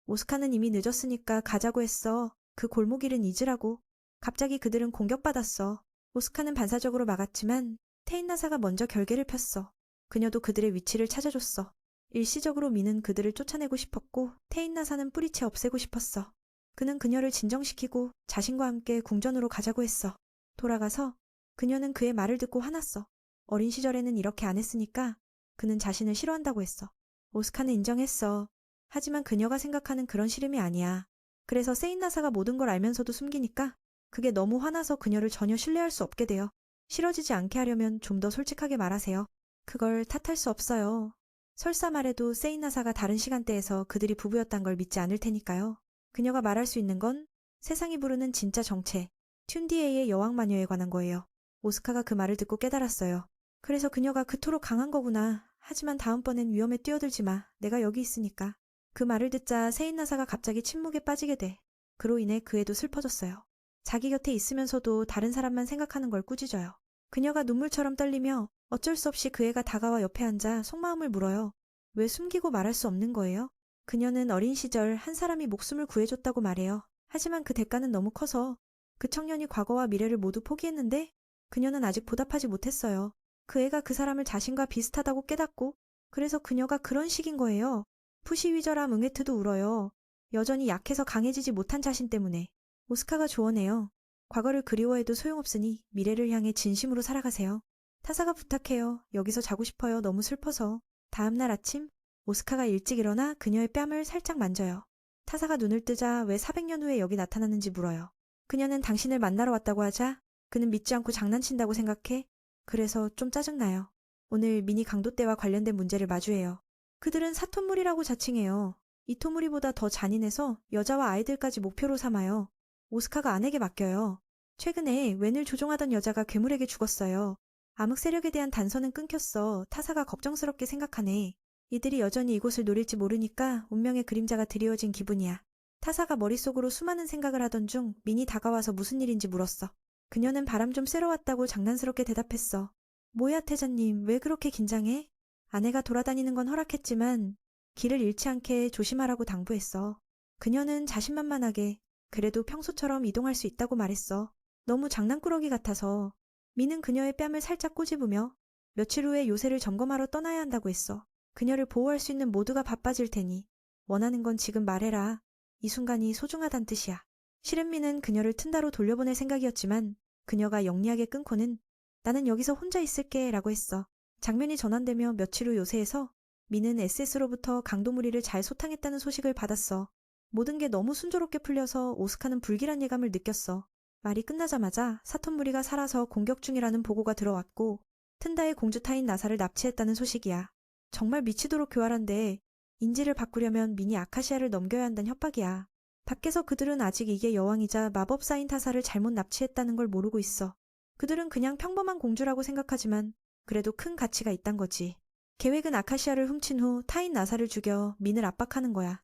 A: 오스카는 이미 늦었으니까 가자고 했어. 그 골목길은 잊으라고. 갑자기 그들은 공격받았어. 오스카는 반사적으로 막았지만 테인나사가 먼저 결계를 폈어. 그녀도 그들의 위치를 찾아줬어. 일시적으로 미는 그들을 쫓아내고 싶었고 테인나사는 뿌리채 없애고 싶었어. 그는 그녀를 진정시키고 자신과 함께 궁전으로 가자고 했어. 돌아가서 그녀는 그의 말을 듣고 화났어. 어린 시절에는 이렇게 안 했으니까 그는 자신을 싫어한다고 했어. 오스카는 인정했어. 하지만 그녀가 생각하는 그런 싫음이 아니야. 그래서 세인나사가 모든 걸 알면서도 숨기니까 그게 너무 화나서 그녀를 전혀 신뢰할 수 없게 돼요. 싫어지지 않게 하려면 좀 더 솔직하게 말하세요. 그걸 탓할 수 없어요. 설사 말해도 세인나사가 다른 시간대에서 그들이 부부였단 걸 믿지 않을 테니까요. 그녀가 말할 수 있는 건 세상이 부르는 진짜 정체, 튠디에이의 여왕마녀에 관한 거예요. 오스카가 그 말을 듣고 깨달았어요. 그래서 그녀가 그토록 강한 거구나. 하지만 다음번엔 위험에 뛰어들지 마. 내가 여기 있으니까. 그 말을 듣자 세인나사가 갑자기 침묵에 빠지게 돼. 그로 인해 그 애도 슬퍼졌어요. 자기 곁에 있으면서도 다른 사람만 생각하는 걸 꾸짖어요. 그녀가 눈물처럼 떨리며 어쩔 수 없이 그 애가 다가와 옆에 앉아 속마음을 물어요. 왜 숨기고 말할 수 없는 거예요? 그녀는 어린 시절 한 사람이 목숨을 구해줬다고 말해요. 하지만 그 대가는 너무 커서 그 청년이 과거와 미래를 모두 포기했는데 그녀는 아직 보답하지 못했어요. 그 애가 그 사람을 자신과 비슷하다고 깨닫고 그래서 그녀가 그런 식인 거예요. 푸시위저람 응애트도 울어요. 여전히 약해서 강해지지 못한 자신 때문에. 오스카가 조언해요. 과거를 그리워해도 소용없으니 미래를 향해 진심으로 살아가세요. 타사가 부탁해요. 여기서 자고 싶어요. 너무 슬퍼서. 다음날 아침 오스카가 일찍 일어나 그녀의 뺨을 살짝 만져요. 타사가 눈을 뜨자 왜 400년 후에 여기 나타났는지 물어요. 그녀는 당신을 만나러 왔다고 하자 그는 믿지 않고 장난친다고 생각해 그래서 좀 짜증나요. 오늘 미니 강도떼와 관련된 문제를 마주해요. 그들은 사토무리라고 자칭해요. 이토무리보다 더 잔인해서 여자와 아이들까지 목표로 삼아요. 오스카가 아내에게 맡겨요. 최근에 웬을 조종하던 여자가 괴물에게 죽었어요. 암흑 세력에 대한 단서는 끊겼어. 타사가 걱정스럽게 생각하네. 이들이 여전히 이곳을 노릴지 모르니까 운명의 그림자가 드리워진 기분이야. 타사가 머릿속으로 수많은 생각을 하던 중 민이 다가와서 무슨 일인지 물었어. 그녀는 바람 좀 쐬러 왔다고 장난스럽게 대답했어. 뭐야 태자님, 왜 그렇게 긴장해? 아내가 돌아다니는 건 허락했지만 길을 잃지 않게 조심하라고 당부했어. 그녀는 자신만만하게 그래도 평소처럼 이동할 수 있다고 말했어. 너무 장난꾸러기 같아서. 미는 그녀의 뺨을 살짝 꼬집으며 며칠 후에 요새를 점검하러 떠나야 한다고 했어. 그녀를 보호할 수 있는 모두가 바빠질 테니 원하는 건 지금 말해라. 이 순간이 소중하단 뜻이야. 실은 미는 그녀를 튼다로 돌려보낼 생각이었지만 그녀가 영리하게 끊고는 나는 여기서 혼자 있을게 라고 했어. 장면이 전환되며 며칠 후 요새에서 미는 SS로부터 강도무리를 잘 소탕했다는 소식을 받았어. 모든 게 너무 순조롭게 풀려서 오스카는 불길한 예감을 느꼈어. 말이 끝나자마자 사톤무리가 살아서 공격 중이라는 보고가 들어왔고 튼다의 공주 타인 나사를 납치했다는 소식이야. 정말 미치도록 교활한데 인지를 바꾸려면 미니 아카시아를 넘겨야 한다는 협박이야. 밖에서 그들은 아직 이게 여왕이자 마법사인 타사를 잘못 납치했다는 걸 모르고 있어. 그들은 그냥 평범한 공주라고 생각하지만 그래도 큰 가치가 있단 거지. 계획은 아카시아를 훔친 후 타인 나사를 죽여 민을 압박하는 거야.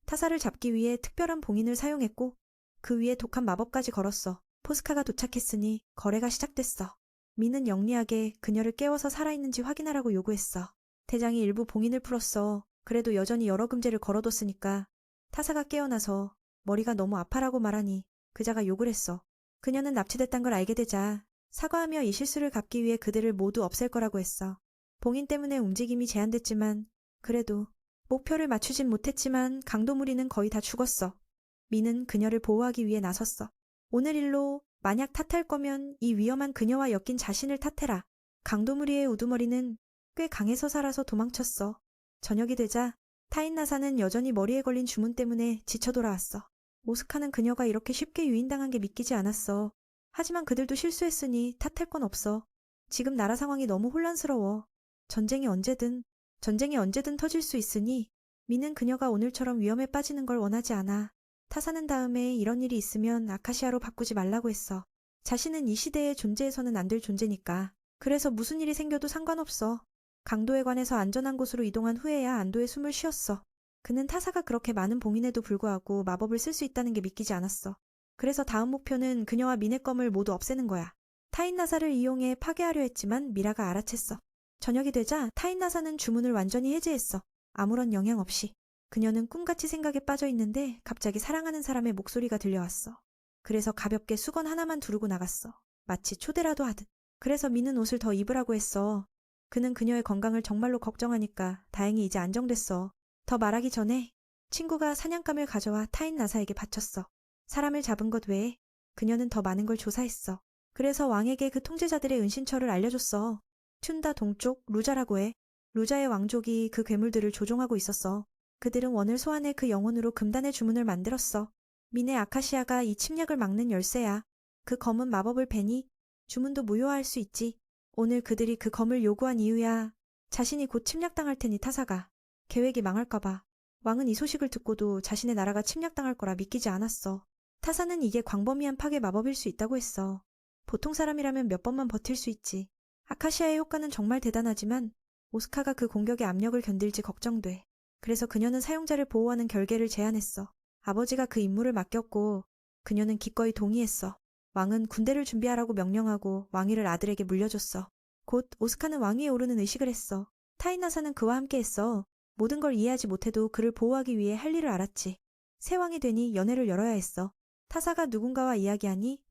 A: 타사를 잡기 위해 특별한 봉인을 사용했고 그 위에 독한 마법까지 걸었어. 포스카가 도착했으니 거래가 시작됐어. 민은 영리하게 그녀를 깨워서 살아있는지 확인하라고 요구했어. 대장이 일부 봉인을 풀었어. 그래도 여전히 여러 금제를 걸어뒀으니까 타사가 깨어나서 머리가 너무 아파라고 말하니 그자가 욕을 했어. 그녀는 납치됐단 걸 알게 되자 사과하며 이 실수를 갚기 위해 그들을 모두 없앨 거라고 했어. 봉인 때문에 움직임이 제한됐지만 그래도 목표를 맞추진 못했지만 강도무리는 거의 다 죽었어. 미는 그녀를 보호하기 위해 나섰어. 오늘 일로 만약 탓할 거면 이 위험한 그녀와 엮인 자신을 탓해라. 강도무리의 우두머리는 꽤 강해서 살아서 도망쳤어. 저녁이 되자 타인 나사는 여전히 머리에 걸린 주문 때문에 지쳐 돌아왔어. 오스카는 그녀가 이렇게 쉽게 유인당한 게 믿기지 않았어. 하지만 그들도 실수했으니 탓할 건 없어. 지금 나라 상황이 너무 혼란스러워. 전쟁이 언제든 터질 수 있으니 미는 그녀가 오늘처럼 위험에 빠지는 걸 원하지 않아. 타사는 다음에 이런 일이 있으면 아카시아로 바꾸지 말라고 했어. 자신은 이 시대에 존재해서는 안 될 존재니까. 그래서 무슨 일이 생겨도 상관없어. 강도에 관해서 안전한 곳으로 이동한 후에야 안도의 숨을 쉬었어. 그는 타사가 그렇게 많은 봉인에도 불구하고 마법을 쓸 수 있다는 게 믿기지 않았어. 그래서 다음 목표는 그녀와 미네 껌을 모두 없애는 거야. 타인 나사를 이용해 파괴하려 했지만 미라가 알아챘어. 저녁이 되자 타인 나사는 주문을 완전히 해제했어. 아무런 영향 없이. 그녀는 꿈같이 생각에 빠져 있는데 갑자기 사랑하는 사람의 목소리가 들려왔어. 그래서 가볍게 수건 하나만 두르고 나갔어. 마치 초대라도 하듯. 그래서 미는 옷을 더 입으라고 했어. 그는 그녀의 건강을 정말로 걱정하니까 다행히 이제 안정됐어. 더 말하기 전에 친구가 사냥감을 가져와 타인 나사에게 바쳤어. 사람을 잡은 것 외에 그녀는 더 많은 걸 조사했어. 그래서 왕에게 그 통제자들의 은신처를 알려줬어. 튠다 동쪽 루자라고 해. 루자의 왕족이 그 괴물들을 조종하고 있었어. 그들은 원을 소환해 그 영혼으로 금단의 주문을 만들었어. 미네 아카시아가 이 침략을 막는 열쇠야. 그 검은 마법을 베니 주문도 무효화할 수 있지. 오늘 그들이 그 검을 요구한 이유야. 자신이 곧 침략당할 테니 타사가. 계획이 망할까봐. 왕은 이 소식을 듣고도 자신의 나라가 침략당할 거라 믿기지 않았어. 타사는 이게 광범위한 파괴 마법일 수 있다고 했어. 보통 사람이라면 몇 번만 버틸 수 있지. 아카시아의 효과는 정말 대단하지만 오스카가 그 공격의 압력을 견딜지 걱정돼. 그래서 그녀는 사용자를 보호하는 결계를 제안했어. 아버지가 그 임무를 맡겼고 그녀는 기꺼이 동의했어. 왕은 군대를 준비하라고 명령하고 왕위를 아들에게 물려줬어. 곧 오스카는 왕위에 오르는 의식을 했어. 타이나사는 그와 함께했어. 모든 걸 이해하지 못해도 그를 보호하기 위해 할 일을 알았지. 새 왕이 되니 연회를 열어야 했어. 타사가 누군가와 이야기하니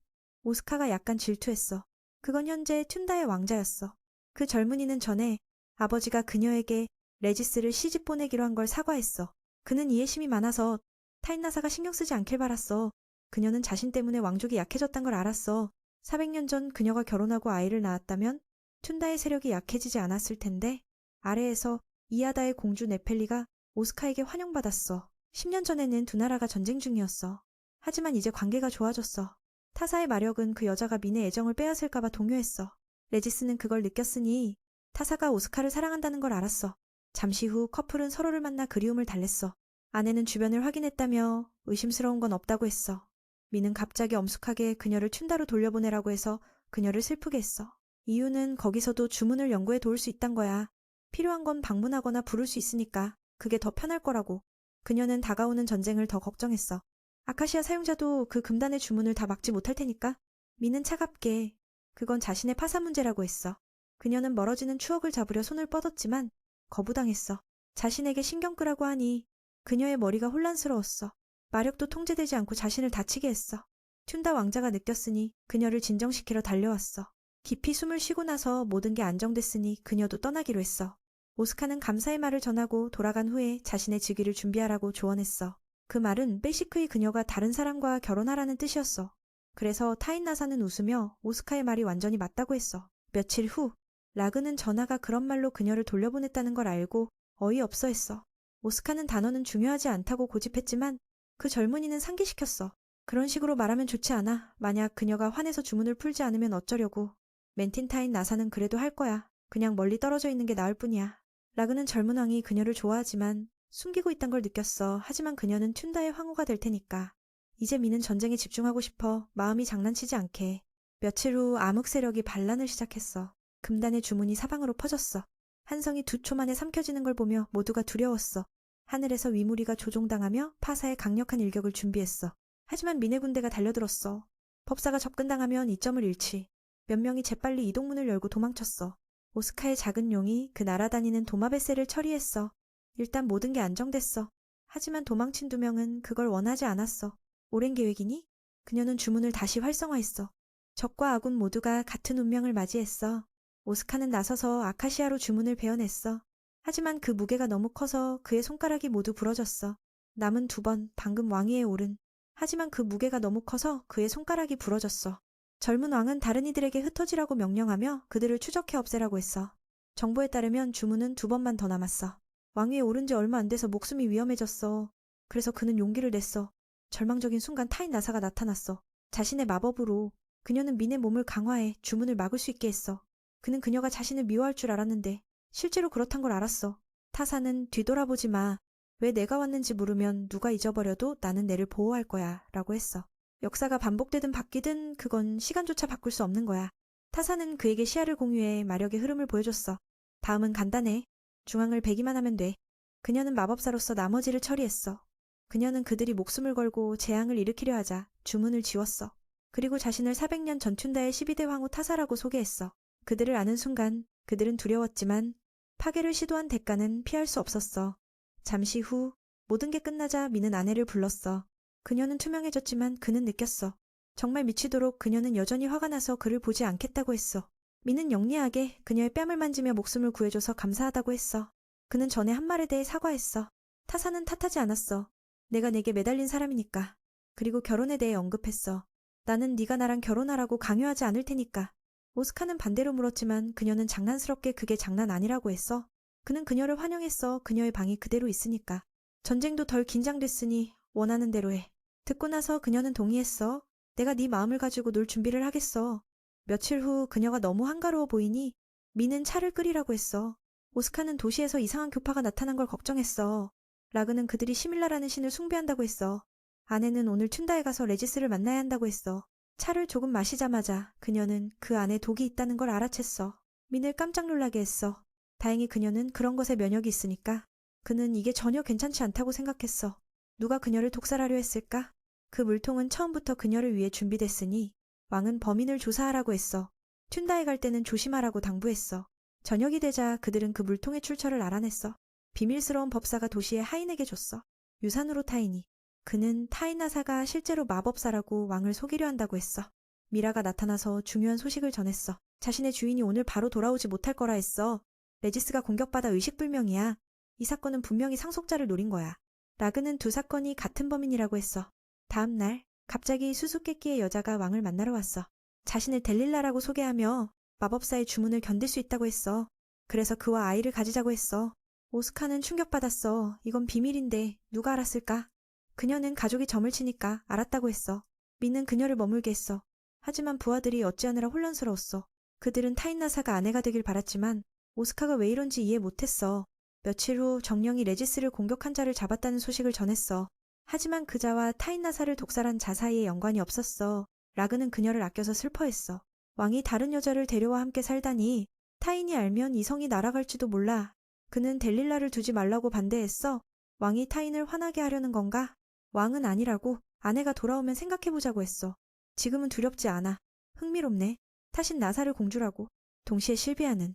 A: 오스카가 약간 질투했어. 그건 현재 튠다의 왕자였어. 그 젊은이는 전에 아버지가 그녀에게 레지스를 시집 보내기로 한 걸 사과했어. 그는 이해심이 많아서 타인나사가 신경 쓰지 않길 바랐어. 그녀는 자신 때문에 왕족이 약해졌단 걸 알았어. 400년 전 그녀가 결혼하고 아이를 낳았다면 튠다의 세력이 약해지지 않았을 텐데 아래에서 이아다의 공주 네펠리가 오스카에게 환영받았어. 10년 전에는 두 나라가 전쟁 중이었어. 하지만 이제 관계가 좋아졌어. 타사의 마력은 그 여자가 민의 애정을 빼앗을까봐 동요했어. 레지스는 그걸 느꼈으니 타사가 오스카를 사랑한다는 걸 알았어. 잠시 후 커플은 서로를 만나 그리움을 달랬어. 아내는 주변을 확인했다며 의심스러운 건 없다고 했어. 미는 갑자기 엄숙하게 그녀를 튠다로 돌려보내라고 해서 그녀를 슬프게 했어. 이유는 거기서도 주문을 연구해 도울 수 있단 거야. 필요한 건 방문하거나 부를 수 있으니까 그게 더 편할 거라고. 그녀는 다가오는 전쟁을 더 걱정했어. 아카시아 사용자도 그 금단의 주문을 다 막지 못할 테니까. 미는 차갑게 그건 자신의 파산 문제라고 했어. 그녀는 멀어지는 추억을 잡으려 손을 뻗었지만 거부당했어. 자신에게 신경 끄라고 하니 그녀의 머리가 혼란스러웠어. 마력도 통제되지 않고 자신을 다치게 했어. 튠다 왕자가 느꼈으니 그녀를 진정시키러 달려왔어. 깊이 숨을 쉬고 나서 모든 게 안정됐으니 그녀도 떠나기로 했어. 오스카는 감사의 말을 전하고 돌아간 후에 자신의 즉위를 준비하라고 조언했어. 그 말은 베시크의 그녀가 다른 사람과 결혼하라는 뜻이었어. 그래서 타인 나사는 웃으며 오스카의 말이 완전히 맞다고 했어. 며칠 후 라그는 전하가 그런 말로 그녀를 돌려보냈다는 걸 알고 어이없어 했어. 오스카는 단어는 중요하지 않다고 고집했지만 그 젊은이는 상기시켰어. 그런 식으로 말하면 좋지 않아. 만약 그녀가 화내서 주문을 풀지 않으면 어쩌려고. 멘틴타인 나사는 그래도 할 거야. 그냥 멀리 떨어져 있는 게 나을 뿐이야. 라그는 젊은 왕이 그녀를 좋아하지만 숨기고 있단 걸 느꼈어. 하지만 그녀는 튠다의 황후가 될 테니까. 이제 미는 전쟁에 집중하고 싶어. 마음이 장난치지 않게. 며칠 후 암흑 세력이 반란을 시작했어. 금단의 주문이 사방으로 퍼졌어. 한성이 2초 만에 삼켜지는 걸 보며 모두가 두려웠어. 하늘에서 위무리가 조종당하며 파사의 강력한 일격을 준비했어. 하지만 민의 군대가 달려들었어. 법사가 접근당하면 이점을 잃지. 몇 명이 재빨리 이동문을 열고 도망쳤어. 오스카의 작은 용이 그 날아다니는 도마베세를 처리했어. 일단 모든 게 안정됐어. 하지만 도망친 2명은 그걸 원하지 않았어. 오랜 계획이니? 그녀는 주문을 다시 활성화했어. 적과 아군 모두가 같은 운명을 맞이했어. 오스카는 나서서 아카시아로 주문을 베어냈어. 하지만 그 무게가 너무 커서 그의 손가락이 모두 부러졌어. 남은 2번, 방금 왕위에 오른. 하지만 그 무게가 너무 커서 그의 손가락이 부러졌어. 젊은 왕은 다른 이들에게 흩어지라고 명령하며 그들을 추적해 없애라고 했어. 정보에 따르면 주문은 2번만 더 남았어. 왕위에 오른 지 얼마 안 돼서 목숨이 위험해졌어. 그래서 그는 용기를 냈어. 절망적인 순간 타인 나사가 나타났어. 자신의 마법으로 그녀는 민의 몸을 강화해 주문을 막을 수 있게 했어. 그는 그녀가 자신을 미워할 줄 알았는데 실제로 그렇단 걸 알았어. 타사는 뒤돌아보지 마. 왜 내가 왔는지 물으면 누가 잊어버려도 나는 내를 보호할 거야 라고 했어. 역사가 반복되든 바뀌든 그건 시간조차 바꿀 수 없는 거야. 타사는 그에게 시야를 공유해 마력의 흐름을 보여줬어. 다음은 간단해. 중앙을 베기만 하면 돼. 그녀는 마법사로서 나머지를 처리했어. 그녀는 그들이 목숨을 걸고 재앙을 일으키려 하자 주문을 지웠어. 그리고 자신을 400년 전 튠다의 12대 황후 타사라고 소개했어. 그들을 아는 순간 그들은 두려웠지만 파괴를 시도한 대가는 피할 수 없었어. 잠시 후 모든 게 끝나자 미는 아내를 불렀어. 그녀는 투명해졌지만 그는 느꼈어. 정말 미치도록 그녀는 여전히 화가 나서 그를 보지 않겠다고 했어. 미는 영리하게 그녀의 뺨을 만지며 목숨을 구해줘서 감사하다고 했어. 그는 전에 한 말에 대해 사과했어. 타사는 탓하지 않았어. 내가 내게 매달린 사람이니까. 그리고 결혼에 대해 언급했어. 나는 네가 나랑 결혼하라고 강요하지 않을 테니까. 오스카는 반대로 물었지만 그녀는 장난스럽게 그게 장난 아니라고 했어. 그는 그녀를 환영했어. 그녀의 방이 그대로 있으니까. 전쟁도 덜 긴장됐으니 원하는 대로 해. 듣고 나서 그녀는 동의했어. 내가 네 마음을 가지고 놀 준비를 하겠어. 며칠 후 그녀가 너무 한가로워 보이니 미는 차를 끓이라고 했어. 오스카는 도시에서 이상한 교파가 나타난 걸 걱정했어. 라그는 그들이 시밀라라는 신을 숭배한다고 했어. 아내는 오늘 튠다에 가서 레지스를 만나야 한다고 했어. 차를 조금 마시자마자 그녀는 그 안에 독이 있다는 걸 알아챘어. 민을 깜짝 놀라게 했어. 다행히 그녀는 그런 것에 면역이 있으니까. 그는 이게 전혀 괜찮지 않다고 생각했어. 누가 그녀를 독살하려 했을까? 그 물통은 처음부터 그녀를 위해 준비됐으니 왕은 범인을 조사하라고 했어. 튠다에 갈 때는 조심하라고 당부했어. 저녁이 되자 그들은 그 물통의 출처를 알아냈어. 비밀스러운 법사가 도시의 하인에게 줬어. 유산으로 타이니. 그는 타이나사가 실제로 마법사라고 왕을 속이려 한다고 했어. 미라가 나타나서 중요한 소식을 전했어. 자신의 주인이 오늘 바로 돌아오지 못할 거라 했어. 레지스가 공격받아 의식불명이야. 이 사건은 분명히 상속자를 노린 거야. 라그는 2 사건이 같은 범인이라고 했어. 다음 날 갑자기 수수께끼의 여자가 왕을 만나러 왔어. 자신을 델릴라라고 소개하며 마법사의 주문을 견딜 수 있다고 했어. 그래서 그와 아이를 가지자고 했어. 오스카는 충격받았어. 이건 비밀인데 누가 알았을까? 그녀는 가족이 점을 치니까 알았다고 했어. 미는 그녀를 머물게 했어. 하지만 부하들이 어찌하느라 혼란스러웠어. 그들은 타인나사가 아내가 되길 바랐지만 오스카가 왜 이런지 이해 못했어. 며칠 후 정령이 레지스를 공격한 자를 잡았다는 소식을 전했어. 하지만 그자와 타인나사를 독살한 자 사이에 연관이 없었어. 라그는 그녀를 아껴서 슬퍼했어. 왕이 다른 여자를 데려와 함께 살다니 타인이 알면 이성이 날아갈지도 몰라. 그는 델릴라를 두지 말라고 반대했어. 왕이 타인을 화나게 하려는 건가? 왕은 아니라고. 아내가 돌아오면 생각해보자고 했어. 지금은 두렵지 않아. 흥미롭네. 타신 나사를 공주라고. 동시에 실비아는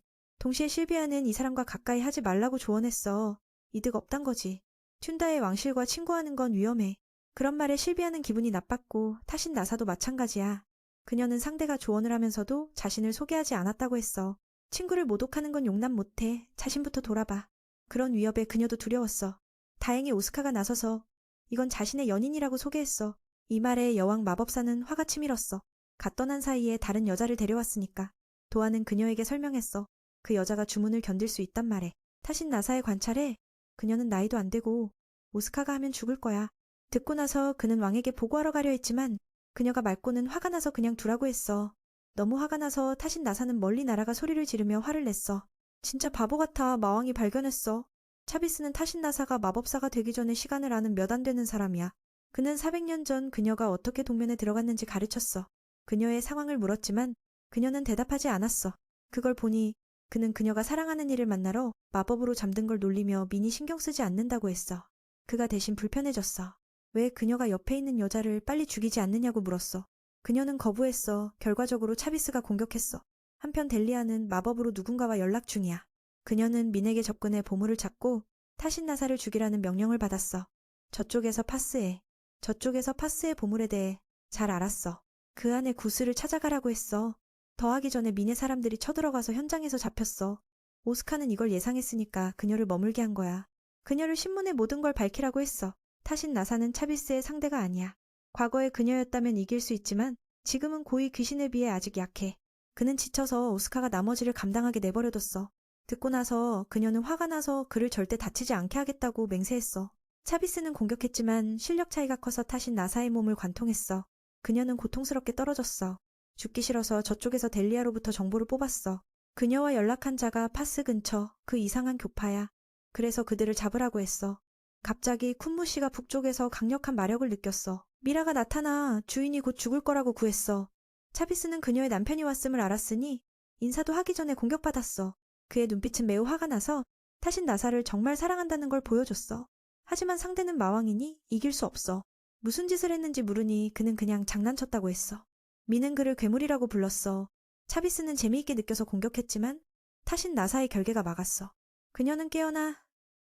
A: 이 사람과 가까이 하지 말라고 조언했어. 이득 없단 거지. 튠다의 왕실과 친구하는 건 위험해. 그런 말에 실비아는 기분이 나빴고 타신 나사도 마찬가지야. 그녀는 상대가 조언을 하면서도 자신을 소개하지 않았다고 했어. 친구를 모독하는 건 용납 못해. 자신부터 돌아봐. 그런 위협에 그녀도 두려웠어. 다행히 오스카가 나서서 이건 자신의 연인이라고 소개했어. 이 말에 여왕 마법사는 화가 치밀었어. 갓 떠난 사이에 다른 여자를 데려왔으니까. 도아는 그녀에게 설명했어. 그 여자가 주문을 견딜 수 있단 말에. 타신 나사의 관찰에 그녀는 나이도 안 되고 오스카가 하면 죽을 거야. 듣고 나서 그는 왕에게 보고하러 가려 했지만 그녀가 맑고는 화가 나서 그냥 두라고 했어. 너무 화가 나서 타신 나사는 멀리 날아가 소리를 지르며 화를 냈어. 진짜 바보 같아. 마왕이 발견했어. 차비스는 타신 나사가 마법사가 되기 전에 시간을 아는 몇 안 되는 사람이야. 그는 400년 전 그녀가 어떻게 동면에 들어갔는지 가르쳤어. 그녀의 상황을 물었지만 그녀는 대답하지 않았어. 그걸 보니 그는 그녀가 사랑하는 이를 만나러 마법으로 잠든 걸 놀리며 미니 신경 쓰지 않는다고 했어. 그가 대신 불편해졌어. 왜 그녀가 옆에 있는 여자를 빨리 죽이지 않느냐고 물었어. 그녀는 거부했어. 결과적으로 차비스가 공격했어. 한편 델리아는 마법으로 누군가와 연락 중이야. 그녀는 민에게 접근해 보물을 찾고 타신 나사를 죽이라는 명령을 받았어. 저쪽에서 파스의 보물에 대해 잘 알았어. 그 안에 구슬을 찾아가라고 했어. 더하기 전에 민의 사람들이 쳐들어가서 현장에서 잡혔어. 오스카는 이걸 예상했으니까 그녀를 머물게 한 거야. 그녀를 신문에 모든 걸 밝히라고 했어. 타신 나사는 차비스의 상대가 아니야. 과거에 그녀였다면 이길 수 있지만 지금은 고위 귀신에 비해 아직 약해. 그는 지쳐서 오스카가 나머지를 감당하게 내버려뒀어. 듣고 나서 그녀는 화가 나서 그를 절대 다치지 않게 하겠다고 맹세했어. 차비스는 공격했지만 실력 차이가 커서 타신 나사의 몸을 관통했어. 그녀는 고통스럽게 떨어졌어. 죽기 싫어서 저쪽에서 델리아로부터 정보를 뽑았어. 그녀와 연락한 자가 파스 근처 그 이상한 교파야. 그래서 그들을 잡으라고 했어. 갑자기 쿤무 씨가 북쪽에서 강력한 마력을 느꼈어. 미라가 나타나 주인이 곧 죽을 거라고 구했어. 차비스는 그녀의 남편이 왔음을 알았으니 인사도 하기 전에 공격받았어. 그의 눈빛은 매우 화가 나서 타신 나사를 정말 사랑한다는 걸 보여줬어. 하지만 상대는 마왕이니 이길 수 없어. 무슨 짓을 했는지 물으니 그는 그냥 장난쳤다고 했어. 미는 그를 괴물이라고 불렀어. 차비스는 재미있게 느껴서 공격했지만 타신 나사의 결계가 막았어. 그녀는 깨어나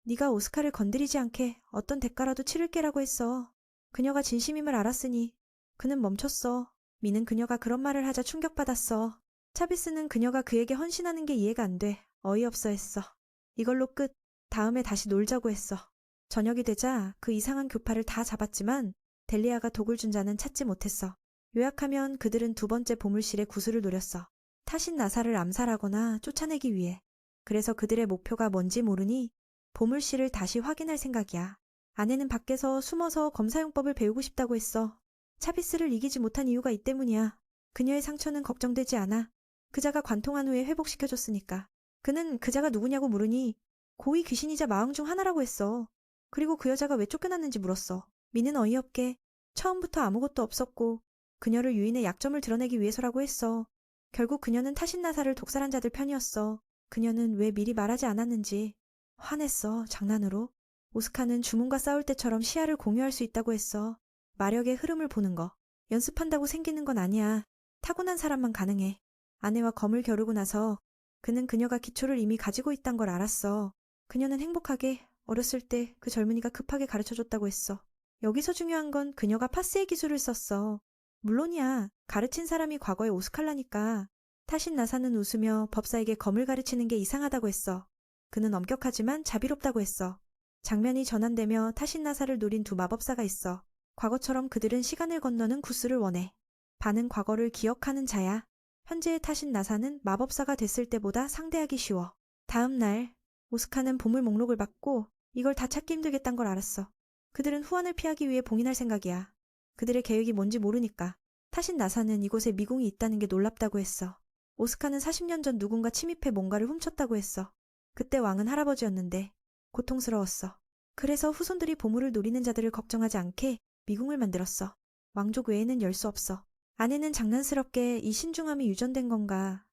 A: 네가 오스카를 건드리지 않게 어떤 대가라도 치를게라고 했어. 그녀가 진심임을 알았으니 그는 멈췄어. 미는 그녀가 그런 말을 하자 충격받았어. 차비스는 그녀가 그에게 헌신하는 게 이해가 안 돼. 어이없어 했어. 이걸로 끝. 다음에 다시 놀자고 했어. 저녁이 되자 그 이상한 교파를 다 잡았지만 델리아가 독을 준 자는 찾지 못했어. 요약하면 그들은 두 번째 보물실의 구슬을 노렸어. 타신 나사를 암살하거나 쫓아내기 위해. 그래서 그들의 목표가 뭔지 모르니 보물실을 다시 확인할 생각이야. 아내는 밖에서 숨어서 검사용법을 배우고 싶다고 했어. 차비스를 이기지 못한 이유가 이 때문이야. 그녀의 상처는 걱정되지 않아. 그자가 관통한 후에 회복시켜줬으니까. 그는 그자가 누구냐고 물으니 고위 귀신이자 마왕 중 하나라고 했어. 그리고 그 여자가 왜 쫓겨났는지 물었어. 미는 어이없게 처음부터 아무것도 없었고 그녀를 유인해 약점을 드러내기 위해서라고 했어. 결국 그녀는 타신 나사를 독살한 자들 편이었어. 그녀는 왜 미리 말하지 않았는지. 화냈어. 장난으로. 오스카는 주문과 싸울 때처럼 시야를 공유할 수 있다고 했어. 마력의 흐름을 보는 거. 연습한다고 생기는 건 아니야. 타고난 사람만 가능해. 아내와 검을 겨루고 나서 그는 그녀가 기초를 이미 가지고 있단 걸 알았어. 그녀는 행복하게 어렸을 때 그 젊은이가 급하게 가르쳐줬다고 했어. 여기서 중요한 건 그녀가 파스의 기술을 썼어. 물론이야. 가르친 사람이 과거의 오스칼라니까. 타신 나사는 웃으며 법사에게 검을 가르치는 게 이상하다고 했어. 그는 엄격하지만 자비롭다고 했어. 장면이 전환되며 타신 나사를 노린 두 마법사가 있어. 과거처럼 그들은 시간을 건너는 구슬을 원해. 반은 과거를 기억하는 자야. 현재의 타신 나사는 마법사가 됐을 때보다 상대하기 쉬워. 다음 날 오스카는 보물 목록을 받고 이걸 다 찾기 힘들겠단 걸 알았어. 그들은 후환을 피하기 위해 봉인할 생각이야. 그들의 계획이 뭔지 모르니까. 타신 나사는 이곳에 미궁이 있다는 게 놀랍다고 했어. 오스카는 40년 전 누군가 침입해 뭔가를 훔쳤다고 했어. 그때 왕은 할아버지였는데 고통스러웠어. 그래서 후손들이 보물을 노리는 자들을 걱정하지 않게 미궁을 만들었어. 왕족 외에는 열 수 없어. 아내는 장난스럽게 이 신중함이 유전된 건가.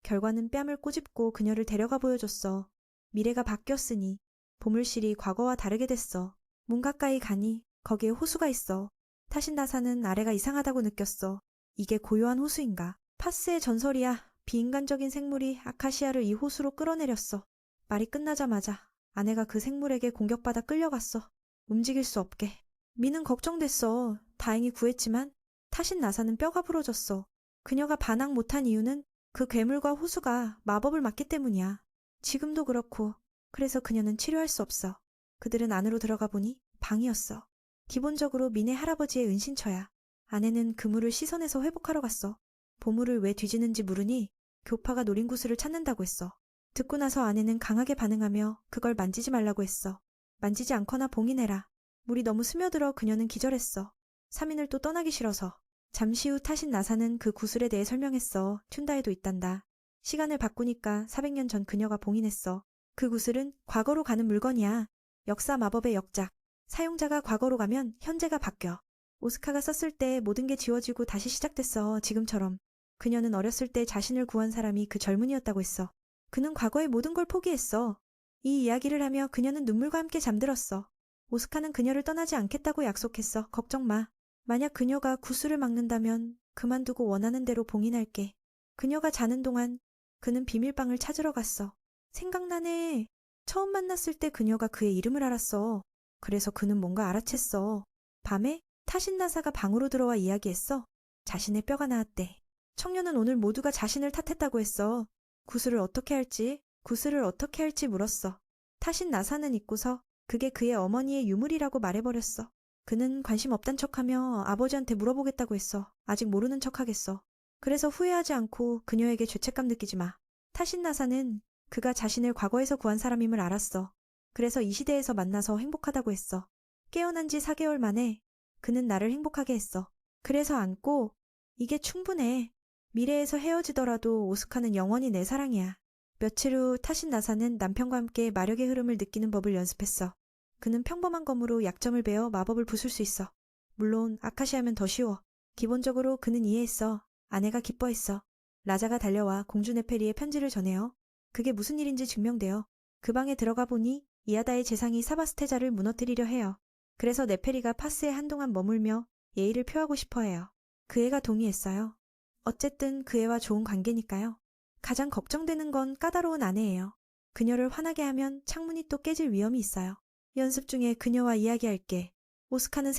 A: 결과는 뺨을 꼬집고 그녀를 데려가 보여줬어. 미래가 바뀌었으니 보물실이 과거와 다르게 됐어. 문 가까이 가니 거기에 호수가 있어. 타신나사는 아래가 이상하다고 느꼈어. 이게 고요한 호수인가? 파스의 전설이야. 비인간적인 생물이 아카시아를 이 호수로 끌어내렸어. 말이 끝나자마자 아내가 그 생물에게 공격받아 끌려갔어. 움직일 수 없게. 미는 걱정됐어. 다행히 구했지만 타신나사는 뼈가 부러졌어. 그녀가 반항 못한 이유는 그 괴물과 호수가 마법을 막기 때문이야. 지금도 그렇고. 그래서 그녀는 치료할 수 없어. 그들은 안으로 들어가 보니 방이었어. 기본적으로 민의 할아버지의 은신처야. 아내는 그물을 씻어내서 회복하러 갔어. 보물을 왜 뒤지는지 물으니 교파가 노린 구슬을 찾는다고 했어. 듣고 나서 아내는 강하게 반응하며 그걸 만지지 말라고 했어. 만지지 않거나 봉인해라. 물이 너무 스며들어 그녀는 기절했어. 3인을 또 떠나기 싫어서. 잠시 후 타신 나사는 그 구슬에 대해 설명했어. 튠다에도 있단다. 시간을 바꾸니까 400년 전 그녀가 봉인했어. 그 구슬은 과거로 가는 물건이야. 역사 마법의 역작. 사용자가 과거로 가면 현재가 바뀌어. 오스카가 썼을 때 모든 게 지워지고 다시 시작됐어. 지금처럼. 그녀는 어렸을 때 자신을 구한 사람이 그 젊은이였다고 했어. 그는 과거의 모든 걸 포기했어. 이 이야기를 하며 그녀는 눈물과 함께 잠들었어. 오스카는 그녀를 떠나지 않겠다고 약속했어. 걱정 마. 만약 그녀가 구슬을 막는다면 그만두고 원하는 대로 봉인할게. 그녀가 자는 동안 그는 비밀방을 찾으러 갔어. 생각나네. 처음 만났을 때 그녀가 그의 이름을 알았어. 그래서 그는 뭔가 알아챘어. 밤에 타신나사가 방으로 들어와 이야기했어. 자신의 뼈가 나았대. 청년은 오늘 모두가 자신을 탓했다고 했어. 구슬을 어떻게 할지 물었어. 타신나사는 잊고서 그게 그의 어머니의 유물이라고 말해버렸어. 그는 관심 없단 척하며 아버지한테 물어보겠다고 했어. 아직 모르는 척하겠어. 그래서 후회하지 않고 그녀에게 죄책감 느끼지 마. 타신나사는 그가 자신을 과거에서 구한 사람임을 알았어. 그래서 이 시대에서 만나서 행복하다고 했어. 깨어난 지 4개월 만에 그는 나를 행복하게 했어. 그래서 안고 이게 충분해. 미래에서 헤어지더라도 오스카는 영원히 내 사랑이야. 며칠 후 타신나사는 남편과 함께 마력의 흐름을 느끼는 법을 연습했어. 그는 평범한 검으로 약점을 베어 마법을 부술 수 있어. 물론 아카시아면 더 쉬워. 기본적으로 그는 이해했어. 아내가 기뻐했어. 라자가 달려와 공주 네페리에 편지를 전해요. 그게 무슨 일인지 증명되어. 그 방에 들어가 보니 이아다의 재상이 사바스테자를 무너뜨리려 해요. 그래서 네페리가 파스에 한동안 머물며 예의를 표하고 싶어 해요. 그 애가 동의했어요. 어쨌든 그 애와 좋은 관계니까요. 가장 걱정되는 건 까다로운 아내예요. 그녀를 화나게 하면 창문이 또 깨질 위험이 있어요. 연습 중에 그녀와 이야기할게. 오스카는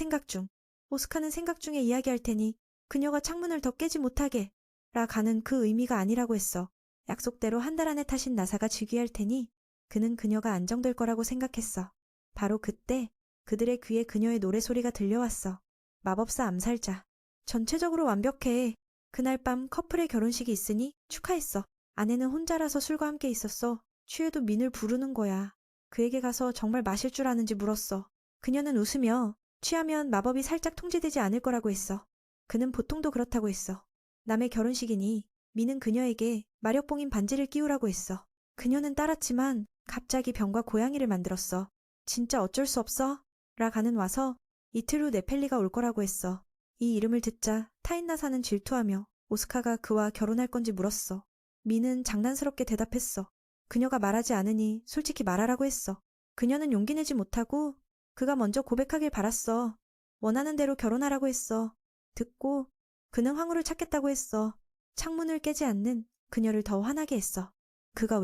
A: 생각 중에 이야기할 테니 그녀가 창문을 더 깨지 못하게 라 가는 그 의미가 아니라고 했어. 약속대로 한 달 안에 타신 나사가 즉위할 테니 그는 그녀가 안정될 거라고 생각했어. 바로 그때 그들의 귀에 그녀의 노래소리가 들려왔어. 마법사 암살자. 전체적으로 완벽해. 그날 밤 커플의 결혼식이 있으니 축하했어. 아내는 혼자라서 술과 함께 있었어. 취해도 민을 부르는 거야. 그에게 가서 정말 마실 줄 아는지 물었어. 그녀는 웃으며 취하면 마법이 살짝 통제되지 않을 거라고 했어. 그는 보통도 그렇다고 했어. 남의 결혼식이니 민은 그녀에게 마력봉인 반지를 끼우라고 했어. 그녀는 따랐지만 갑자기 병과 고양이를 만들었어. 진짜 어쩔 수 없어? 라 가는 와서 이틀 후 네펠리가 올 거라고 했어. 이 이름을 듣자 타인나사는 질투하며 오스카가 그와 결혼할 건지 물었어. 민은 장난스럽게 대답했어. 그녀가 말하지 않으니 솔직히 말하라고 했어. 그녀는 용기 내지 못하고 그가 먼저 고백하길 바랐어. 원하는 대로 결혼하라고 했어. 듣고 그는 황후를 찾겠다고 했어. 창문을 깨지 않는 그녀를 더 화나게 했어. 그가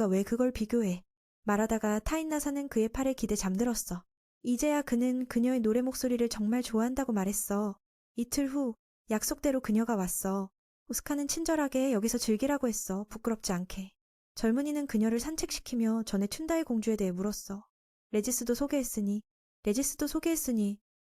A: 왜 그걸 비교해. 말하다가 타인나사는 그의 팔에 기대 잠들었어. 이제야 그는 그녀의 노래 목소리를 정말 좋아한다고 말했어. 이틀 후 약속대로 그녀가 왔어. 오스카는 친절하게 여기서 즐기라고 했어. 부끄럽지 않게. 젊은이는 그녀를 산책시키며 전에 튠다의 공주에 대해 물었어. 레지스도 소개했으니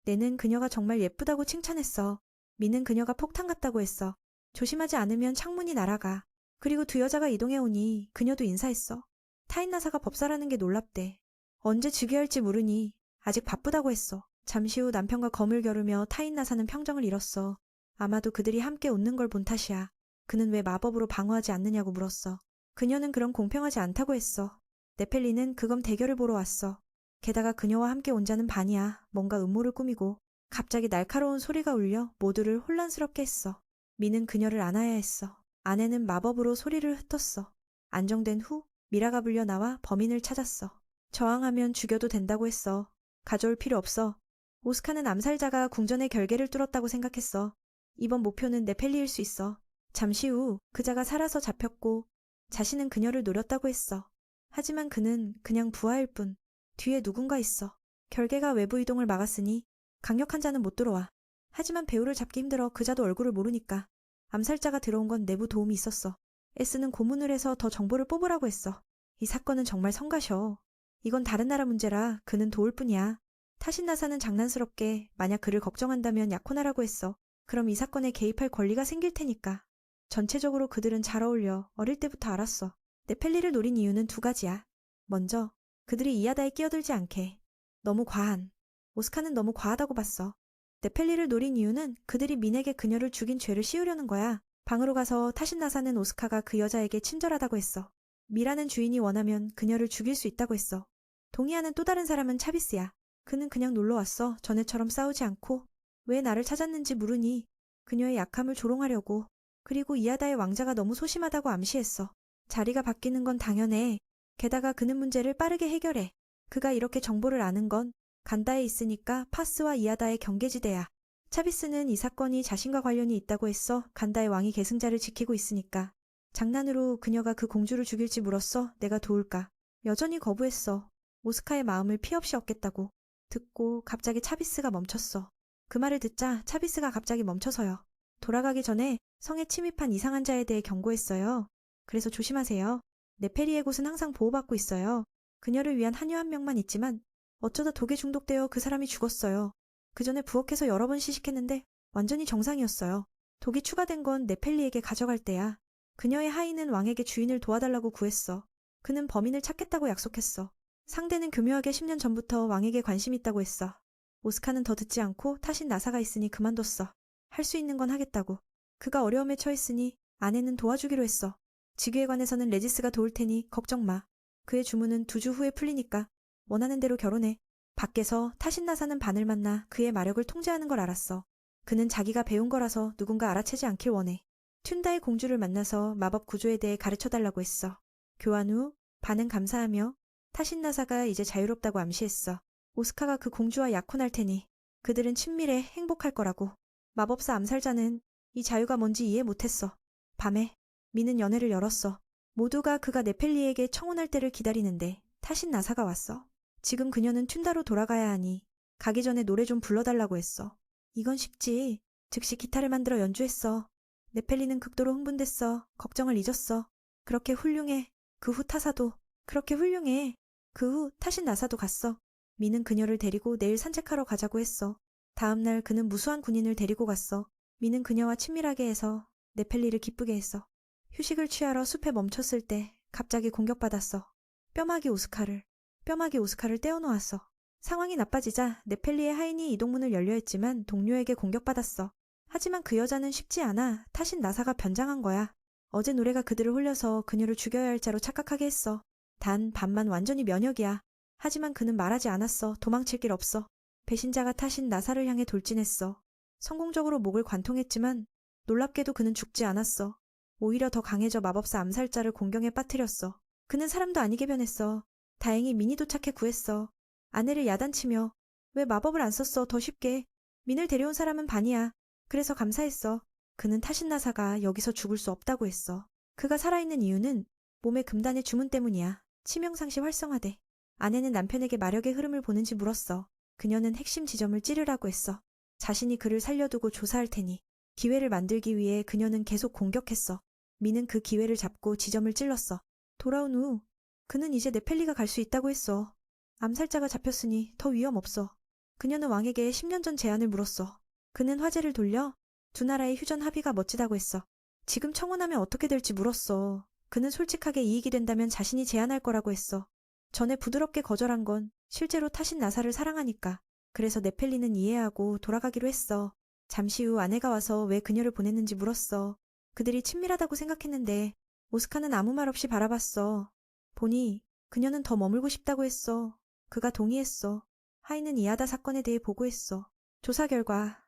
A: 내는 그녀가 정말 예쁘다고 칭찬했어. 미는 그녀가 폭탄 같다고 했어. 조심하지 않으면 창문이 날아가. 그리고 두 여자가 이동해오니 그녀도 인사했어. 타인나사가 법사라는 게 놀랍대. 언제 즉위할지 모르니 아직 바쁘다고 했어. 잠시 후 남편과 검을 겨루며 타인나사는 평정을 잃었어. 아마도 그들이 함께 웃는 걸 본 탓이야. 그는 왜 마법으로 방어하지 않느냐고 물었어. 그녀는 그런 공평하지 않다고 했어. 네펠리는 그검 대결을 보러 왔어. 게다가 그녀와 함께 온 자는 반이야. 뭔가 음모를 꾸미고. 갑자기 날카로운 소리가 울려 모두를 혼란스럽게 했어. 미는 그녀를 안아야 했어. 아내는 마법으로 소리를 흩었어. 안정된 후 미라가 불려 나와 범인을 찾았어. 저항하면 죽여도 된다고 했어. 가져올 필요 없어. 오스카는 암살자가 궁전의 결계를 뚫었다고 생각했어. 이번 목표는 네펠리일 수 있어. 잠시 후 그자가 살아서 잡혔고 자신은 그녀를 노렸다고 했어. 하지만 그는 그냥 부하일 뿐. 뒤에 누군가 있어. 결계가 외부 이동을 막았으니 강력한 자는 못 들어와. 하지만 배우를 잡기 힘들어 그자도 얼굴을 모르니까. 암살자가 들어온 건 내부 도움이 있었어. S는 고문을 해서 더 정보를 뽑으라고 했어. 이 사건은 정말 성가셔. 이건 다른 나라 문제라 그는 도울 뿐이야. 타신나사는 장난스럽게 만약 그를 걱정한다면 약혼하라고 했어. 그럼 이 사건에 개입할 권리가 생길 테니까. 전체적으로 그들은 잘 어울려. 어릴 때부터 알았어. 네펠리를 노린 이유는 두 가지야. 먼저 그들이 이하다에 끼어들지 않게. 너무 과한. 오스카는 너무 과하다고 봤어. 네펠리를 노린 이유는 그들이 민에게 그녀를 죽인 죄를 씌우려는 거야. 방으로 가서 타신나사는 오스카가 그 여자에게 친절하다고 했어. 미라는 주인이 원하면 그녀를 죽일 수 있다고 했어. 동의하는 또 다른 사람은 차비스야. 그는 그냥 놀러 왔어. 전에처럼 싸우지 않고. 왜 나를 찾았는지 물으니 그녀의 약함을 조롱하려고. 그리고 이하다의 왕자가 너무 소심하다고 암시했어. 자리가 바뀌는 건 당연해. 게다가 그는 문제를 빠르게 해결해. 그가 이렇게 정보를 아는 건 간다에 있으니까 파스와 이하다의 경계지대야. 차비스는 이 사건이 자신과 관련이 있다고 했어. 간다의 왕이 계승자를 지키고 있으니까. 장난으로 그녀가 그 공주를 죽일지 물었어. 내가 도울까. 여전히 거부했어. 오스카의 마음을 피 없이 얻겠다고. 듣고 갑자기 차비스가 멈췄어. 그 말을 듣자 차비스가 갑자기 멈춰서요. 돌아가기 전에 성에 침입한 이상한 자에 대해 경고했어요. 그래서 조심하세요. 네페리의 곳은 항상 보호받고 있어요. 그녀를 위한 한유 한 명만 있지만 어쩌다 독에 중독되어 그 사람이 죽었어요. 그 전에 부엌에서 여러 번 시식했는데 완전히 정상이었어요. 독이 추가된 건 네펠리에게 가져갈 때야. 그녀의 하인은 왕에게 주인을 도와달라고 구했어. 그는 범인을 찾겠다고 약속했어. 상대는 교묘하게 10년 전부터 왕에게 관심 있다고 했어. 오스카는 더 듣지 않고 타신 나사가 있으니 그만뒀어. 할 수 있는 건 하겠다고. 그가 어려움에 처했으니 아내는 도와주기로 했어. 직위에 관해서는 레지스가 도울 테니 걱정 마. 그의 주문은 2주 후에 풀리니까 원하는 대로 결혼해. 밖에서 타신나사는 반을 만나 그의 마력을 통제하는 걸 알았어. 그는 자기가 배운 거라서 누군가 알아채지 않길 원해. 튠다의 공주를 만나서 마법 구조에 대해 가르쳐달라고 했어. 교환 후 반은 감사하며 타신나사가 이제 자유롭다고 암시했어. 오스카가 그 공주와 약혼할 테니 그들은 친밀해 행복할 거라고. 마법사 암살자는 이 자유가 뭔지 이해 못했어. 밤에 미는 연회를 열었어. 모두가 그가 네펠리에게 청혼할 때를 기다리는데 타신나사가 왔어. 지금 그녀는 튠다로 돌아가야 하니 가기 전에 노래 좀 불러달라고 했어. 이건 쉽지. 즉시 기타를 만들어 연주했어. 네펠리는 극도로 흥분됐어. 걱정을 잊었어. 그렇게 훌륭해. 그 후 타사도 그렇게 훌륭해. 그 후 타신나사도 갔어. 미는 그녀를 데리고 내일 산책하러 가자고 했어. 다음 날 그는 무수한 군인을 데리고 갔어. 미는 그녀와 친밀하게 해서 네펠리를 기쁘게 했어. 휴식을 취하러 숲에 멈췄을 때 갑자기 공격받았어. 뼈마귀 오스카를 떼어놓았어. 상황이 나빠지자 네펠리의 하인이 이동문을 열려했지만 동료에게 공격받았어. 하지만 그 여자는 쉽지 않아. 타신 나사가 변장한 거야. 어제 노래가 그들을 홀려서 그녀를 죽여야 할 자로 착각하게 했어. 단 반만 완전히 면역이야. 하지만 그는 말하지 않았어. 도망칠 길 없어. 배신자가 타신 나사를 향해 돌진했어. 성공적으로 목을 관통했지만 놀랍게도 그는 죽지 않았어. 오히려 더 강해져 마법사 암살자를 공경에 빠뜨렸어. 그는 사람도 아니게 변했어. 다행히 민이 도착해 구했어. 아내를 야단치며 왜 마법을 안 썼어 더 쉽게. 민을 데려온 사람은 반이야. 그래서 감사했어. 그는 타신나사가 여기서 죽을 수 없다고 했어. 그가 살아있는 이유는 몸의 금단의 주문 때문이야. 치명상시 활성화돼. 아내는 남편에게 마력의 흐름을 보는지 물었어. 그녀는 핵심 지점을 찌르라고 했어. 자신이 그를 살려두고 조사할 테니. 기회를 만들기 위해 그녀는 계속 공격했어. 미는 그 기회를 잡고 지점을 찔렀어. 돌아온 후 그는 이제 네펠리가 갈 수 있다고 했어. 암살자가 잡혔으니 더 위험 없어. 그녀는 왕에게 10년 전 제안을 물었어. 그는 화제를 돌려 두 나라의 휴전 합의가 멋지다고 했어. 지금 청혼하면 어떻게 될지 물었어. 그는 솔직하게 이익이 된다면 자신이 제안할 거라고 했어. 전에 부드럽게 거절한 건 실제로 타신 나사를 사랑하니까. 그래서 네펠리는 이해하고 돌아가기로 했어. 잠시 후 아내가 와서 왜 그녀를 보냈는지 물었어. 그들이 친밀하다고 생각했는데 오스카는 아무 말 없이 바라봤어. 보니 그녀는 더 머물고 싶다고 했어. 그가 동의했어. 하이는 이하다 사건에 대해 보고했어. 조사 결과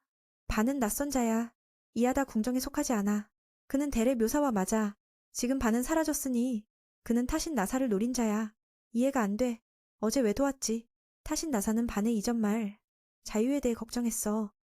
A: 반은 낯선 자야. 이하다 궁정에 속하지 않아. 그는 대래 묘사와 맞아. 지금 반은 사라졌으니 그는 타신 나사를 노린 자야. 이해가 안 돼. 어제 왜 도왔지? 타신 나사는 반의 이전 말 자유에 대해 걱정했어.